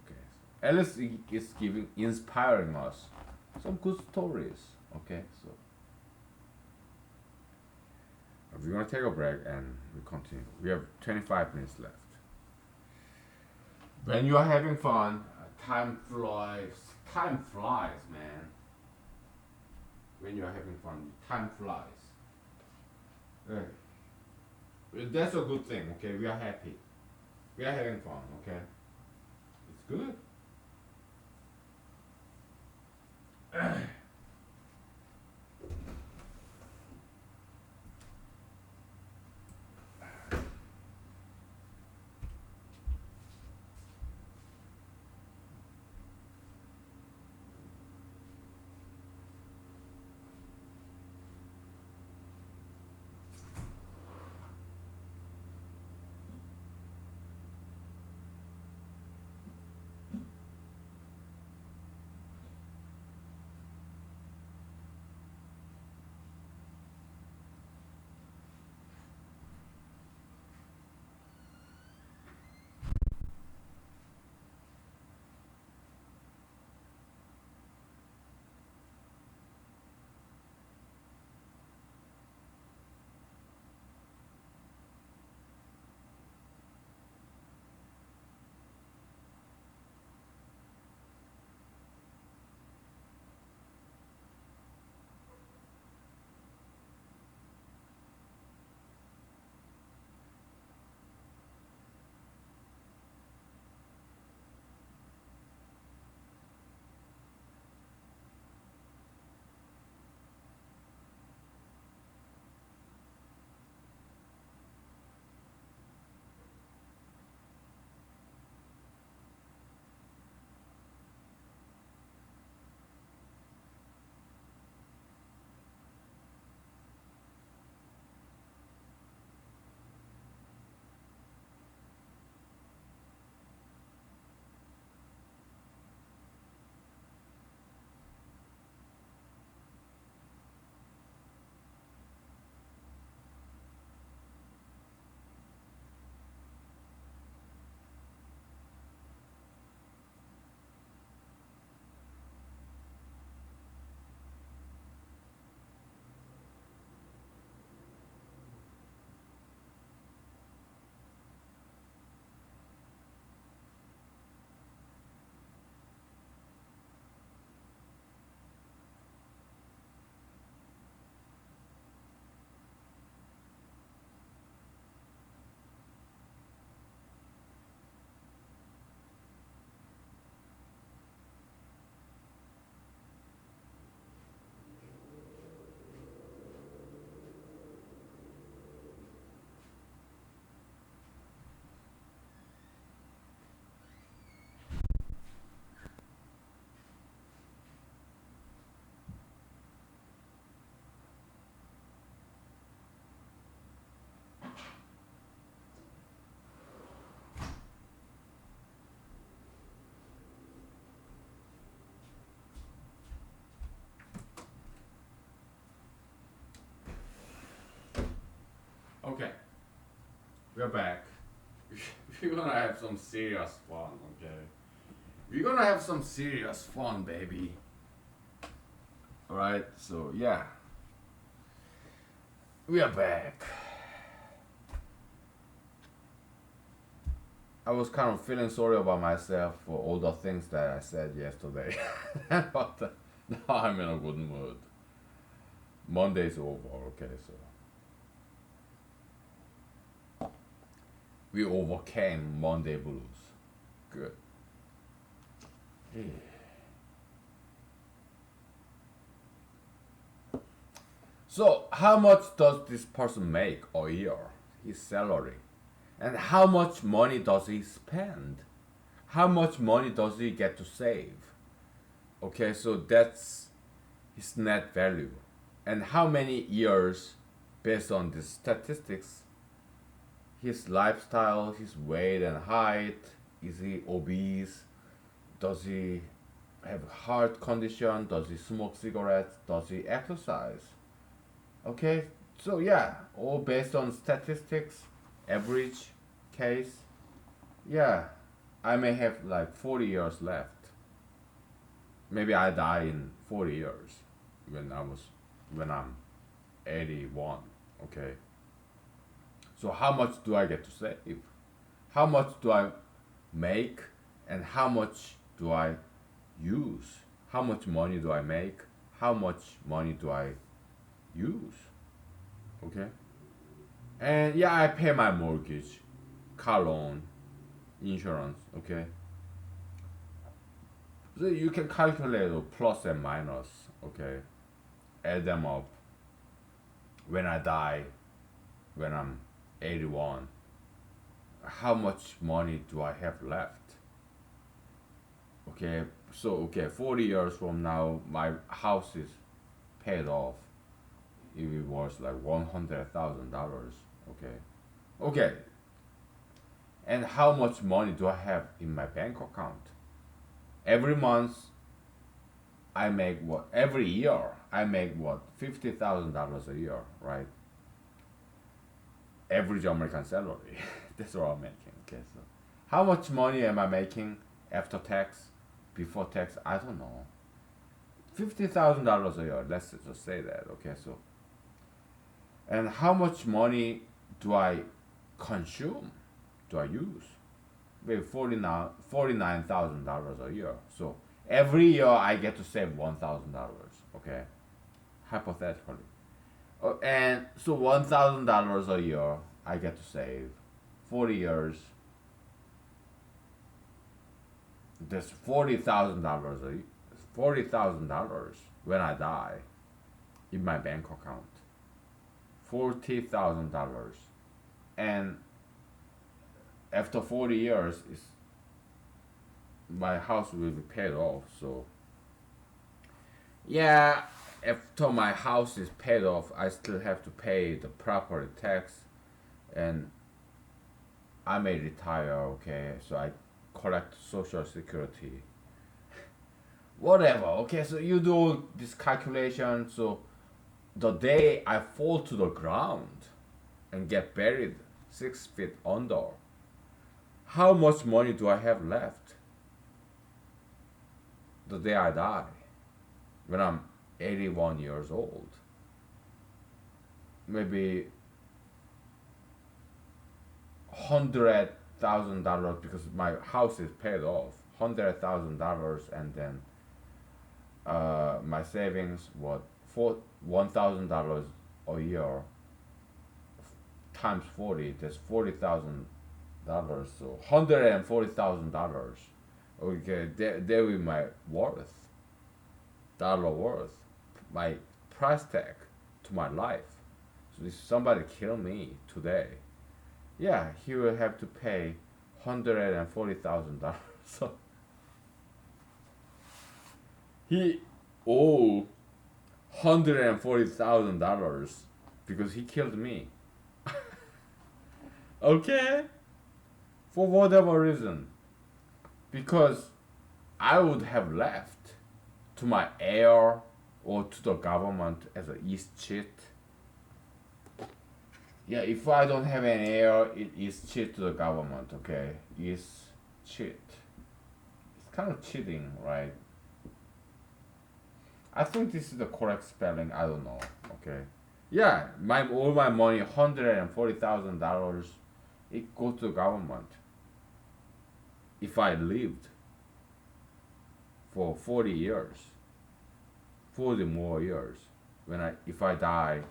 Okay. At least it's giving inspiring us some good stories. Okay, so we're gonna take a break and we continue. We have 25 minutes left. When you are having fun, time flies. Time flies, man. When you are having fun, time flies. That's a good thing. Okay, we are happy. We are having fun. Okay, it's good. We're back. We're gonna have some serious fun, okay? We're gonna have some serious fun, baby. Alright, so yeah. We are back. I was kind of feeling sorry about myself for all the things that I said yesterday. But now I'm in a good mood. Monday's over, okay, so we overcame Monday blues. Good. Yeah. So, how much does this person make a year? His salary. And how much money does he spend? How much money does he get to save? Okay, so that's his net value. And how many years, based on the statistics, his lifestyle, his weight and height, is he obese? Does he have heart condition? Does he smoke cigarettes? Does he exercise? Okay, so yeah, all based on statistics, average case. Yeah, I may have like 40 years left. Maybe I die in 40 years when I'm 81. Okay. So how much do I get to save? How much do I make and how much do I use? How much money do I make? How much money do I use? Okay? And yeah, I pay my mortgage, car loan, insurance, okay? So you can calculate the plus and minus, okay? Add them up. When I die, when I'm 81, how much money do I have left? Okay, so okay, 40 years from now, my house is paid off. If it was like $100,000, okay, okay. And how much money do I have in my bank account? Every month, I make what? Every year, I make what? $50,000 a year, right? Average American salary. That's what I'm making. Okay, so how much money am I making after tax, before tax? I don't know. $50,000 a year. Let's just say that. Okay, so and how much money do I consume? Do I use? Maybe $49,000 a year. So every year I get to save $1,000. Okay, hypothetically. And so $1,000 a year I get to save. 40 years. That's $40,000 $40,000 when I die in my bank account. $40,000, and after 40 years, is my house will be paid off. So yeah, after my house is paid off, I still have to pay the property tax, and I may retire. Okay, so I collect social security. Whatever. Okay, so you do this calculation. So the day I fall to the ground and get buried 6 feet under, how much money do I have left the day I die when I'm 81 years old? Maybe $100,000 because my house is paid off. $100,000, and then my savings, what, for $1,000 a year times 40, that's $40,000. So $140,000. Okay, there will my worth, dollar worth, my price tag to my life. So if somebody kill me today, yeah, he will have to pay $140,000. So he owe $140,000 because he killed me. Okay, for whatever reason, because I would have left to my heir or to the government as a East cheat. Yeah, if I don't have an heir, it is cheat to the government. Okay, it's cheat. It's kind of cheating, right? I think this is the correct spelling. I don't know. Okay. Yeah, my all my money, $140,000, it goes to the government. If I lived for 40 years, 40 more years, when I if I die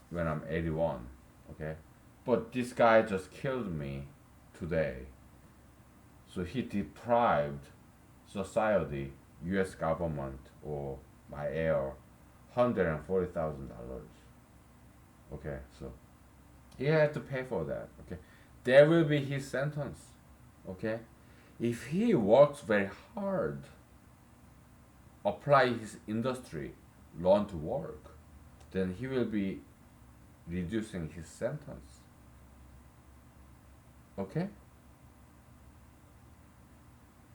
when I'm 81, okay. But this guy just killed me today, so he deprived society, U.S. government, or my heir, $140,000. Okay, so he had to pay for that. Okay, that will be his sentence. Okay, if he works very hard, apply his industry, learn to work, then he will be reducing his sentence. Okay,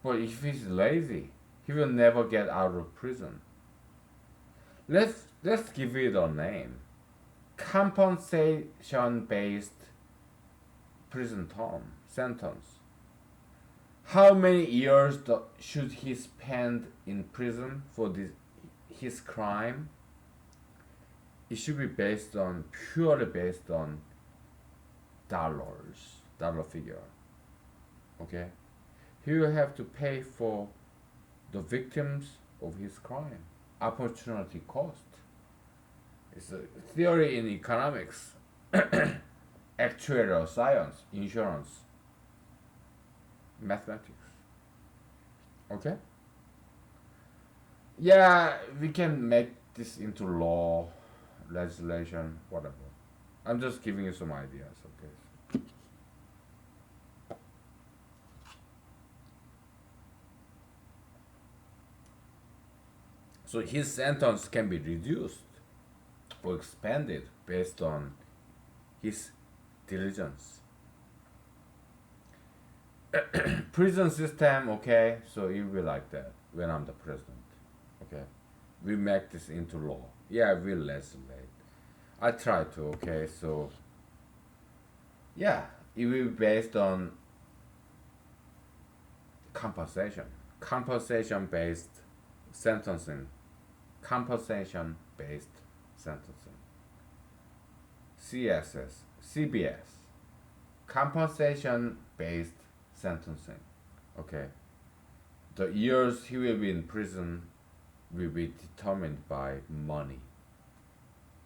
but if he's lazy, he will never get out of prison. Let's give it a name. Compensation based prison term sentence. How many years should he spend in prison for his crime? It should be purely based on dollar figure. Okay, he will have to pay for the victims of his crime. Opportunity cost. It's a theory in economics, actuarial science, insurance, mathematics. Okay? Yeah, we can make this into law, legislation, whatever. I'm just giving you some ideas, okay? So his sentence can be reduced or expanded based on his diligence. Prison system, okay, so it will be like that when I'm the president. Okay. We make this into law. Yeah, we legislate. I try to, okay, so yeah, it will be based on compensation. Compensation based sentencing. Compensation based sentencing. CSS, CBS. Compensation based sentencing. Okay. The years he will be in prison will be determined by money.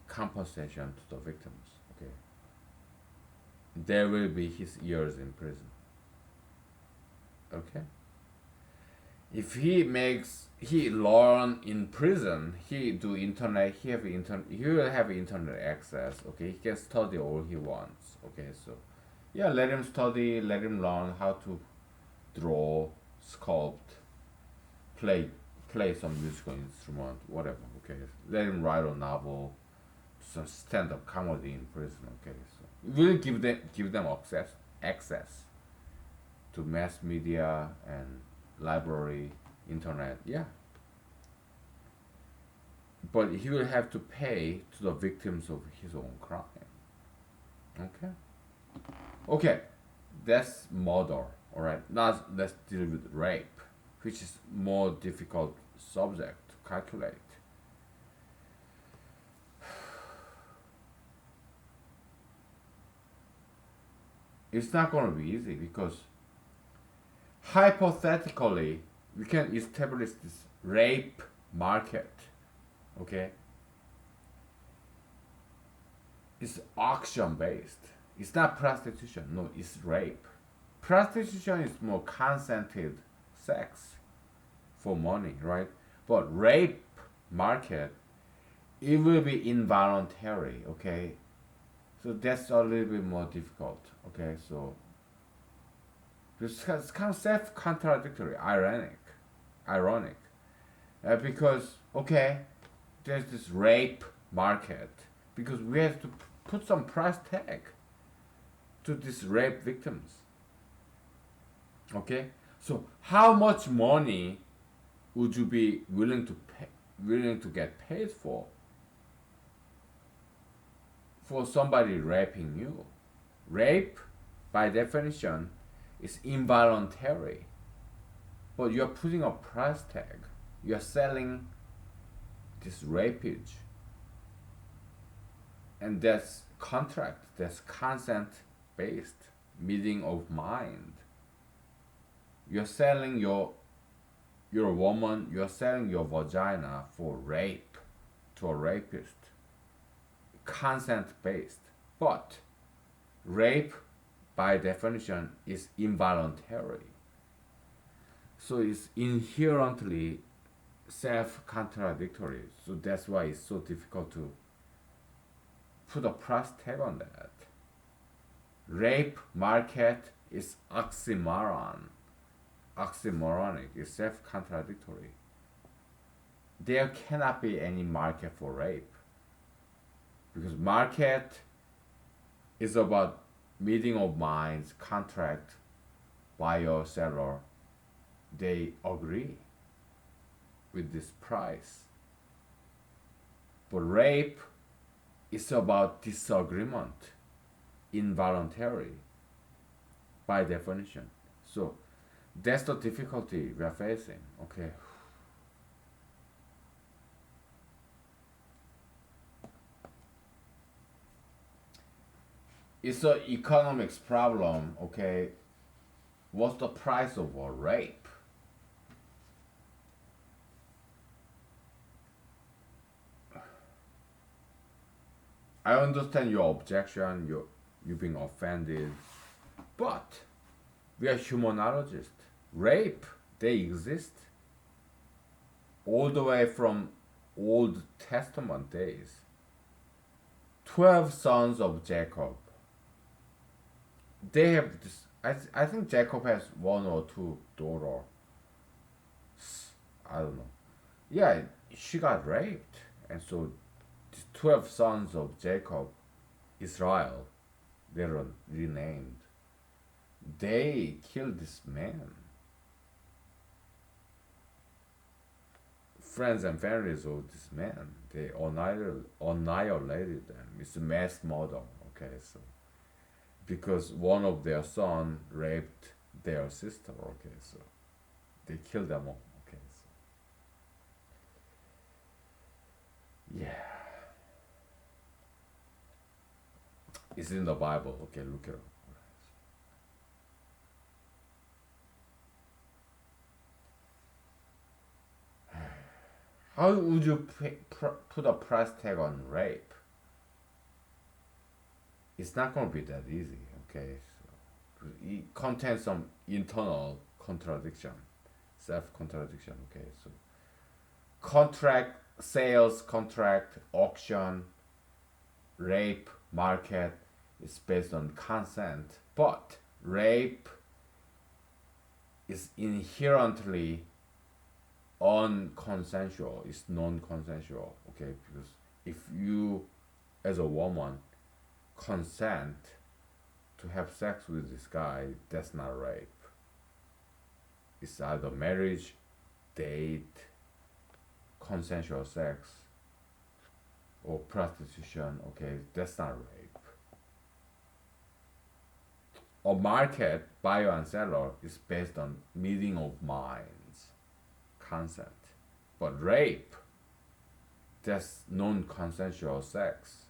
Compensation to the victims. Okay. There will be his years in prison. Okay. If he learn in prison, he do internet, he will have internet access. Okay, he can study all he wants. Okay, so yeah, let him study, let him learn how to draw, sculpt, play play some musical instrument, whatever. Okay, let him write a novel, some stand up comedy in prison. Okay, so we'll give them access to mass media and library, internet. Yeah, but he will have to pay to the victims of his own crime. Okay. Okay, that's murder. All right. Now let's deal with rape, which is more difficult subject to calculate. It's not going to be easy because hypothetically we can establish this rape market. Okay. It's auction based. It's not prostitution. No, it's rape. Prostitution is more consented sex for money, right? But rape market, it will be involuntary, okay? So that's a little bit more difficult, okay? So it's kind of self-contradictory, ironic, because okay, there's this rape market because we have to put some price tag to these rape victims. Okay, so how much money would you be willing to get paid for somebody raping you. Rape, by definition, is involuntary, but you're putting a price tag. You're selling this rapage, and that's contract, that's consent based, meeting of mind. You're selling you're a woman, you're selling your vagina for rape to a rapist. Consent based. But rape by definition is involuntary. So it's inherently self contradictory. So that's why it's so difficult to put a price tag on that. Rape market is oxymoron. Oxymoronic, is self contradictory. There cannot be any market for rape because market is about meeting of minds, contract, buyer, seller. They agree with this price. But rape is about disagreement, involuntary by definition. So that's the difficulty we are facing. Okay. It's an economics problem. Okay. What's the price of a rape? I understand your objection, you being offended, but we are humanologists. Rape, they exist all the way from Old Testament days. 12 sons of Jacob. They have this. I think Jacob has one or two daughters. I don't know. Yeah, she got raped, and so the 12 sons of Jacob, Israel, they were renamed. They killed this man. Friends and families of this man, they annihilated them. It's a mass murder. Okay, so because one of their son raped their sister. Okay, so they killed them all. Okay, so yeah, it's in the Bible. Okay, look it up. How would you put a price tag on rape? It's not going to be that easy. Okay, so it contains some internal contradiction, self contradiction. Okay, so contract, sales, contract, auction, rape, market is based on consent, but rape is inherently unconsensual. It's non-consensual. Okay, because if you, as a woman, consent to have sex with this guy, that's not rape. It's either marriage, date, consensual sex, or prostitution. Okay, that's not rape. A market, buyer and seller, is based on meeting of minds, consent. But rape, that's non-consensual sex.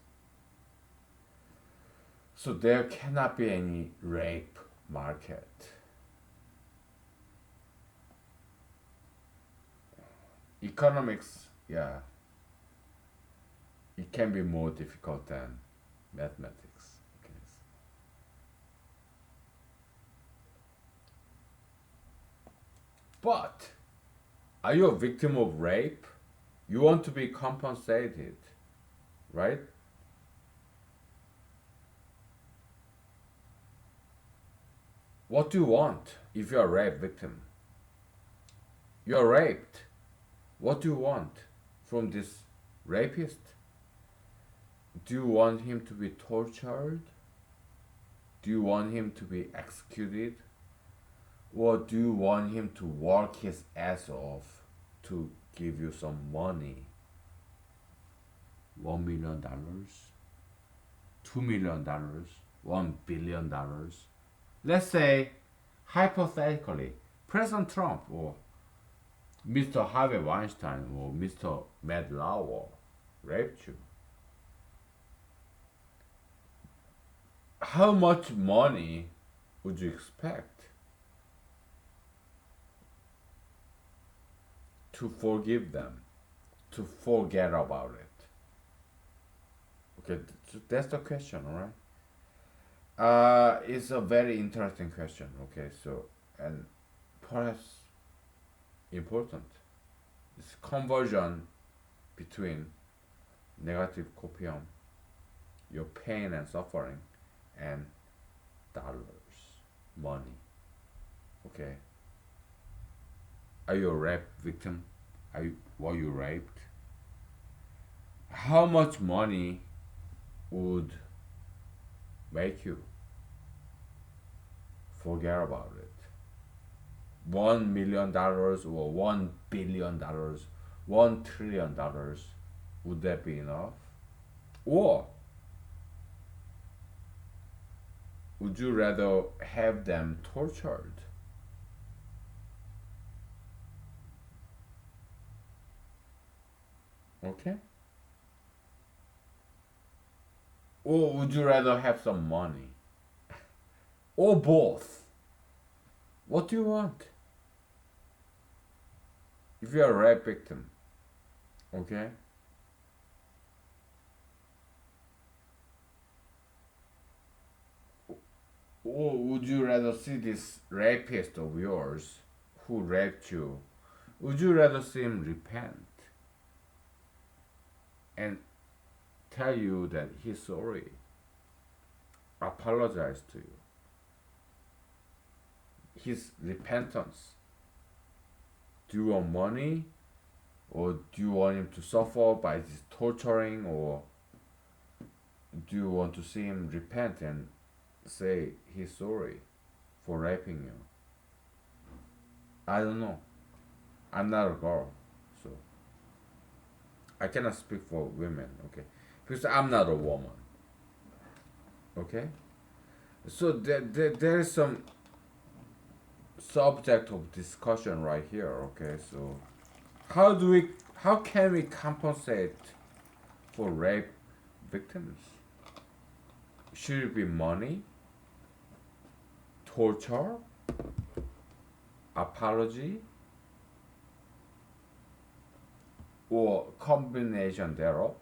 So there cannot be any rape market. Economics, yeah, it can be more difficult than mathematics. Okay. But are you a victim of rape? You want to be compensated, right? What do you want if you're a rape victim? You're raped. What do you want from this rapist? Do you want him to be tortured? Do you want him to be executed? Or do you want him to work his ass off to give you some money? $1 million? $2 million, $1 billion. Let's say, hypothetically, President Trump or Mr. Harvey Weinstein or Mr. Matt Lauer raped you. How much money would you expect to forgive them, to forget about it? Okay, that's the question, all right? It's a very interesting question. Okay, so and perhaps important. It's conversion between negative copium, your pain and suffering, and dollars, money. Okay, are you a rape victim? Were you raped? How much money would make you forget about it? $1 million or $1 billion, $1 trillion, would that be enough? Or would you rather have them tortured? Okay? Or would you rather have some money? Or both? What do you want? If you're a rape victim, okay? Or would you rather see this rapist of yours who raped you? Would you rather see him repent and tell you that he's sorry, apologize to you? His repentance. Do you want money? Or do you want him to suffer by this torturing? Or do you want to see him repent and say he's sorry for raping you? I don't know. I'm not a girl, so I cannot speak for women, okay? Because I'm not a woman, okay? So there is some subject of discussion right here, okay? So how can we compensate for rape victims? Should it be money, torture, apology, or combination thereof?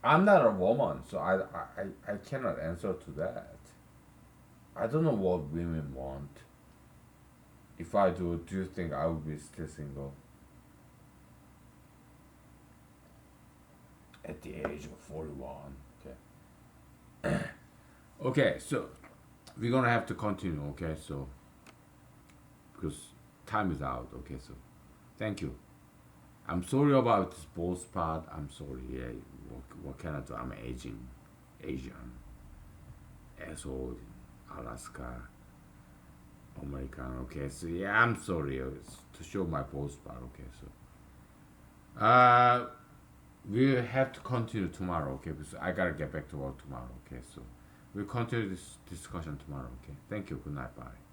I'm not a woman, so I cannot answer to that. I don't know what women want. If I do you think I would be still single at the age of 41? Okay. Okay, so we're gonna have to continue. Okay, so because time is out. Okay, so thank you. I'm sorry about this bald spot. I'm sorry. Yeah, what can I do? I'm Asian, asshole, Alaska, American. Okay, so yeah, I'm sorry to show my bald spot. Okay, so we have to continue tomorrow. Okay, because I gotta get back to work tomorrow. Okay, so we'll continue this discussion tomorrow. Okay, thank you. Good night. Bye.